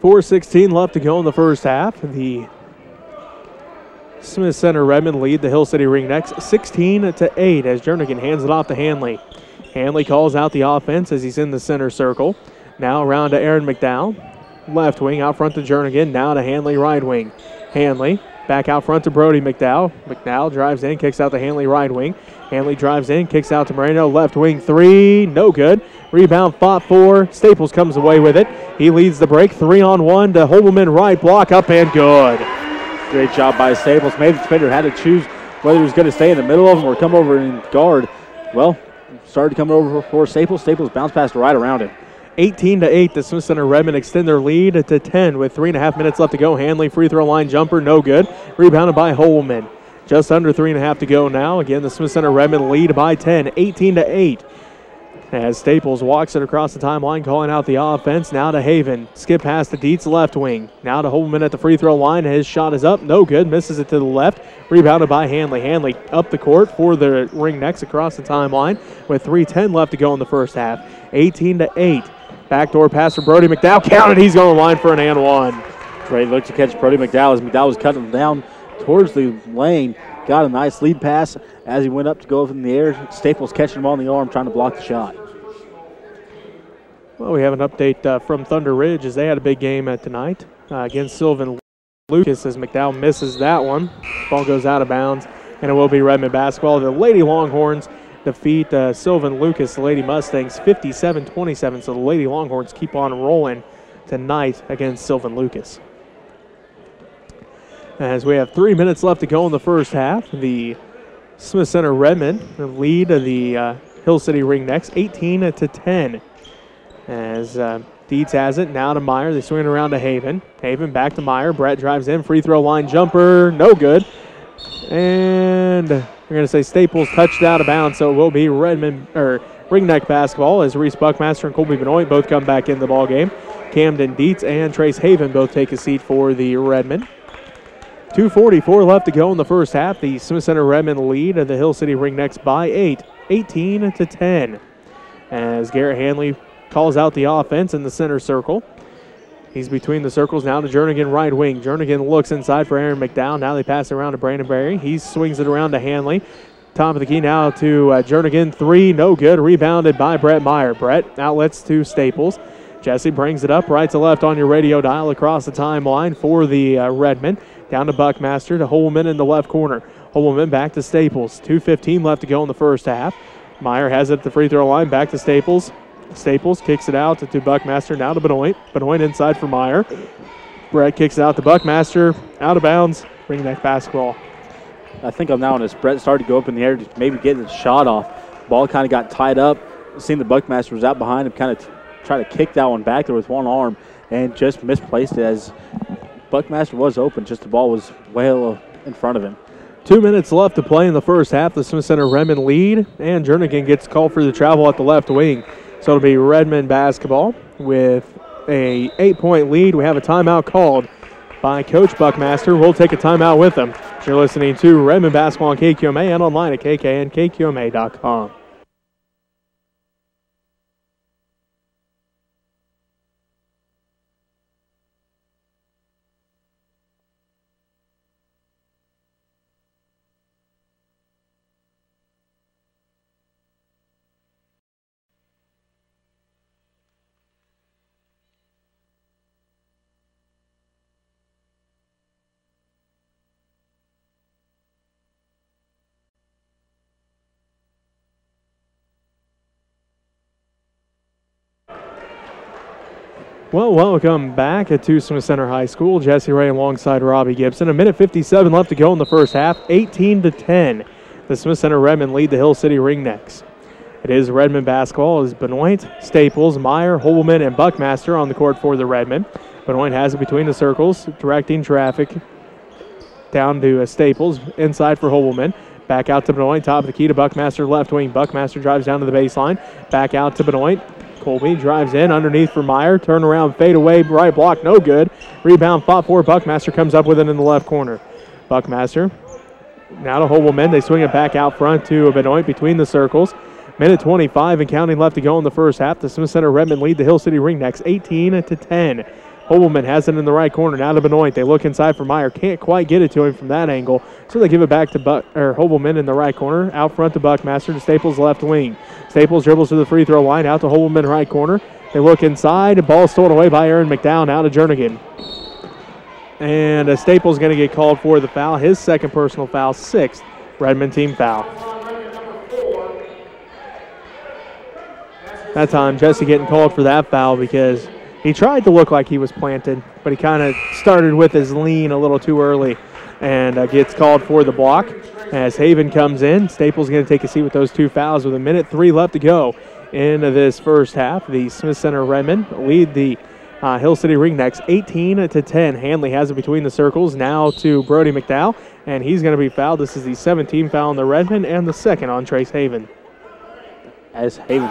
4:16 left to go in the first half. The Smith Center Redmen lead the Hill City Ringnecks 16-8 as Jernigan hands it off to Hanley. Hanley calls out the offense as he's in the center circle. Now around to Aaron McDowell. Left wing out front to Jernigan. Now to Hanley right wing. Hanley Back out front to Brody McDowell. McDowell drives in, kicks out to Hanley right wing. Hanley drives in, kicks out to Moreno left wing. 3, no good. Rebound fought for. Staples comes away with it. He leads the break. 3-on-1 to Holman right block up and good. Great job by Staples. Maybe the defender had to choose whether he was going to stay in the middle of him or come over and guard. Well, started coming over for Staples. Staples bounced past right around him. 18-8, the Smith Center Redmen extend their lead to 10 with 3.5 minutes left to go. Hanley free throw line jumper, no good. Rebounded by Holman. Just under 3.5 to go now. Again, the Smith Center Redmen lead by 10, 18-8. As Staples walks it across the timeline, calling out the offense. Now to Haven. Skip past the Dietz left wing. Now to Holman at the free throw line. His shot is up, no good. Misses it to the left. Rebounded by Hanley. Hanley up the court for the Ringnecks across the timeline with 3:10 left to go in the first half. 18-8. Backdoor pass for Brody McDowell. Counted. He's going to line for an and one. Great look to catch Brody McDowell as McDowell was cutting him down towards the lane. Got a nice lead pass as he went up to go up in the air. Staples catching him on the arm, trying to block the shot. Well, we have an update from Thunder Ridge as they had a big game tonight against Sylvan Lucas as McDowell misses that one. Ball goes out of bounds, and it will be Redmen basketball. The Lady Longhorns defeat Sylvan Lucas, the Lady Mustangs, 57-27. So the Lady Longhorns keep on rolling tonight against Sylvan Lucas. As we have 3 minutes left to go in the first half, the Smith Center Redmen lead the Hill City Ringnecks 18-10. As Dietz has it, now to Meyer. They swing it around to Haven. Haven back to Meyer. Brett drives in, free throw line jumper, no good. And we're going to say Staples touched out of bounds, so it will be Ringneck basketball as Reese Buckmaster and Colby Benoit both come back in the ball game. Camden Dietz and Trace Haven both take a seat for the Redmen. 2:44 left to go in the first half. The Smith Center Redmen lead the Hill City Ringnecks by 8, 18-10. As Garrett Hanley calls out the offense in the center circle. He's between the circles now to Jernigan right wing. Jernigan looks inside for Aaron McDowell. Now they pass it around to Brandon Berry. He swings it around to Hanley. Top of the key now to Jernigan. 3, no good. Rebounded by Brett Meyer. Brett outlets to Staples. Jesse brings it up right to left on your radio dial across the timeline for the Redmen. Down to Buckmaster to Holman in the left corner. Holman back to Staples. 2:15 left to go in the first half. Meyer has it at the free throw line. Back to Staples. Staples kicks it out to Buckmaster. Now to Benoit. Benoit inside for Meyer. Brett kicks it out to Buckmaster. Out of bounds. Ringneck basketball. I think on that one, as Brett started to go up in the air, just maybe getting the shot off. Ball kind of got tied up. Seen the Buckmaster was out behind him, kind of tried to kick that one back there with one arm and just misplaced it as Buckmaster was open. Just the ball was well in front of him. 2 minutes left to play in the first half. The Smith Center Redmen lead, and Jernigan gets called for the travel at the left wing. So it'll be Redmen basketball with a 8-point lead. We have a timeout called by Coach Buckmaster. We'll take a timeout with them. You're listening to Redmen basketball on KQMA and online at kknkqma.com. Well, welcome back to Smith Center High School. Jesse Ray alongside Robbie Gibson. 1:57 left to go in the first half. 18-10. The Smith Center Redmen lead the Hill City Ringnecks. It is Redmen basketball as Benoit, Staples, Meyer, Holman, and Buckmaster on the court for the Redmen. Benoit has it between the circles, directing traffic down to Staples, inside for Holman. Back out to Benoit, top of the key to Buckmaster, left wing. Buckmaster drives down to the baseline. Back out to Benoit. Colby drives in underneath for Meyer. Turn around, fade away, right block, no good. Rebound fought for. Buckmaster comes up with it in the left corner. Buckmaster now to Holman. They swing it back out front to Benoit between the circles. Minute 25 and counting left to go in the first half. The Smith Center Redmen lead the Hill City Ringnecks 18-10. Holman has it in the right corner. Now to Benoit. They look inside for Meyer. Can't quite get it to him from that angle, so they give it back to Holman in the right corner. Out front to Buckmaster to Staples left wing. Staples dribbles to the free throw line. Out to Holman right corner. They look inside. The ball stolen away by Aaron McDowell. Now to Jernigan. And Staples going to get called for the foul. His second personal foul, sixth Redmen team foul. That time, Jesse getting called for that foul because he tried to look like he was planted, but he kind of started with his lean a little too early and gets called for the block. As Haven comes in, Staples going to take a seat with those two fouls with 1:03 left to go into this first half. The Smith Center Redmen lead the Hill City Ringnecks 18-10. Hanley has it between the circles now to Brody McDowell, and he's going to be fouled. This is the 17th foul on the Redmen and the second on Trace Haven. As Haven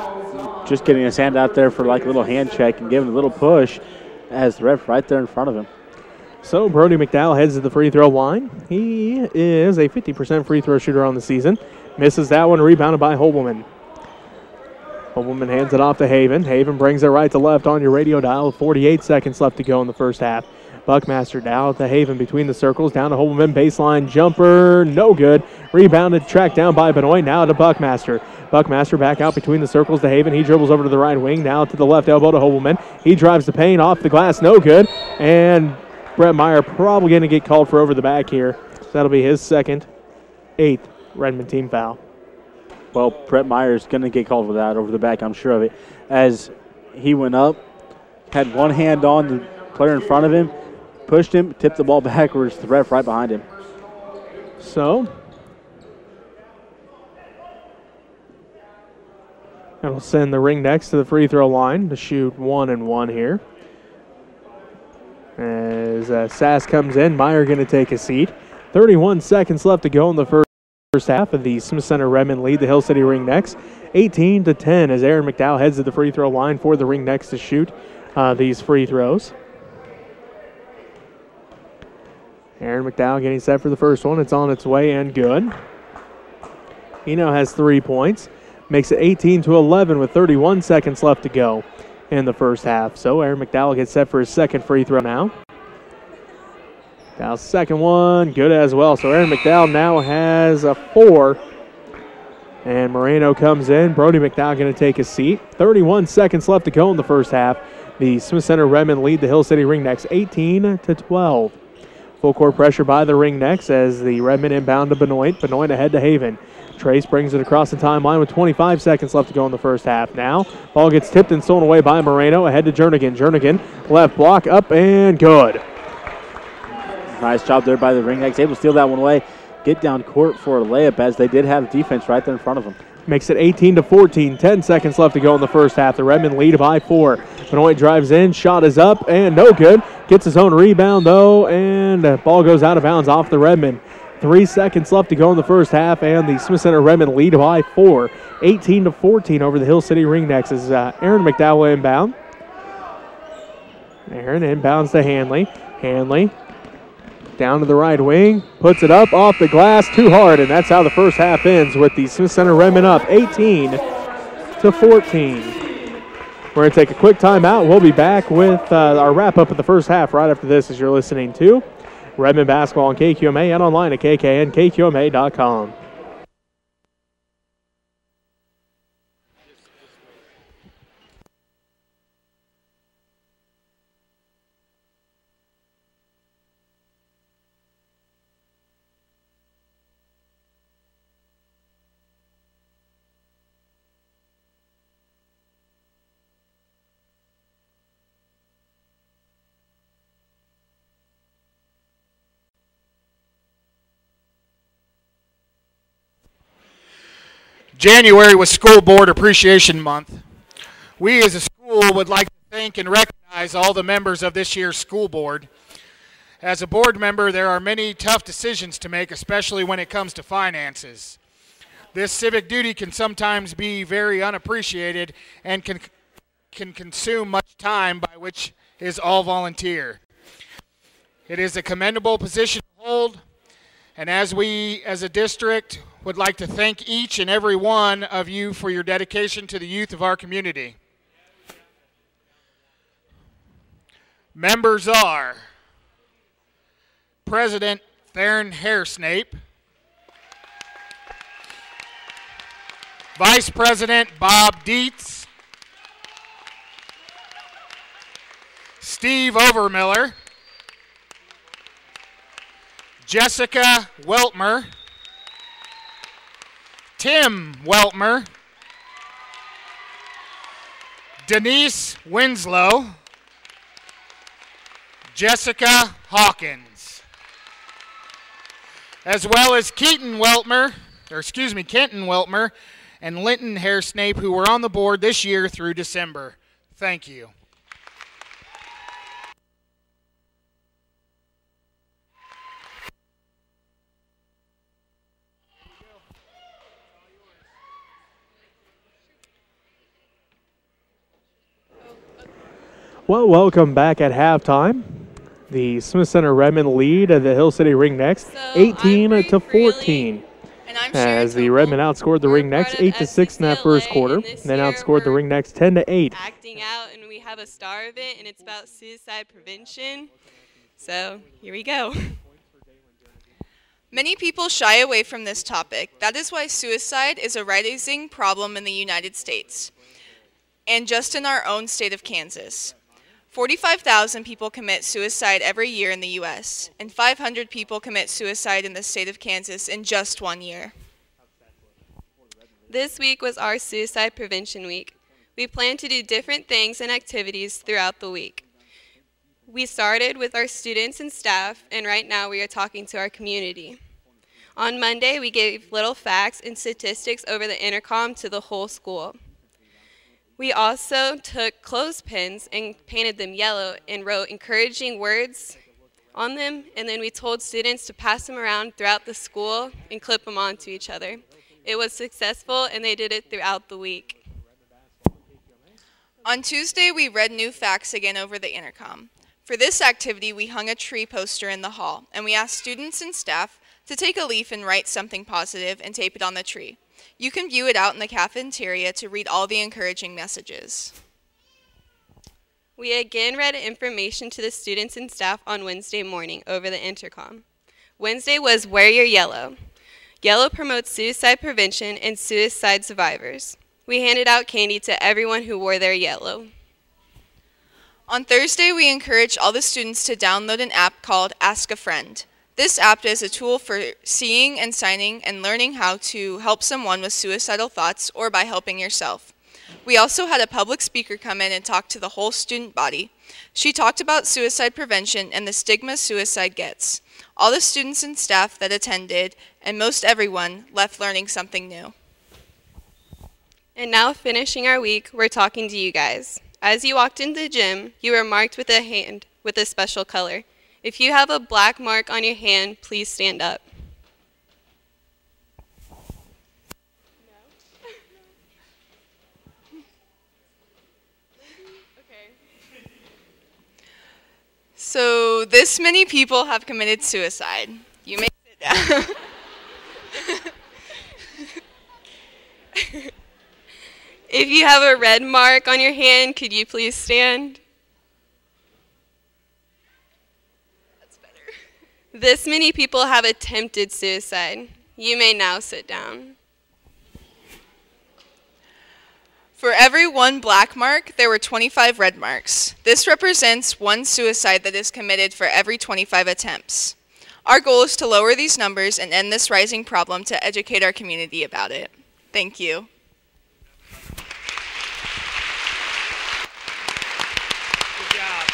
just getting his hand out there for like a little hand check and giving a little push as the ref right there in front of him. So Brody McDowell heads to the free throw line. He is a 50% free throw shooter on the season. Misses that one, rebounded by Hobelman. Hobelman hands it off to Haven. Haven brings it right to left on your radio dial. 48 seconds left to go in the first half. Buckmaster down to Haven between the circles. Down to Hobelman. Baseline jumper. No good. Rebounded, tracked down by Benoit. Now to Buckmaster. Buckmaster back out between the circles to Haven. He dribbles over to the right wing. Now to the left elbow to Hobelman. He drives the paint off the glass. No good. And Brett Meyer probably going to get called for over the back here. So that'll be his second, eighth Redmen team foul. Well, Brett Meyer is going to get called for that over the back, I'm sure of it. As he went up, had one hand on the player in front of him, pushed him, tipped the ball backwards, the ref right behind him. So, that'll send the Ringnecks to the free throw line to shoot 1-1 here. As Sass comes in, Meyer going to take a seat. 31 seconds left to go in the first half of the Smith Center Redmen lead the Hill City Ringnecks 18-10 as Aaron McDowell heads to the free throw line for the Ringnecks to shoot these free throws. Aaron McDowell getting set for the first one. It's on its way and good. He now has 3 points. Makes it 18-11 with 31 seconds left to go in the first half. So Aaron McDowell gets set for his second free throw now. McDowell's second one, good as well. So Aaron McDowell now has a 4. And Moreno comes in. Brody McDowell going to take a seat. 31 seconds left to go in the first half. The Smith Center Redmen lead the Hill City Ringnecks 18-12. Full court pressure by the Ringnecks as the Redmen inbound to Benoit. Benoit ahead to Haven. Trace brings it across the timeline with 25 seconds left to go in the first half. Now, ball gets tipped and stolen away by Moreno. Ahead to Jernigan. Jernigan, left block, up and good. Nice job there by the Ringnecks. Able to steal that one away. Get down court for a layup as they did have defense right there in front of them. Makes it 18-14. 10 seconds left to go in the first half. The Redmen lead by 4. Benoit drives in. Shot is up and no good. Gets his own rebound though, and the ball goes out of bounds off the Redmen. 3 seconds left to go in the first half, and the Smith Center Redmen lead by 4. 18-14 over the Hill City Ringnecks as Aaron McDowell inbound. Aaron inbounds to Hanley. Hanley down to the right wing, puts it up off the glass too hard, and that's how the first half ends with the Smith Center Redmen up 18-14. We're going to take a quick timeout. We'll be back with our wrap-up of the first half right after this as you're listening to Redmen basketball on KQMA and online at KKNKQMA.com. January was School Board Appreciation Month. We as a school would like to thank and recognize all the members of this year's school board. As a board member, there are many tough decisions to make, especially when it comes to finances. This civic duty can sometimes be very unappreciated and can consume much time, by which is all volunteer. It is a commendable position to hold, and as we as a district would like to thank each and every one of you for your dedication to the youth of our community. Members are President Theron Hairsnape, Vice President Bob Dietz, Steve Overmiller, Jessica Weltmer, Tim Weltmer, Denise Winslow, Jessica Hawkins, as well as Kenton Weltmer, and Linton Hairsnape, who were on the board this year through December. Thank you. Well, welcome back at halftime. The Smith Center Redmen lead at the Hill City Ringnecks, 18-14. As the Redmen outscored the Ringnecks 8-6 in that first quarter, and then outscored the Ringnecks 10-8. Acting out, and we have a star of it, and it's about suicide prevention. So here we go. Many people shy away from this topic. That is why suicide is a rising problem in the United States, and just in our own state of Kansas. 45,000 people commit suicide every year in the U.S., and 500 people commit suicide in the state of Kansas in just 1 year. This week was our Suicide Prevention Week. We plan to do different things and activities throughout the week. We started with our students and staff, and right now we are talking to our community. On Monday, we gave little facts and statistics over the intercom to the whole school. We also took clothespins and painted them yellow and wrote encouraging words on them, and then we told students to pass them around throughout the school and clip them onto each other. It was successful, and they did it throughout the week. On Tuesday, we read new facts again over the intercom. For this activity, we hung a tree poster in the hall, and we asked students and staff to take a leaf and write something positive and tape it on the tree. You can view it out in the cafeteria to read all the encouraging messages. We again read information to the students and staff on Wednesday morning over the intercom. Wednesday was Wear Your Yellow. Yellow promotes suicide prevention and suicide survivors. We handed out candy to everyone who wore their yellow. On Thursday, we encouraged all the students to download an app called Ask a Friend. This app is a tool for seeing and signing and learning how to help someone with suicidal thoughts or by helping yourself. We also had a public speaker come in and talk to the whole student body. She talked about suicide prevention and the stigma suicide gets. All the students and staff that attended, and most everyone, left learning something new. And now, finishing our week, we're talking to you guys. As you walked into the gym, you were marked with a hand with a special color. If you have a black mark on your hand, please stand up. So this many people have committed suicide. You may sit down. If you have a red mark on your hand, could you please stand? That's better. This many people have attempted suicide. You may now sit down. For every one black mark, there were 25 red marks. This represents one suicide that is committed for every 25 attempts. Our goal is to lower these numbers and end this rising problem to educate our community about it. Thank you. Good job.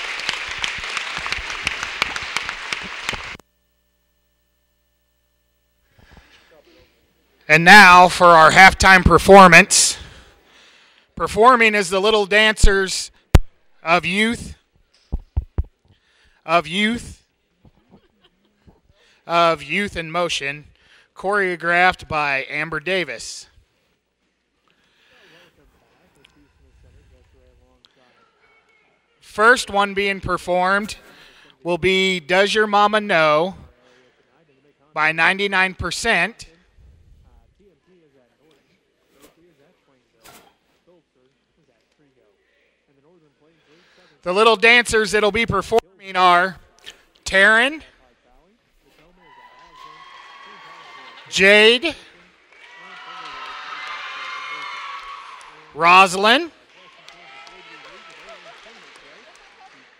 And now for our halftime performance. Performing as the Little Dancers of Youth, in Motion, choreographed by Amber Davis. First one being performed will be Does Your Mama Know by 99%. The little dancers that'll be performing are Taryn, Jade, Rosalind,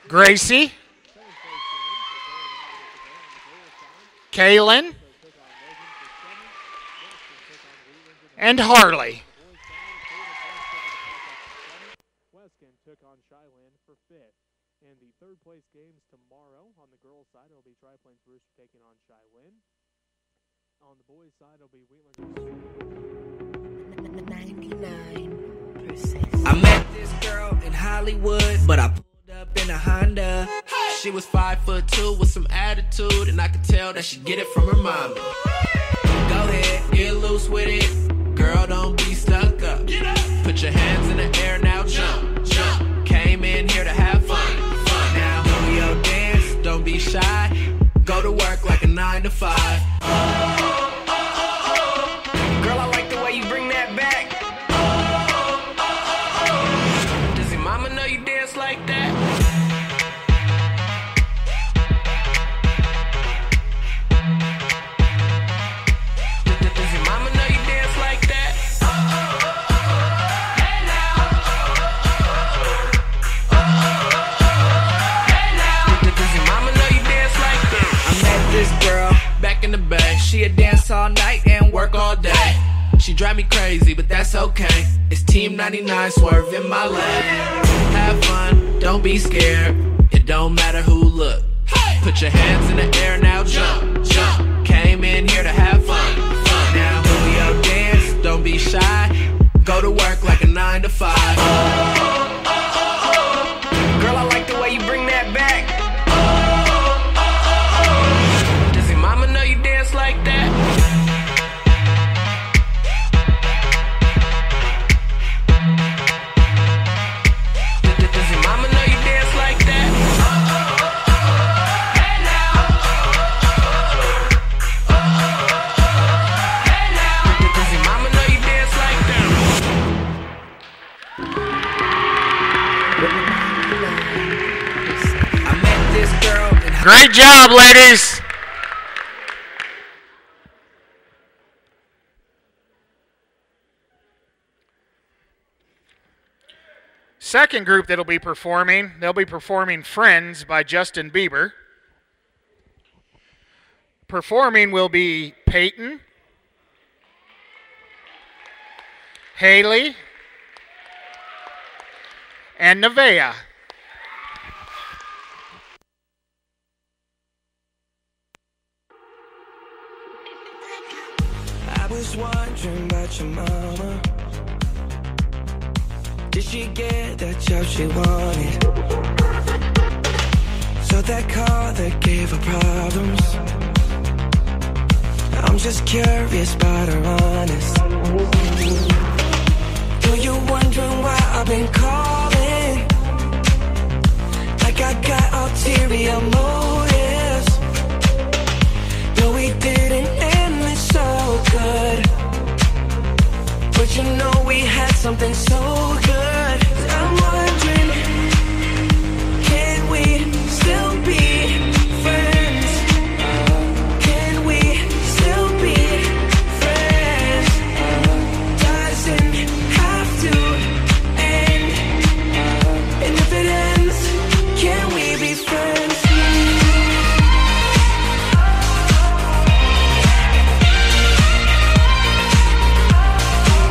Gracie, Kaylin, and Harley. Weskin took on Shyland for fifth. And the third place games tomorrow. On the girls' side, it'll be Tri-Plains Brewster taking on Shyland. On the boys' side, it'll be Wheeler. 99%. I met this girl in Hollywood, but I pulled up in a Honda. She was 5'2" with some attitude, and I could tell that she get it from her mama. Go ahead, get loose with it. Girl, don't be stuck up. Put your hands in the air now, jump, jump. Came in here to have fun. Now do your dance, don't be shy. Go to work like a 9 to 5. Girl, I like the way you bring that back. Does your mama know you dance like that? Does your mama know you dance like that? Hey now. Hey now. Does your mama know you dance like that? I met this girl back in the Bay. She'd dance all night and work all day. She drive me crazy, but that's okay. It's Team 99 swerving my lane. Have fun, don't be scared. It don't matter who look. Put your hands in the air now, jump, jump. Came in here to have fun. Now do your dance, don't be shy. Go to work like a 9 to 5. Girl, I like the way you bring that back. Does your mama know you dance like that? Does your mama know you dance like that? Hey now. Hey now. Does your mama know you dance like that? I met this girl in Great job, ladies. Second group that'll be performing, they'll be performing Friends by Justin Bieber. Performing will be Peyton, Haley, and Nevaeh. I was wondering about your mama. Did she get that job she wanted? So that car that gave her problems. I'm just curious about her honest. Do you wondering why I've been calling? Like I got ulterior motives. No, we didn't end this so good. But you know we had something so good. I'm wondering, can we still be friends? Can we still be friends? Doesn't have to end. And if it ends, can we be friends?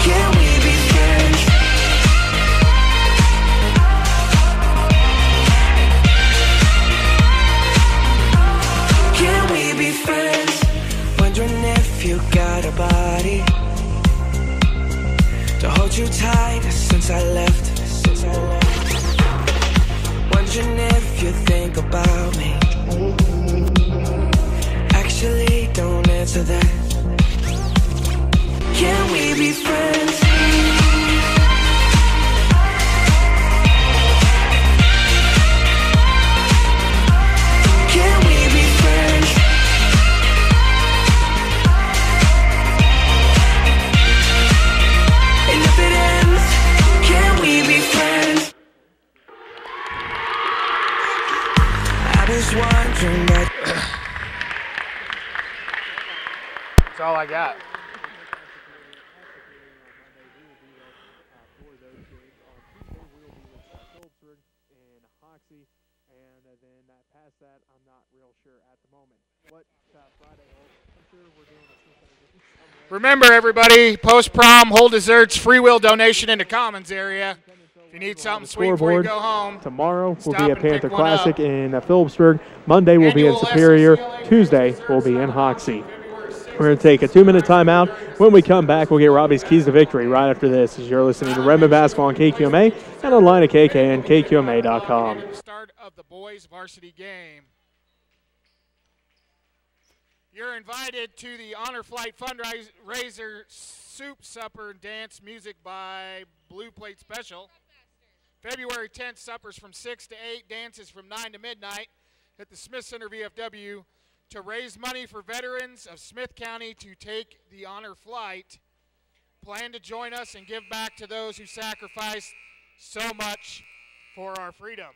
Can we be friends? Can we be friends? Wondering if you got a body to hold you tight since I left. Wondering if you think about me. Actually, don't answer that. Can we be friends? Can we be friends? And if it ends, can we be friends? I was wondering about. That's all I got. And then past that, I'm not real sure at the moment. Remember, everybody, post-prom, whole desserts, free will donation in the commons area. If you need something sweet before you go home, tomorrow will stop be a and pick Panther one Classic up. in Phillipsburg. Monday will be in Annual Superior. SCCLA Tuesday will be in Hoxie. We're going to take a 2-minute timeout. When we come back, we'll get Robbie's Keys to Victory right after this, as you're listening to Redmen Basketball on KQMA and online at KKNKQMA.com. Start of the boys varsity game. You're invited to the Honor Flight fundraiser soup, supper, and dance music by Blue Plate Special. February 10th, suppers from 6 to 8, dances from 9 to midnight at the Smith Center VFW to raise money for veterans of Smith County to take the Honor Flight. Plan to join us and give back to those who sacrificed so much for our freedom.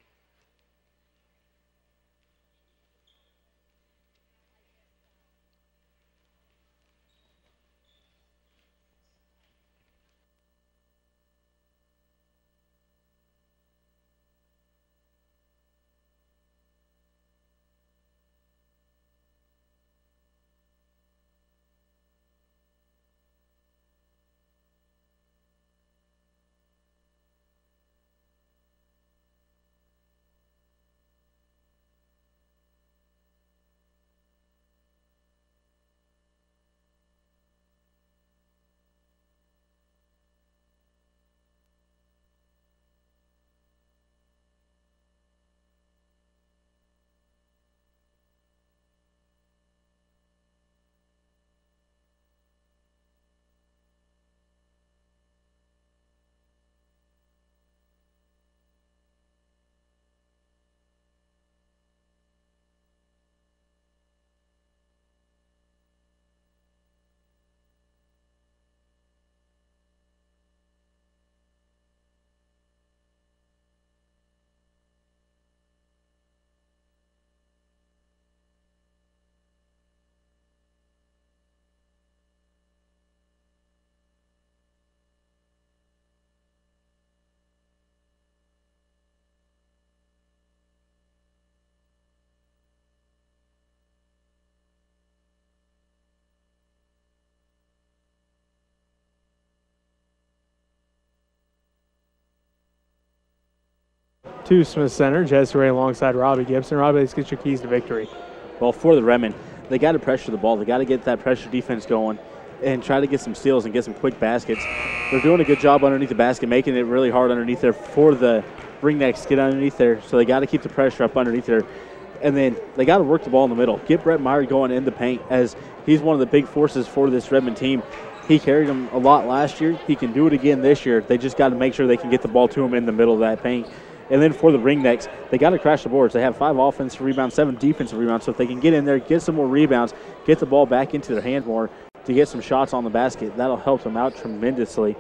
To Smith Center, Jesse Ray alongside Robbie Gibson. Robbie, let's get your keys to victory. Well, for the Redmen, they got to pressure the ball. They got to get that pressure defense going and try to get some steals and get some quick baskets. They're doing a good job underneath the basket, making it really hard underneath there for the Ringnecks to get underneath there. So they got to keep the pressure up underneath there. And then they got to work the ball in the middle. Get Brett Meyer going in the paint, as he's one of the big forces for this Redmen team. He carried them a lot last year. He can do it again this year. They just got to make sure they can get the ball to him in the middle of that paint. And then for the Ringnecks, they got to crash the boards. They have 5 offensive rebounds, 7 defensive rebounds. So if they can get in there, get some more rebounds, get the ball back into their hand more to get some shots on the basket, that'll help them out tremendously.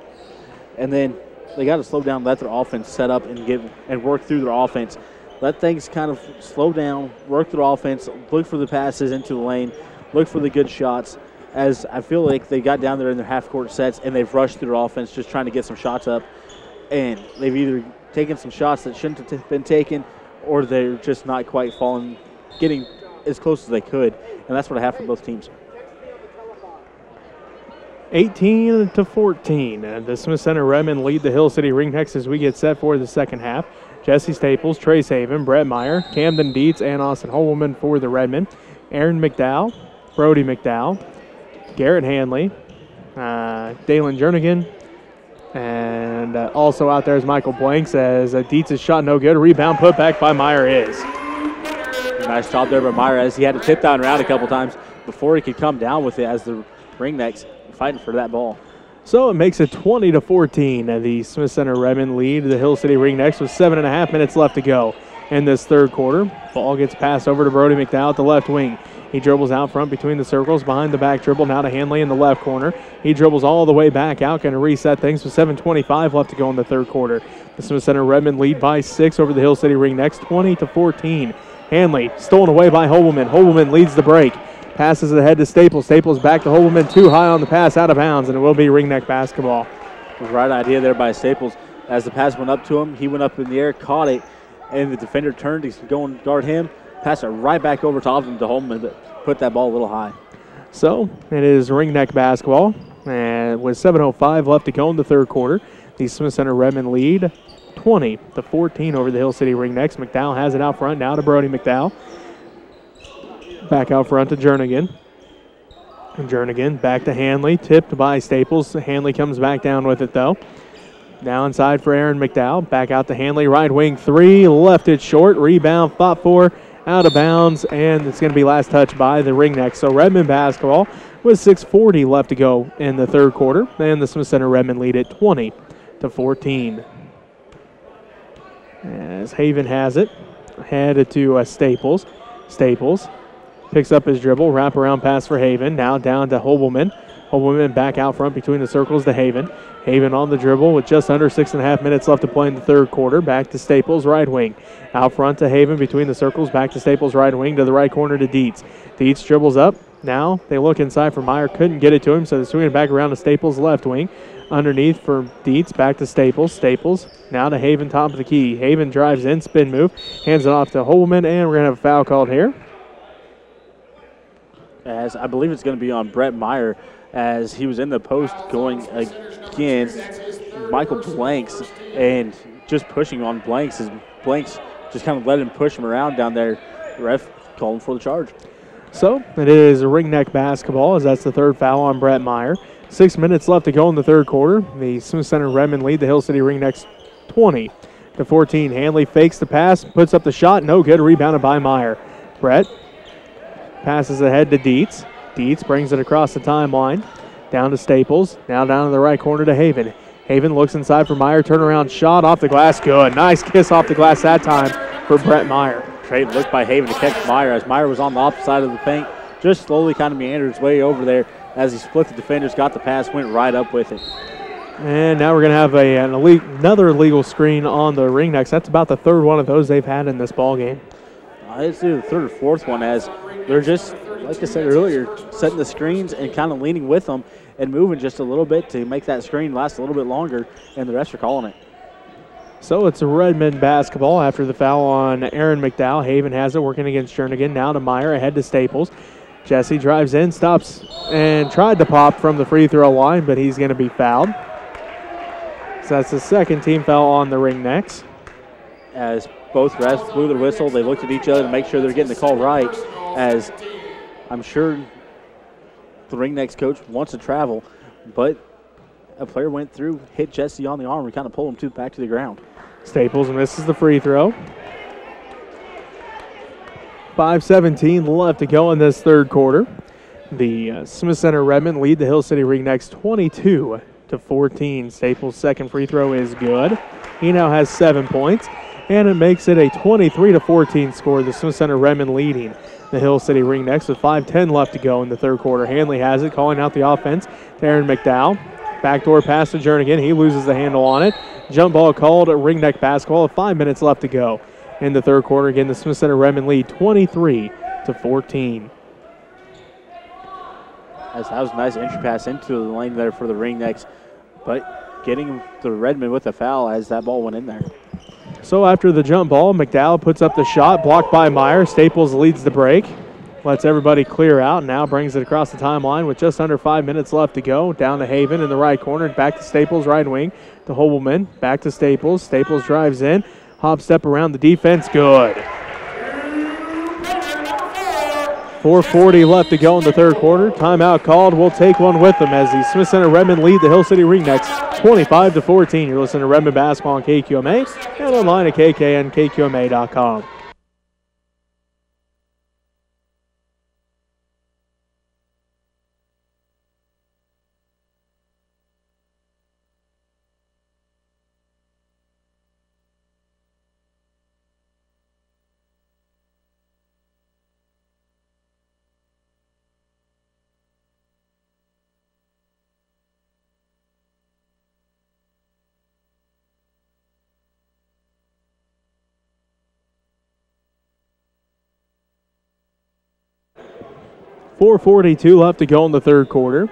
And then they got to slow down, let their offense set up and work through their offense. Let things kind of slow down, work their offense, look for the passes into the lane, look for the good shots, as I feel like they got down there in their half-court sets and they've rushed through their offense just trying to get some shots up. And they've either taken some shots that shouldn't have been taken, or they're just not quite getting as close as they could. And that's what I have for both teams. 18-14. The Smith Center Redmen lead the Hill City Ringnecks as we get set for the second half. Jesse Staples, Trace Haven, Brett Meyer, Camden Dietz, and Austin Holman for the Redmen. Aaron McDowell, Brody McDowell, Garrett Hanley, Dalen Jernigan, and also out there is Michael Blanks, as Dietz's shot no good. Rebound put back by Meyer is. Nice job there by Meyer, as he had to tip down around a couple times before he could come down with it, as the Ringnecks fighting for that ball. So it makes it 20-14. The Smith Center Redmen lead the Hill City Ringnecks with 7.5 minutes left to go in this third quarter. Ball gets passed over to Brody McDowell at the left wing. He dribbles out front between the circles, behind the back dribble, now to Hanley in the left corner. He dribbles all the way back out, going to reset things with 7:25 left to go in the third quarter. The Smith Center Redmen lead by 6 over the Hill City Ringnecks, 20-14. Hanley stolen away by Hobelman. Hobelman leads the break. Passes it ahead to Staples. Staples back to Hobelman, too high on the pass, out of bounds, and it will be Ringneck basketball. Right idea there by Staples. As the pass went up to him, he went up in the air, caught it, and the defender turned. He's going to guard him. pass it right back over top of him to Holman to put that ball a little high. So it is Ringneck basketball, and with 7:05 left to go in the third quarter, the Smith Center Redmen lead 20-14 over the Hill City Ringnecks. McDowell has it out front now to Brody McDowell. Back out front to Jernigan. And Jernigan back to Hanley, tipped by Staples. Hanley comes back down with it though. Now inside for Aaron McDowell. Back out to Hanley, right wing three, left it short. Rebound, fought for, out of bounds, and it's going to be last touch by the Ringnecks. So Redmen basketball with 6:40 left to go in the third quarter, and the Smith Center Redmen lead it 20-14. As Haven has it, headed to Staples. Staples picks up his dribble, wraparound pass for Haven. Now down to Hobelman. Hobelman back out front between the circles to Haven. Haven on the dribble with just under 6.5 minutes left to play in the third quarter. Back to Staples, right wing. Out front to Haven between the circles. Back to Staples, right wing to the right corner to Dietz. Dietz dribbles up. Now they look inside for Meyer. Couldn't get it to him, so they're swinging it back around to Staples, left wing. Underneath for Dietz, back to Staples. Staples now to Haven, top of the key. Haven drives in, spin move, hands it off to Holman, and we're going to have a foul called here. As I believe it's going to be on Brett Meyer, as he was in the post going against Michael Blanks and just pushing on Blanks. As Blanks just kind of let him push him around down there. The ref called him for the charge. So it is a Ringneck basketball, as that's the third foul on Brett Meyer. 6 minutes left to go in the third quarter. The Smith Center Redmen lead the Hill City Ringnecks 20-14. Hanley fakes the pass, puts up the shot, no good, rebounded by Meyer. Brett passes ahead to Dietz. Dietz brings it across the timeline. Down to Staples. Now down in the right corner to Haven. Haven looks inside for Meyer. Turnaround shot off the glass. Good. Nice kiss off the glass that time for Brett Meyer. Great look by Haven to catch Meyer, as Meyer was on the opposite side of the paint. Just slowly kind of meandered his way over there. As he split the defenders, got the pass, went right up with it. And now we're going to have another illegal screen on the Ringnecks. That's about the third one of those they've had in this ball game. It's either the third or fourth one, as they're just, like I said earlier, setting the screens and kind of leaning with them and moving just a little bit to make that screen last a little bit longer, and the refs are calling it. So it's a Redmen basketball after the foul on Aaron McDowell. Haven has it, working against Jernigan. Now to Meyer, ahead to Staples. Jesse drives in, stops, and tried to pop from the free throw line, but he's going to be fouled. So that's the second team foul on the Ringnecks. As both refs blew their whistle, they looked at each other to make sure they're getting the call right, as I'm sure the Ringnecks coach wants to travel, but a player went through, hit Jesse on the arm, and kind of pulled him back to the ground. Staples misses the free throw. 5:17 left to go in this third quarter. The Smith Center Redmen lead the Hill City Ringnecks 22-14. Staples' second free throw is good. He now has 7 points, and it makes it a 23-14 score. The Smith Center Redmen leading the Hill City Ringnecks with 5:10 left to go in the third quarter. Hanley has it, calling out the offense to Aaron McDowell. Backdoor pass to Jernigan. He loses the handle on it. Jump ball called at Ringneck basketball with 5 minutes left to go in the third quarter. Again, the Smith Center Redmen lead 23-14. As that was a nice entry pass into the lane there for the Ringnecks, but getting the Redmen with a foul as that ball went in there. So after the jump ball, McDowell puts up the shot, blocked by Meyer. Staples leads the break, lets everybody clear out, now brings it across the timeline with just under 5 minutes left to go. Down to Haven in the right corner, back to Staples, right wing to Hobelman, back to Staples. Staples drives in, hop step around the defense, good. 4:40 left to go in the third quarter. Timeout called. We'll take one with them as the Smith Center Redmen lead the Hill City Ringnecks 25-14. You're listening to Redmen basketball on KQMA and online at kknkqma.com. .442 left to go in the third quarter.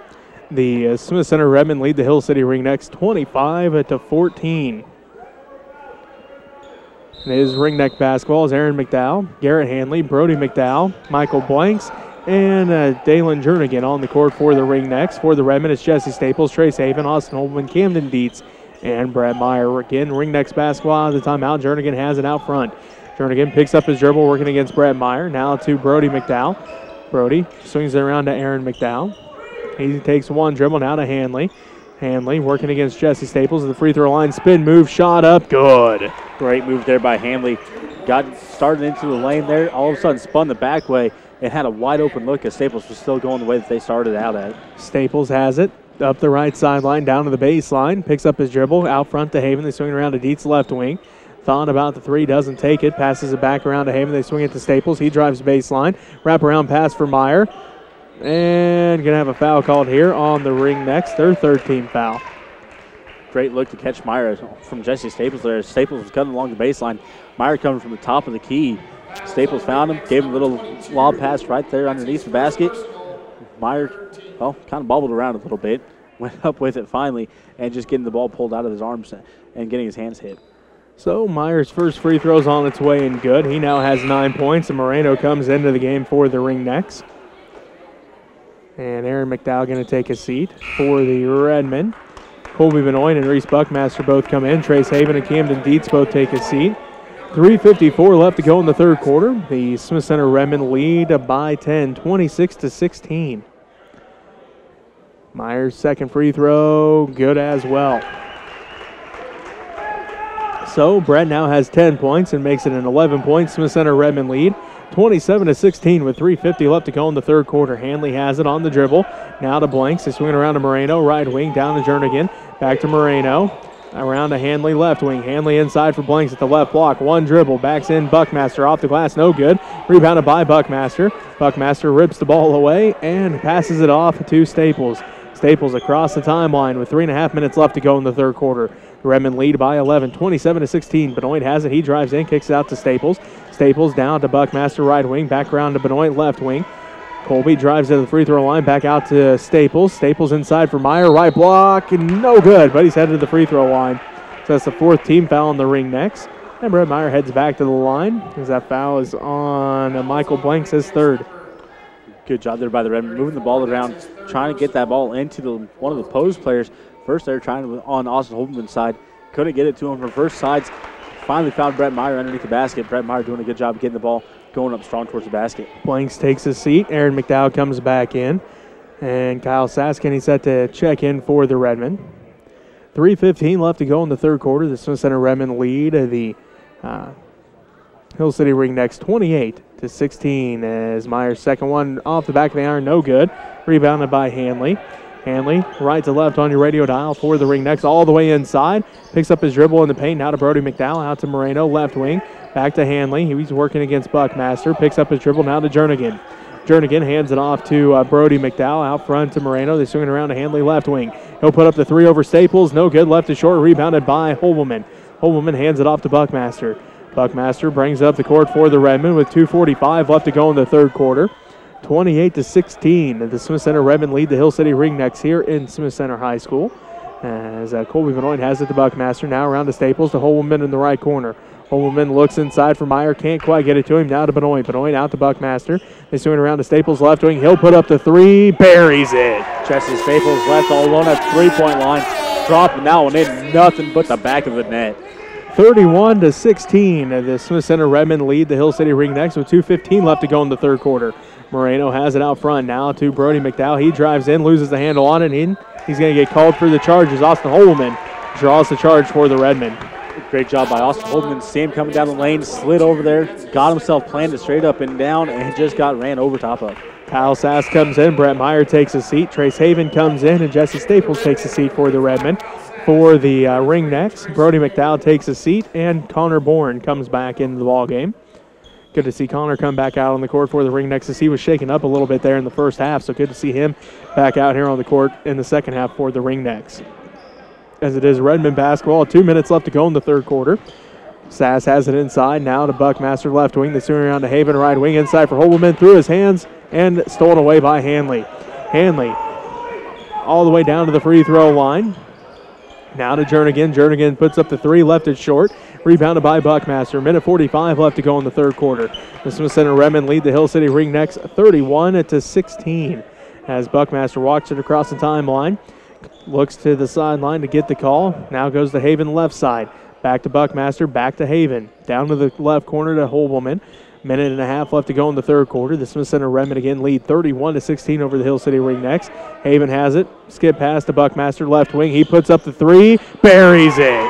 The Smith Center Redmen lead the Hill City Ringnecks 25-14. It is Ringneck basketball as Aaron McDowell, Garrett Hanley, Brody McDowell, Michael Blanks, and Dalen Jernigan on the court for the Ringnecks. For the Redmen, it's Jesse Staples, Trace Haven, Austin Holman, Camden Dietz, and Brad Meyer. Again, Ringnecks basketball out of the timeout. Jernigan has it out front. Jernigan picks up his dribble, working against Brad Meyer. Now to Brody McDowell. Brody swings it around to Aaron McDowell. He takes one dribble now to Hanley. Hanley working against Jesse Staples at the free throw line. Spin move, shot up, good. Great move there by Hanley. Got started into the lane there, all of a sudden spun the back way and had a wide open look as Staples was still going the way that they started out at. Staples has it up the right sideline, down to the baseline. Picks up his dribble, out front to Haven. They swing around to Dietz left wing. Thought about the three, doesn't take it. Passes it back around to Haven. They swing it to Staples. He drives baseline. Wraparound pass for Meyer. And going to have a foul called here on the Ringnecks. Their third team foul. Great look to catch Meyer from Jesse Staples there. Staples was cutting along the baseline. Meyer coming from the top of the key. Staples found him, gave him a little lob pass right there underneath the basket. Meyer, well, kind of bobbled around a little bit. Went up with it finally and just getting the ball pulled out of his arms and getting his hands hit. So Meyer's first free throw's on its way and good. He now has 9 points, and Moreno comes into the game for the Ringnecks. And Aaron McDowell going to take a seat for the Redmen. Colby Benoit and Reese Buckmaster both come in. Trace Haven and Camden Dietz both take a seat. 3:54 left to go in the third quarter. The Smith Center Redmen lead by 10, 26-16. Myers' second free throw, good as well. So Brett now has 10 points and makes it an 11-point Smith Center Redmen lead. 27-16 with 3:50 left to go in the third quarter. Hanley has it on the dribble. Now to Blanks. They swing it around to Moreno. Right wing down to Jernigan. Back to Moreno. Around to Hanley left wing. Hanley inside for Blanks at the left block. One dribble. Backs in. Buckmaster off the glass. No good. Rebounded by Buckmaster. Buckmaster rips the ball away and passes it off to Staples. Staples across the timeline with 3.5 minutes left to go in the third quarter. The Redmen lead by 11, 27-16. Benoit has it. He drives in, kicks it out to Staples. Staples down to Buckmaster right wing. Back around to Benoit left wing. Colby drives to the free throw line. Back out to Staples. Staples inside for Meyer. Right block. And no good, but he's headed to the free throw line. So that's the fourth team foul on the Ringnecks. And Brett Meyer heads back to the line as that foul is on Michael Blanks, his third. Good job there by the Redmen, moving the ball around, trying to get that ball into one of the post players. First they're trying to on Austin Holman's side. Couldn't get it to him. Reverse sides. Finally found Brett Meyer underneath the basket. Brett Meyer doing a good job getting the ball going up strong towards the basket. Blanks takes his seat. Aaron McDowell comes back in. And Kyle Saskin, he's set to check in for the Redmen. 3:15 left to go in the third quarter. The Smith Center Redmen lead the Hill City Ringnecks 28-16 as Meyer's second one off the back of the iron, no good. Rebounded by Hanley. Hanley, right to left on your radio dial for the Ringnecks, all the way inside. Picks up his dribble in the paint, now to Brody McDowell, out to Moreno, left wing. Back to Hanley, he's working against Buckmaster. Picks up his dribble, now to Jernigan. Jernigan hands it off to Brody McDowell, out front to Moreno. They swing it around to Hanley, left wing. He'll put up the three over Staples, no good, left to short, rebounded by Holwoman. Holwoman hands it off to Buckmaster. Buckmaster brings up the court for the Redmen with 2:45 left to go in the third quarter. 28-16. The Smith Center Redmen lead the Hill City Ringnecks here in Smith Center High School. As Colby Benoit has it to Buckmaster. Now around to Staples to Holwoman in the right corner. Holwoman looks inside for Meyer. Can't quite get it to him. Now to Benoit. Benoit out to Buckmaster. They swing it around to Staples left wing. He'll put up the three. Buries it. Jesse Staples left all alone at three-point line. Dropping that one in. Nothing but the back of the net. 31-16. The Smith Center Redmen lead the Hill City Ringnecks with 2:15 left to go in the third quarter. Moreno has it out front now to Brody McDowell. He drives in, loses the handle on it, and he's going to get called for the charges. Austin Holman draws the charge for the Redmen. Great job by Austin Holman. See him coming down the lane, slid over there, got himself planted straight up and down, and just got ran over top of. Kyle Sass comes in, Brett Meyer takes a seat, Trace Haven comes in, and Jesse Staples takes a seat for the Redmen. For the Ringnecks, Brody McDowell takes a seat, and Connor Bourne comes back into the ball game. Good to see Connor come back out on the court for the Ringnecks as he was shaken up a little bit there in the first half, so good to see him back out here on the court in the second half for the Ringnecks. As it is Redmen basketball, 2 minutes left to go in the third quarter. Sass has it inside, now to Buckmaster left wing. They swing around to Haven right wing, inside for Holwoman, through his hands, and stolen away by Hanley. Hanley all the way down to the free throw line. Now to Jernigan. Jernigan puts up the three, left it short. Rebounded by Buckmaster. Minute 45 left to go in the third quarter. The Smith Center Redmen lead the Hill City Ringnecks 31-16 as Buckmaster walks it across the timeline. Looks to the sideline to get the call. Now goes to Haven left side. Back to Buckmaster, back to Haven. Down to the left corner to Holbelman. Minute and a half left to go in the third quarter. The Smith Center Redmen again lead 31-16 over the Hill City Ringnecks. Haven has it. Skip pass to Buckmaster, left wing. He puts up the three, buries it.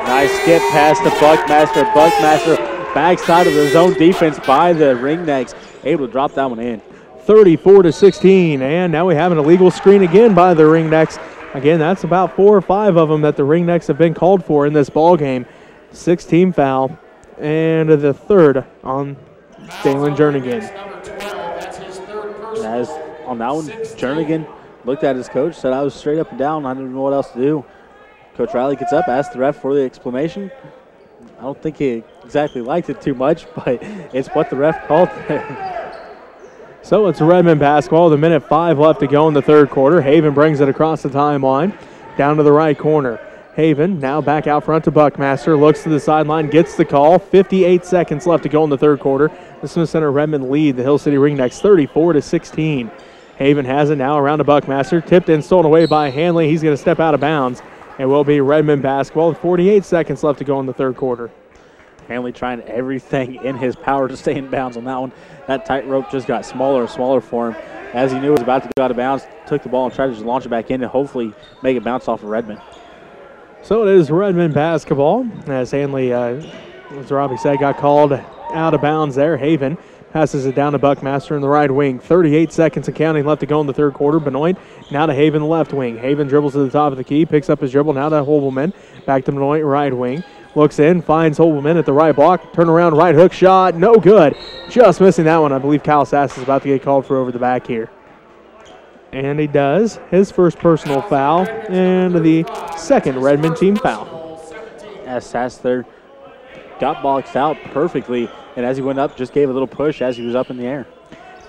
Nice skip pass to Buckmaster. Buckmaster backside of the zone defense by the Ringnecks. Able to drop that one in. 34-16, and now we have an illegal screen again by the Ringnecks. Again, that's about 4 or 5 of them that the Ringnecks have been called for in this ball game. 6-team foul, and the third on Dalen Jernigan. As on that one, Jernigan looked at his coach, said, I was straight up and down. I didn't know what else to do. Coach Riley gets up, asks the ref for the explanation. I don't think he exactly liked it too much, but it's what the ref called there. So it's Redmen basketball. The minute 5 left to go in the third quarter. Haven brings it across the timeline, down to the right corner. Haven now back out front to Buckmaster. Looks to the sideline, gets the call. 58 seconds left to go in the third quarter. The Smith Center Redmen lead the Hill City Ringnecks 34-16. Haven has it now around to Buckmaster. Tipped and stolen away by Hanley. He's going to step out of bounds. It will be Redmen basketball with 48 seconds left to go in the third quarter. Hanley trying everything in his power to stay in bounds on that one. That tightrope just got smaller and smaller for him. As he knew it was about to go out of bounds, took the ball and tried to just launch it back in and hopefully make it bounce off of Redmen. So it is Redmen basketball as Hanley, as Robbie said, got called out of bounds there. Haven passes it down to Buckmaster in the right wing. 38 seconds and counting left to go in the third quarter. Benoit now to Haven left wing. Haven dribbles to the top of the key, picks up his dribble now to Holbelman. Back to Benoit right wing. Looks in, finds Holbelman at the right block. Turn around, right hook shot, no good. Just missing that one. I believe Kyle Sass is about to get called for over the back here. And he does. His first personal foul and the second Redmen team foul. As Sass there got boxed out perfectly, and as he went up, just gave a little push as he was up in the air.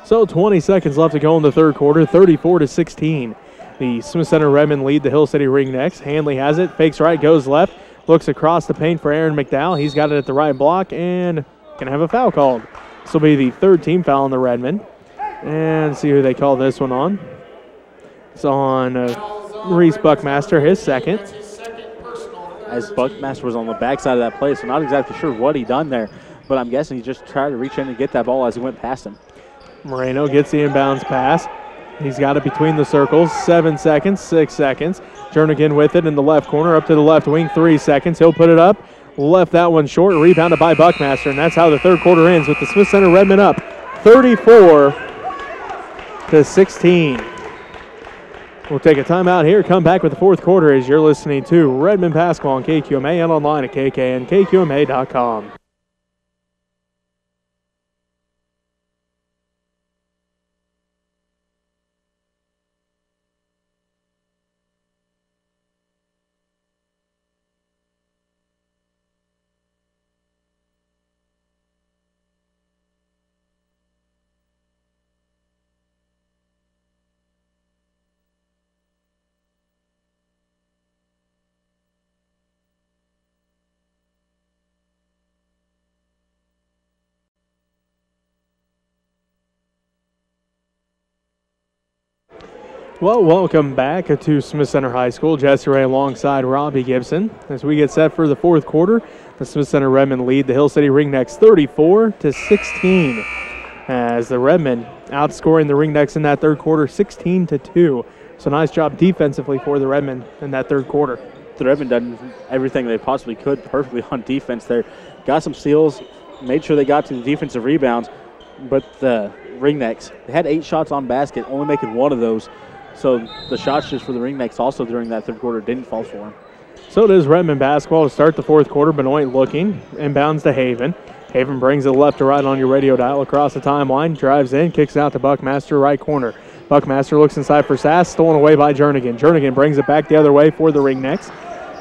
So 20 seconds left to go in the third quarter, 34-16. The Smith Center Redmen lead the Hill City Ringnecks. Hanley has it, fakes right, goes left. Looks across the paint for Aaron McDowell. He's got it at the right block and going to have a foul called. This will be the third team foul on the Redmen. And see who they call this one on. It's on Reese Buckmaster, his second. As Buckmaster was on the backside of that play, so not exactly sure what he done there, but I'm guessing he just tried to reach in and get that ball as he went past him. Moreno gets the inbounds pass. He's got it between the circles. 7 seconds, 6 seconds. Jernigan with it in the left corner, up to the left wing, 3 seconds. He'll put it up. Left that one short, rebounded by Buckmaster, and that's how the third quarter ends with the Smith Center Redmen up 34-16. We'll take a timeout here, come back with the fourth quarter as you're listening to Redmen Basketball on KQMA and online at kknkqma.com. Well, welcome back to Smith Center High School. Jesse Ray alongside Robbie Gibson. As we get set for the fourth quarter, the Smith Center Redmen lead the Hill City Ringnecks 34-16. As the Redmen outscoring the Ringnecks in that third quarter 16-2. So nice job defensively for the Redmen in that third quarter. The Redmen done everything they possibly could perfectly on defense there. Got some steals, made sure they got to the defensive rebounds, but the Ringnecks, they had 8 shots on basket, only making 1 of those. So the shots just for the Ringnecks also during that third quarter didn't fall for him. So it is Redmen basketball to start the fourth quarter. Benoit looking, inbounds to Haven. Haven brings it left to right on your radio dial across the timeline, drives in, kicks out to Buckmaster, right corner. Buckmaster looks inside for Sass, stolen away by Jernigan. Jernigan brings it back the other way for the Ringnecks.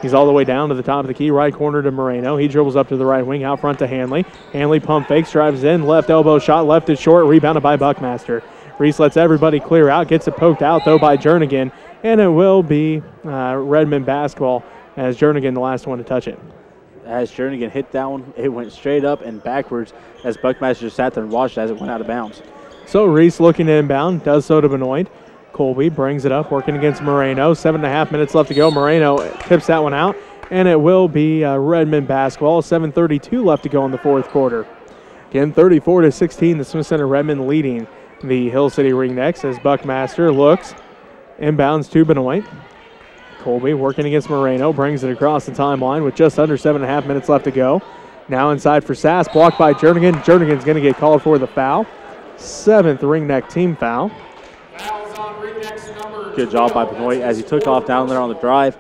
He's all the way down to the top of the key, right corner to Moreno. He dribbles up to the right wing, out front to Hanley. Hanley pump fakes, drives in, left elbow shot, left it short, rebounded by Buckmaster. Reese lets everybody clear out, gets it poked out though by Jernigan, and it will be Redmen basketball as Jernigan the last one to touch it. As Jernigan hit that one, it went straight up and backwards as Buckmaster just sat there and watched as it went out of bounds. So Reese looking to inbound, does so to Benoit. Colby brings it up, working against Moreno. 7.5 minutes left to go. Moreno tips that one out, and it will be Redmen basketball. 7:32 left to go in the fourth quarter. Again, 34-16, the Smith Center Redmen leading the Hill City Ringnecks as Buckmaster looks, inbounds to Benoit. Colby working against Moreno, brings it across the timeline with just under 7.5 minutes left to go. Now inside for Sass, blocked by Jernigan. Jernigan's going to get called for the foul. 7th Ringneck team foul. Good job by Benoit as he took off down there on the drive.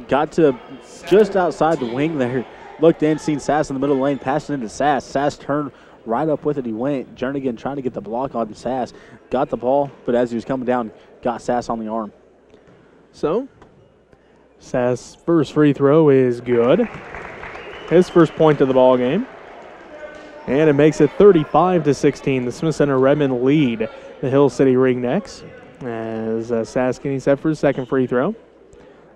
Got to just outside the wing there. Looked in, seen Sass in the middle of the lane, passed it into Sass. Sass turned right up with it. He went. Jernigan trying to get the block on Sass. Got the ball, but as he was coming down, got Sass on the arm. So, Sass' first free throw is good. His first point of the ball game. And it makes it 35-16. The Smith Center Redmen lead the Hill City Ringnecks as Sass getting set for his second free throw.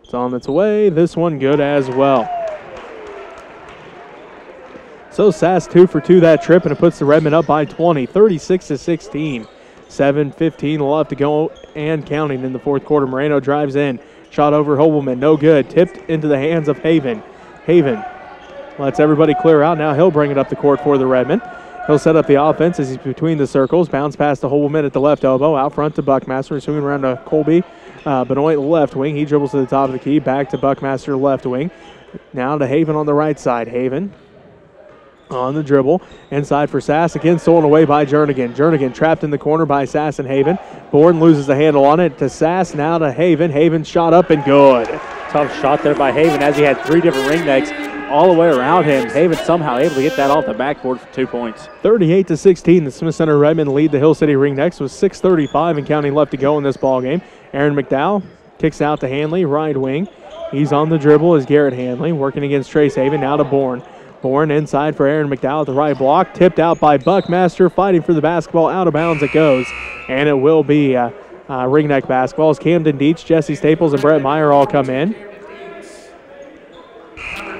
It's on its way. This one good as well. So Sass 2 for 2 that trip, and it puts the Redmen up by 20, 36-16. 7:15 left to go and counting in the fourth quarter. Moreno drives in. Shot over Hobelman, no good. Tipped into the hands of Haven. Haven lets everybody clear out. Now he'll bring it up the court for the Redmen. He'll set up the offense as he's between the circles. Bounce pass to Hobelman at the left elbow. Out front to Buckmaster. Swinging around to Colby. Benoit left wing. He dribbles to the top of the key. Back to Buckmaster left wing. Now to Haven on the right side. Haven on the dribble. Inside for Sass. Again stolen away by Jernigan. Jernigan trapped in the corner by Sass and Haven. Bourne loses the handle on it to Sass. Now to Haven. Haven shot up and good. Tough shot there by Haven as he had 3 different Ringnecks all the way around him. Haven somehow able to get that off the backboard for 2 points. 38-16, the Smith Center Redmen lead the Hill City Ringnecks with 6:35 and counting left to go in this ball game. Aaron McDowell kicks out to Hanley, right wing. He's on the dribble as Garrett Hanley working against Trace Haven. Now to Bourne. Bourne inside for Aaron McDowell at the right block. Tipped out by Buckmaster, fighting for the basketball. Out of bounds it goes, and it will be Ringneck basketball as Camden Deach, Jesse Staples, and Brett Meyer all come in.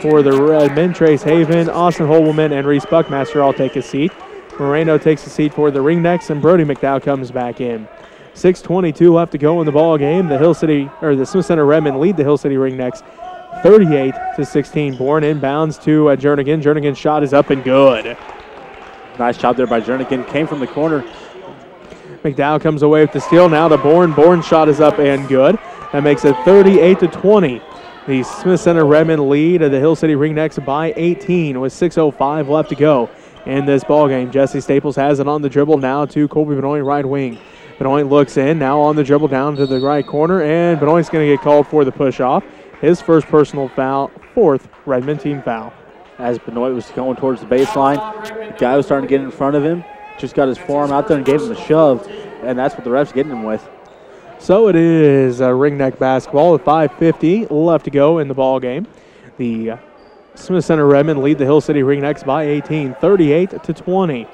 For the Redmen, Trace Haven, Austin Hobelman, and Reese Buckmaster all take a seat. Moreno takes a seat for the Ringnecks, and Brody McDowell comes back in. 6:22 left to go in the ball game. The Smith Center Redmen lead the Hill City Ringnecks 38-16. Bourne inbounds to Jernigan. Jernigan's shot is up and good. Nice job there by Jernigan. Came from the corner. McDowell comes away with the steal. Now to Bourne. Bourne's shot is up and good. That makes it 38-20. The Smith Center Redmen lead the Hill City Ringnecks by 18 with 6:05 left to go in this ball game. Jesse Staples has it on the dribble now to Colby Benoit, right wing. Benoit looks in, now on the dribble down to the right corner, and Benoit's going to get called for the push-off. His first personal foul, 4th Redmen team foul. As Benoit was going towards the baseline, the guy was starting to get in front of him, just got his forearm out there and gave him a shove, and that's what the ref's getting him with. So it is Ringneck basketball with 5:50 left to go in the ball game. The Smith Center Redmen lead the Hill City Ringnecks by 18, 38-20.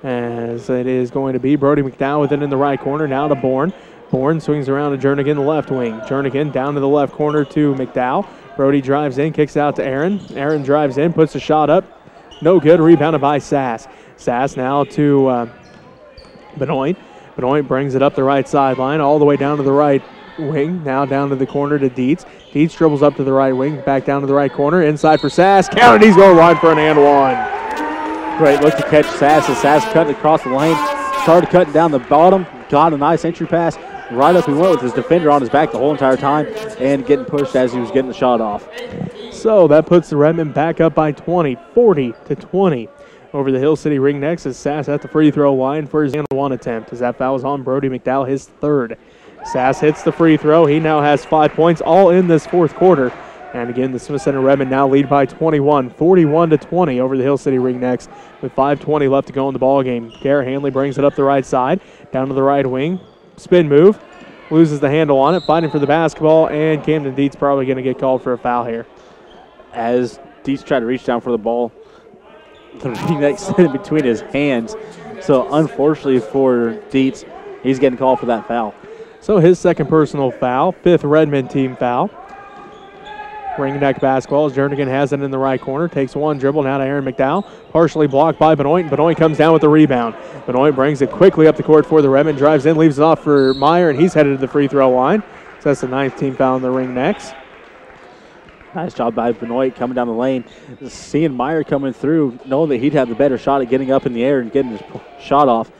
As it is going to be Brody McDowell with it in the right corner. Now to Bourne. Bourne swings around to Jernigan, the left wing. Jernigan down to the left corner to McDowell. Brody drives in, kicks out to Aaron. Aaron drives in, puts a shot up. No good, rebounded by Sass. Sass now to Benoit. Benoit brings it up the right sideline, all the way down to the right wing. Now down to the corner to Dietz. Dietz dribbles up to the right wing, back down to the right corner. Inside for Sass. Counted, he's going wide for an and one. Great look to catch Sass as Sass cutting across the lane. Started cutting down the bottom. Got a nice entry pass. Right up he went with his defender on his back the whole entire time and getting pushed as he was getting the shot off. So that puts the Redmen back up by 20, 40-20 over the Hill City Ringnecks as Sass at the free throw line for his and one attempt as that foul is on Brody McDowell, his 3rd. Sass hits the free throw. He now has 5 points all in this fourth quarter. And again, the Smith Center Redmen now lead by 21, 41-20 over the Hill City Ringnecks with 5:20 left to go in the ball game. Garrett Hanley brings it up the right side, down to the right wing. Spin move, loses the handle on it, fighting for the basketball, and Camden Dietz probably going to get called for a foul here. As Dietz tried to reach down for the ball, the Ringnecks set it between his hands. So unfortunately for Dietz, he's getting called for that foul. So his second personal foul, 5th Redmen team foul. Ringneck basketball as Jernigan has it in the right corner. Takes one dribble now to Aaron McDowell. Partially blocked by Benoit. Benoit comes down with the rebound. Benoit brings it quickly up the court for the Redmen. Drives in, leaves it off for Meyer, and he's headed to the free throw line. So that's the 9th team foul on the Ringnecks. Nice job by Benoit coming down the lane. Seeing Meyer coming through, knowing that he'd have the better shot at getting up in the air and getting his shot off.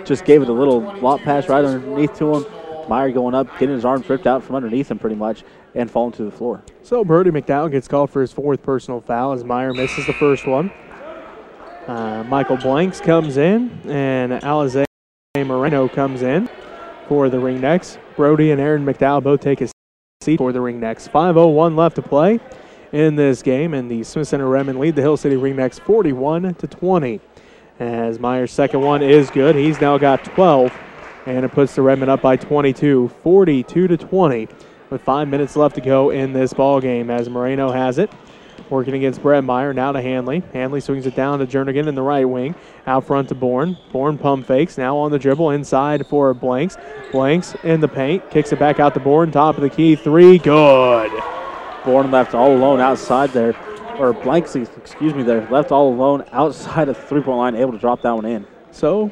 Just gave it a little lob pass right underneath to him. Meyer going up, getting his arms ripped out from underneath him pretty much, and falling to the floor. So Brody McDowell gets called for his 4th personal foul as Meyer misses the first one. Michael Blanks comes in, and Alize Moreno comes in for the Ringnecks. Brody and Aaron McDowell both take a seat for the Ringnecks. 5:01 left to play in this game, and the Smith Center Redmen lead the Hill City Ringnecks 41-20. As Meyer's second one is good. He's now got 12, and it puts the Redmen up by 22, 42-20, with 5 minutes left to go in this ball game as Moreno has it. Working against Brett Meyer, now to Hanley. Hanley swings it down to Jernigan in the right wing. Out front to Bourne. Bourne pump fakes, now on the dribble, inside for Blanks. Blanks in the paint, kicks it back out to Bourne, top of the key, 3, good. Bourne left all alone outside there, or Blanks, excuse me, there, left all alone outside of the three-point line, able to drop that one in. So,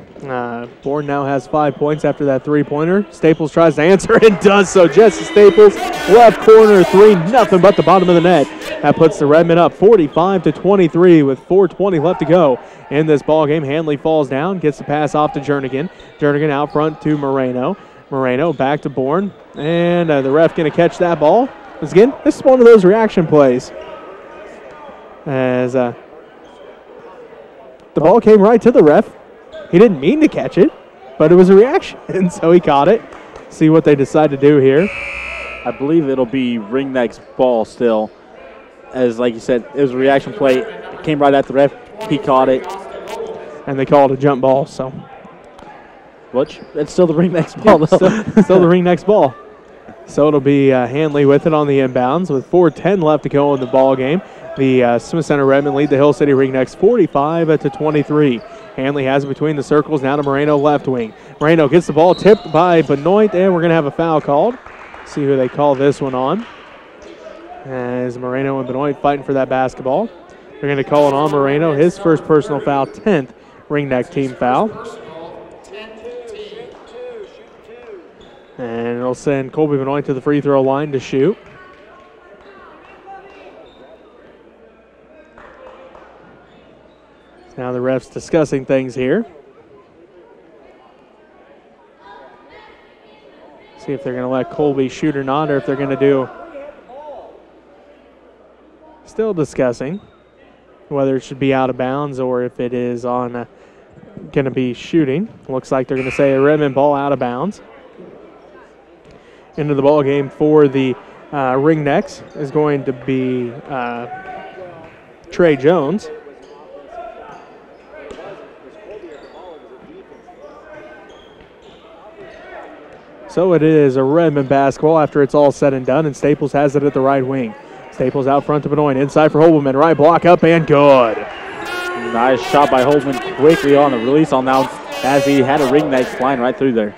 Bourne now has 5 points after that three-pointer. Staples tries to answer and does so. Jesse Staples, left corner, 3, nothing but the bottom of the net. That puts the Redmen up 45-23 with 4:20 left to go in this ball game. Hanley falls down, gets the pass off to Jernigan. Jernigan out front to Moreno. Moreno back to Bourne, and the ref going to catch that ball. Once again, this is one of those reaction plays. As the ball came right to the ref. He didn't mean to catch it, but it was a reaction, and so he caught it. See what they decide to do here. I believe it'll be Ringneck's ball still. As, like you said, it was a reaction play. It came right at the ref. He caught it. And they called a jump ball, so. Which? It's still the Ringneck's ball, though. Still the Ringneck's ball. So it'll be Hanley with it on the inbounds with 4:10 left to go in the ball game. The Smith Center Redmen lead the Hill City Ringnecks 45-23. Hanley has it between the circles, now to Moreno left wing. Moreno gets the ball tipped by Benoit, and we're going to have a foul called. See who they call this one on. As Moreno and Benoit fighting for that basketball. They're going to call it on Moreno, his first personal foul, 10th Ringneck team foul. And it'll send Colby Benoit to the free throw line to shoot. Now the refs discussing things here. See if they're going to let Colby shoot or not, or if they're going to do. Still discussing whether it should be out of bounds or if it is on going to be shooting. Looks like they're going to say a Redmond ball out of bounds. Into the ball game for the Ringnecks is going to be Trey Jones. So it is a Redmond basketball after it's all said and done, and Staples has it at the right wing. Staples out front to Benoit, inside for Holman, right block up and good. Nice shot by Holman, quickly on the release on that one, as he had a Ringneck flying right through there.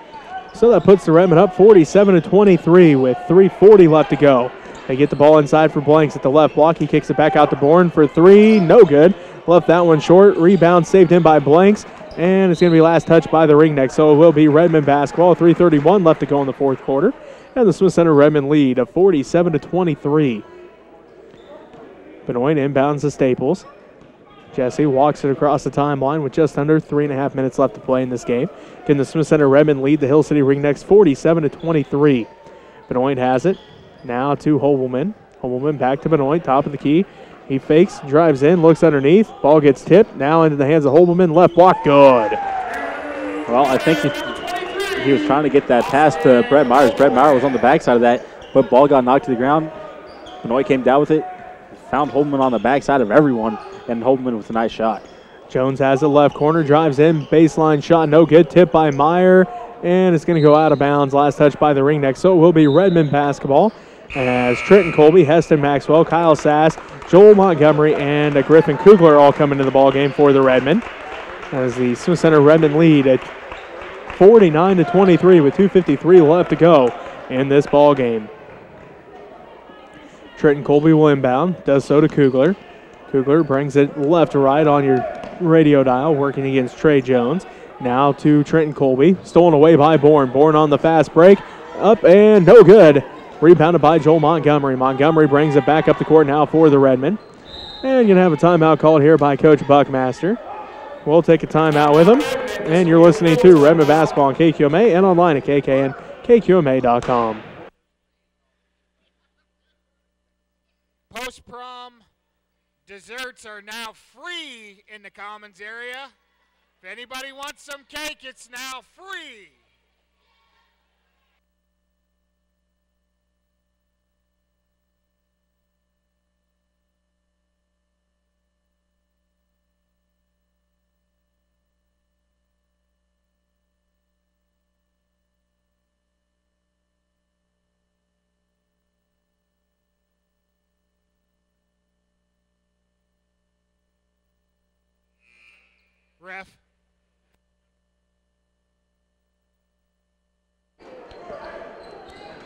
So that puts the Redmen up 47-23 with 3:40 left to go. They get the ball inside for Blanks at the left block. He kicks it back out to Bourne for 3, no good. Left that one short. Rebound saved in by Blanks. And it's going to be last touch by the Ringneck. So it will be Redmond basketball. 3:31 left to go in the fourth quarter. And the Smith Center Redmond lead of 47-23. Benoit inbounds to Staples. Jesse walks it across the timeline with just under 3.5 minutes left to play in this game. Can the Smith Center Redmond lead the Hill City Ringnecks 47-23. Benoit has it. Now to Holman. Holman back to Benoit, top of the key. He fakes, drives in, looks underneath. Ball gets tipped. Now into the hands of Holman. Left block, good. Well, I think he was trying to get that pass to Brett Myers. Brett Myers was on the backside of that, but ball got knocked to the ground. Benoit came down with it, found Holman on the backside of everyone, and Holman with a nice shot. Jones has it left corner, drives in, baseline shot, no good. Tip by Meyer, and it's going to go out of bounds. Last touch by the Ringneck. So it will be Redmond basketball. As Trenton Colby, Heston Maxwell, Kyle Sass, Joel Montgomery, and Griffin Kugler all come into the ball game for the Redmen. As the Smith Center Redmond lead at 49-23 with 2:53 left to go in this ball game. Trenton Colby will inbound, does so to Kugler. Kugler brings it left to right on your radio dial, working against Trey Jones. Now to Trenton Colby, stolen away by Bourne. Bourne on the fast break, up and no good. Rebounded by Joel Montgomery. Montgomery brings it back up the court now for the Redmen. And going to have a timeout called here by Coach Buckmaster. We'll take a timeout with him. And you're listening to Redmen Basketball on KQMA and online at KKNKQMA.com. Post-prom desserts are now free in the Commons area. If anybody wants some cake, it's now free. Ref.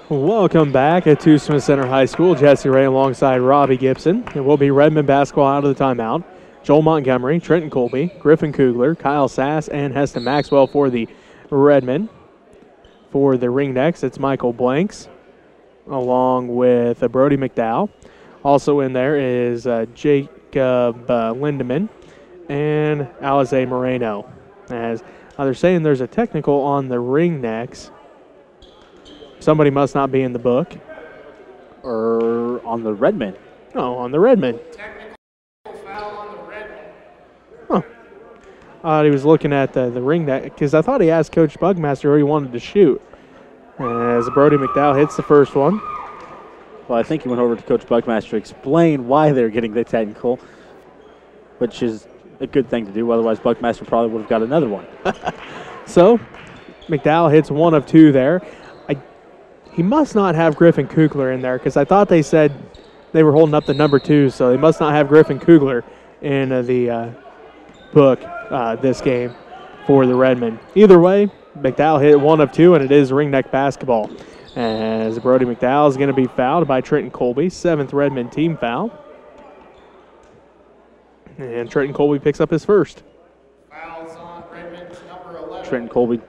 Welcome back to Smith Center High School. Jesse Ray alongside Robbie Gibson. It will be Redmen basketball out of the timeout. Joel Montgomery, Trenton Colby, Griffin Kugler, Kyle Sass, and Heston Maxwell for the Redmen. For the Ringnecks, it's Michael Blanks along with Brody McDowell. Also in there is Jacob Lindemann and Alize Moreno. As they're saying there's a technical on the Ringnecks. Somebody must not be in the book. Or on the Redmen. Oh, on the Redmen. Technical foul on the Redmen. Huh. He was looking at the Ringneck because I thought he asked Coach Bugmaster who he wanted to shoot. As Brody McDowell hits the first one. Well, I think he went over to Coach Buckmaster to explain why they're getting the technical, which is a good thing to do. Otherwise, Buckmaster probably would have got another one. So, McDowell hits one of two there. He must not have Griffin Kugler in there because I thought they said they were holding up the number 2, so they must not have Griffin Kugler in the book this game for the Redmen. Either way, McDowell hit one of two, and it is Ringneck basketball. As Brody McDowell is going to be fouled by Trenton Colby, 7th Redmen team foul. And Trenton Colby picks up his first. Fouls on Redmen's number 11. Trenton Colby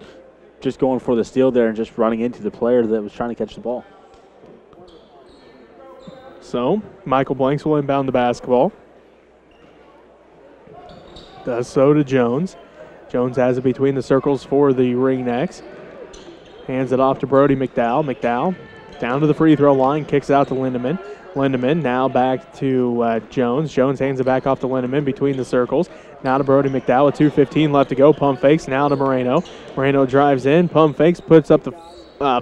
just going for the steal there and just running into the player that was trying to catch the ball. So, Michael Blanks will inbound the basketball. Does so to Jones. Jones has it between the circles for the Ringnecks. Hands it off to Brody McDowell. McDowell down to the free throw line, kicks it out to Lindemann. Lindemann now back to Jones. Jones hands it back off to Lindemann between the circles. Now to Brody McDowell with 2:15 left to go. Pump fakes now to Moreno. Moreno drives in, pump fakes, puts up the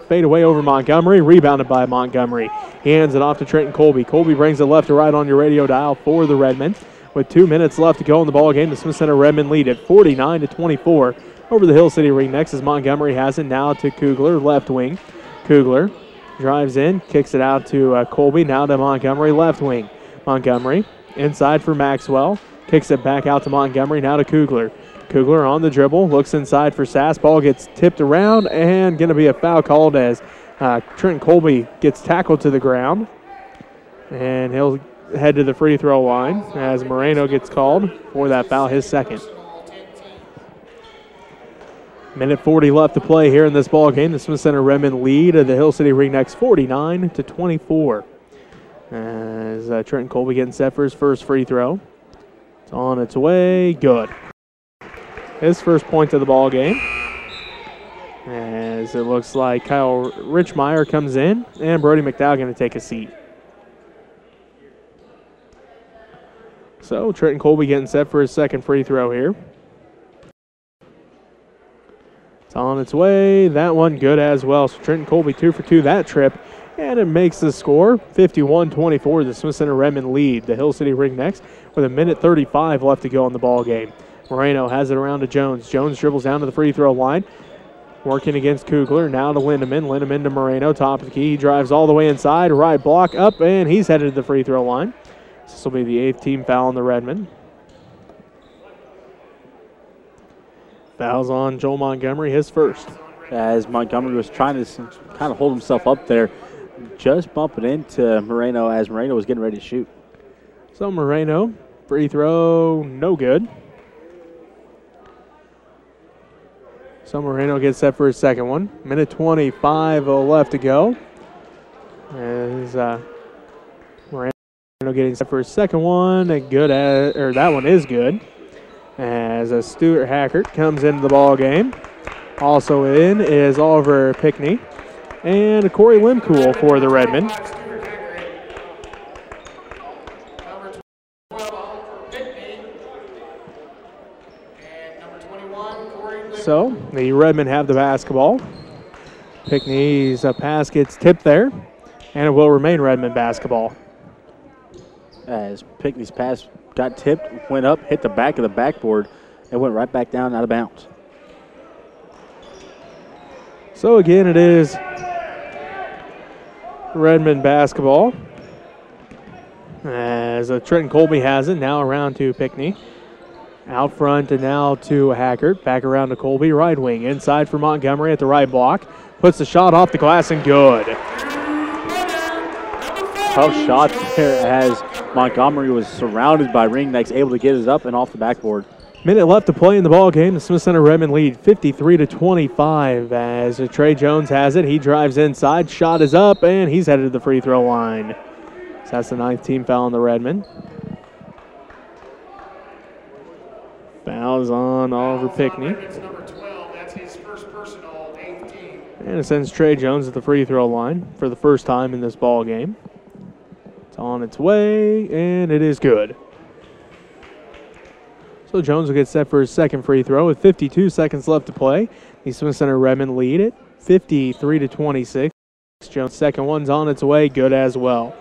fade away over Montgomery. Rebounded by Montgomery. He hands it off to Trenton Colby. Colby brings it left to right on your radio dial for the Redmen. With 2 minutes left to go in the ball game, the Smith Center Redmen lead at 49-24 over the Hill City Ringnecks as Montgomery has it now to Kugler, left wing. Kugler drives in, kicks it out to Colby, now to Montgomery, left wing. Montgomery inside for Maxwell, kicks it back out to Montgomery, now to Kugler. Kugler on the dribble, looks inside for Sass, ball gets tipped around and going to be a foul called as Trenton Colby gets tackled to the ground. And he'll head to the free throw line as Moreno gets called for that foul, his second. Minute 40 left to play here in this ball game. The Smith Center Redmen lead the Hill City Ringnecks 49-24. As Trenton Colby getting set for his first free throw. It's on its way. Good. His first point of the ball game. As it looks like Kyle Richmeyer comes in and Brody McDowell going to take a seat. So Trenton Colby getting set for his second free throw here. It's on its way. That one good as well. So Trenton Colby 2 for 2 that trip. And it makes the score 51-24. The Smith Center Redmen lead the Hill City Ringnecks with a minute 35 left to go in the ball game. Moreno has it around to Jones. Jones dribbles down to the free throw line. Working against Kugler. Now to Lindemann. Lindemann to Moreno. Top of the key. He drives all the way inside. Right block up. And he's headed to the free throw line. This will be the 8th team foul on the Redmen. Fouls on Joel Montgomery, his first. As Montgomery was trying to kind of hold himself up there, just bumping into Moreno as Moreno was getting ready to shoot. So Moreno, free throw, no good. So Moreno gets set for his second one. Minute 25 left to go. As Moreno getting set for his second one, and that one is good. As Stuart Hackert comes into the ball game. Also in is Oliver Pickney and Corey Limcool for the Redmen. So the Redmen have the basketball. Pickney's pass gets tipped there, and it will remain Redmen basketball. As Pickney's pass got tipped, went up, hit the back of the backboard, and went right back down out of bounds. So again, it is Redmen basketball. As Trenton Colby has it, now around to Pickney. Out front and now to Hackert. Back around to Colby, right wing. Inside for Montgomery at the right block. Puts the shot off the glass and good. Tough shot there as Montgomery was surrounded by Ringnecks, able to get it up and off the backboard. Minute left to play in the ball game. The Smith Center Redmen lead 53-25 as Trey Jones has it. He drives inside. Shot is up, and he's headed to the free throw line. So that's the 9th team foul on the Redmen. Fouls on Oliver Pickney. And it sends Trey Jones at the free throw line for the first time in this ball game. It's on its way, and it is good. So Jones will get set for his second free throw with 52 seconds left to play. The Smith Center Redmen lead it 53-26. Jones' second one's on its way, good as well.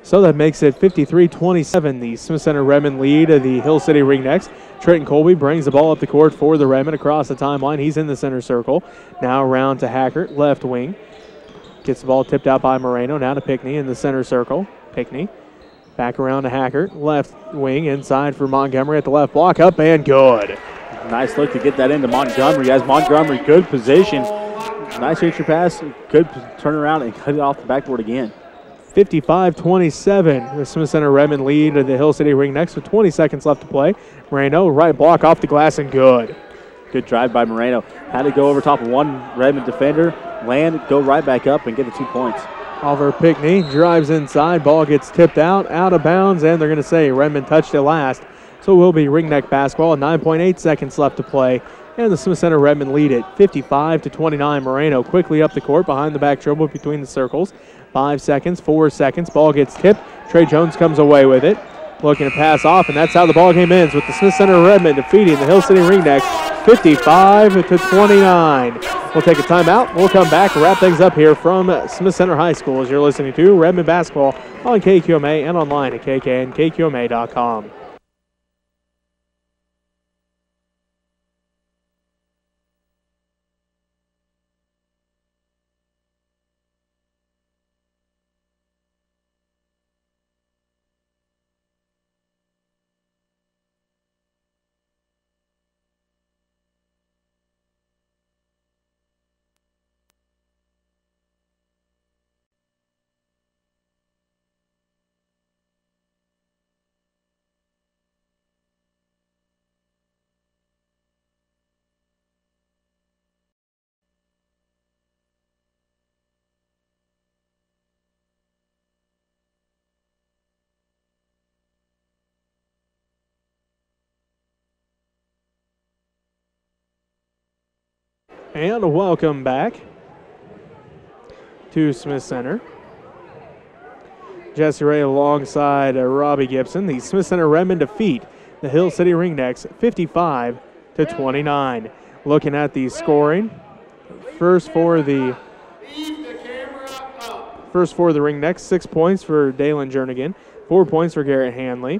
So that makes it 53-27. The Smith Center Redmen lead the Hill City Ringnecks. Trenton Colby brings the ball up the court for the Redmen across the timeline. He's in the center circle. Now around to Hackert, left wing. Gets the ball tipped out by Moreno. Now to Pickney in the center circle. Pickney back around to Hackert, left wing, inside for Montgomery at the left block, up and good. Nice look to get that into Montgomery. As Montgomery, good position. Nice entry pass, good turn around and cut it off the backboard again. 55-27. The Smith Center Redmen lead the Hill City Ringnecks with 20 seconds left to play. Moreno, right block off the glass and good. Good drive by Moreno. Had to go over top of one Redmond defender, land, go right back up and get the 2 points. Oliver Pickney drives inside. Ball gets tipped out of bounds, and they're going to say Redmond touched it last. So it will be Ringneck basketball. 9.8 seconds left to play. And the Smith Center Redmen lead it 55-29. Moreno quickly up the court behind the back dribble between the circles. 5 seconds, 4 seconds. Ball gets tipped. Trey Jones comes away with it. Looking to pass off, and that's how the ball game ends with the Smith Center Redmen defeating the Hill City Ringnecks 55-29. We'll take a timeout. We'll come back and wrap things up here from Smith Center High School as you're listening to Redmen basketball on KQMA and online at kknkqma.com. And welcome back to Smith Center. Jesse Ray alongside Robbie Gibson. The Smith Center Redmen defeat the Hill City Ringnecks 55-29. Looking at the scoring, first for the Ringnecks, 6 points for Dalen Jernigan, 4 points for Garrett Hanley,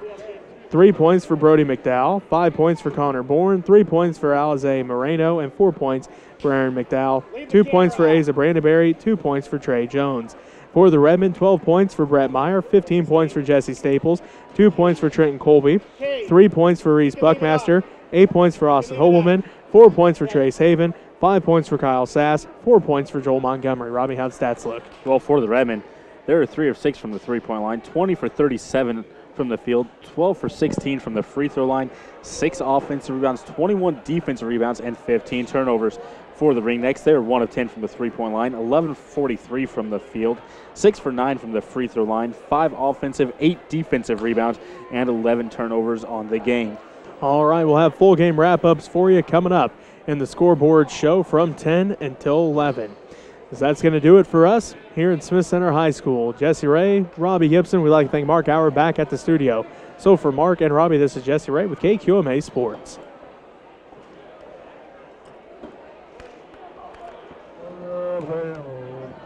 3 points for Brody McDowell, 5 points for Connor Bourne, 3 points for Alize Moreno, and 4 points for Aaron McDowell, 2 points for Asa Brandenberry, 2 points for Trey Jones. For the Redmen, 12 points for Brett Meyer, 15 points for Jesse Staples, 2 points for Trenton Colby, 3 points for Reese Buckmaster, 8 points for Austin Hobelman, 4 points for Trace Haven, 5 points for Kyle Sass, 4 points for Joel Montgomery. Robbie, how'd stats look? Well, for the Redmen, they were 3 of 6 from the three-point line, 20 for 37 from the field, 12 for 16 from the free throw line, 6 offensive rebounds, 21 defensive rebounds, and 15 turnovers. For the Ringnecks, they were 1 of 10 from the three-point line, 11 for 43 from the field, 6 for 9 from the free throw line, 5 offensive, 8 defensive rebounds, and 11 turnovers on the game. All right, we'll have full game wrap-ups for you coming up in the scoreboard show from 10 until 11. So that's going to do it for us here in Smith Center High School. Jesse Ray, Robbie Gibson, we'd like to thank Mark Howard back at the studio. So for Mark and Robbie, this is Jesse Ray with KQMA Sports.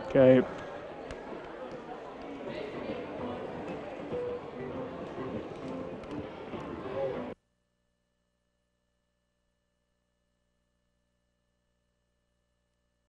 Okay.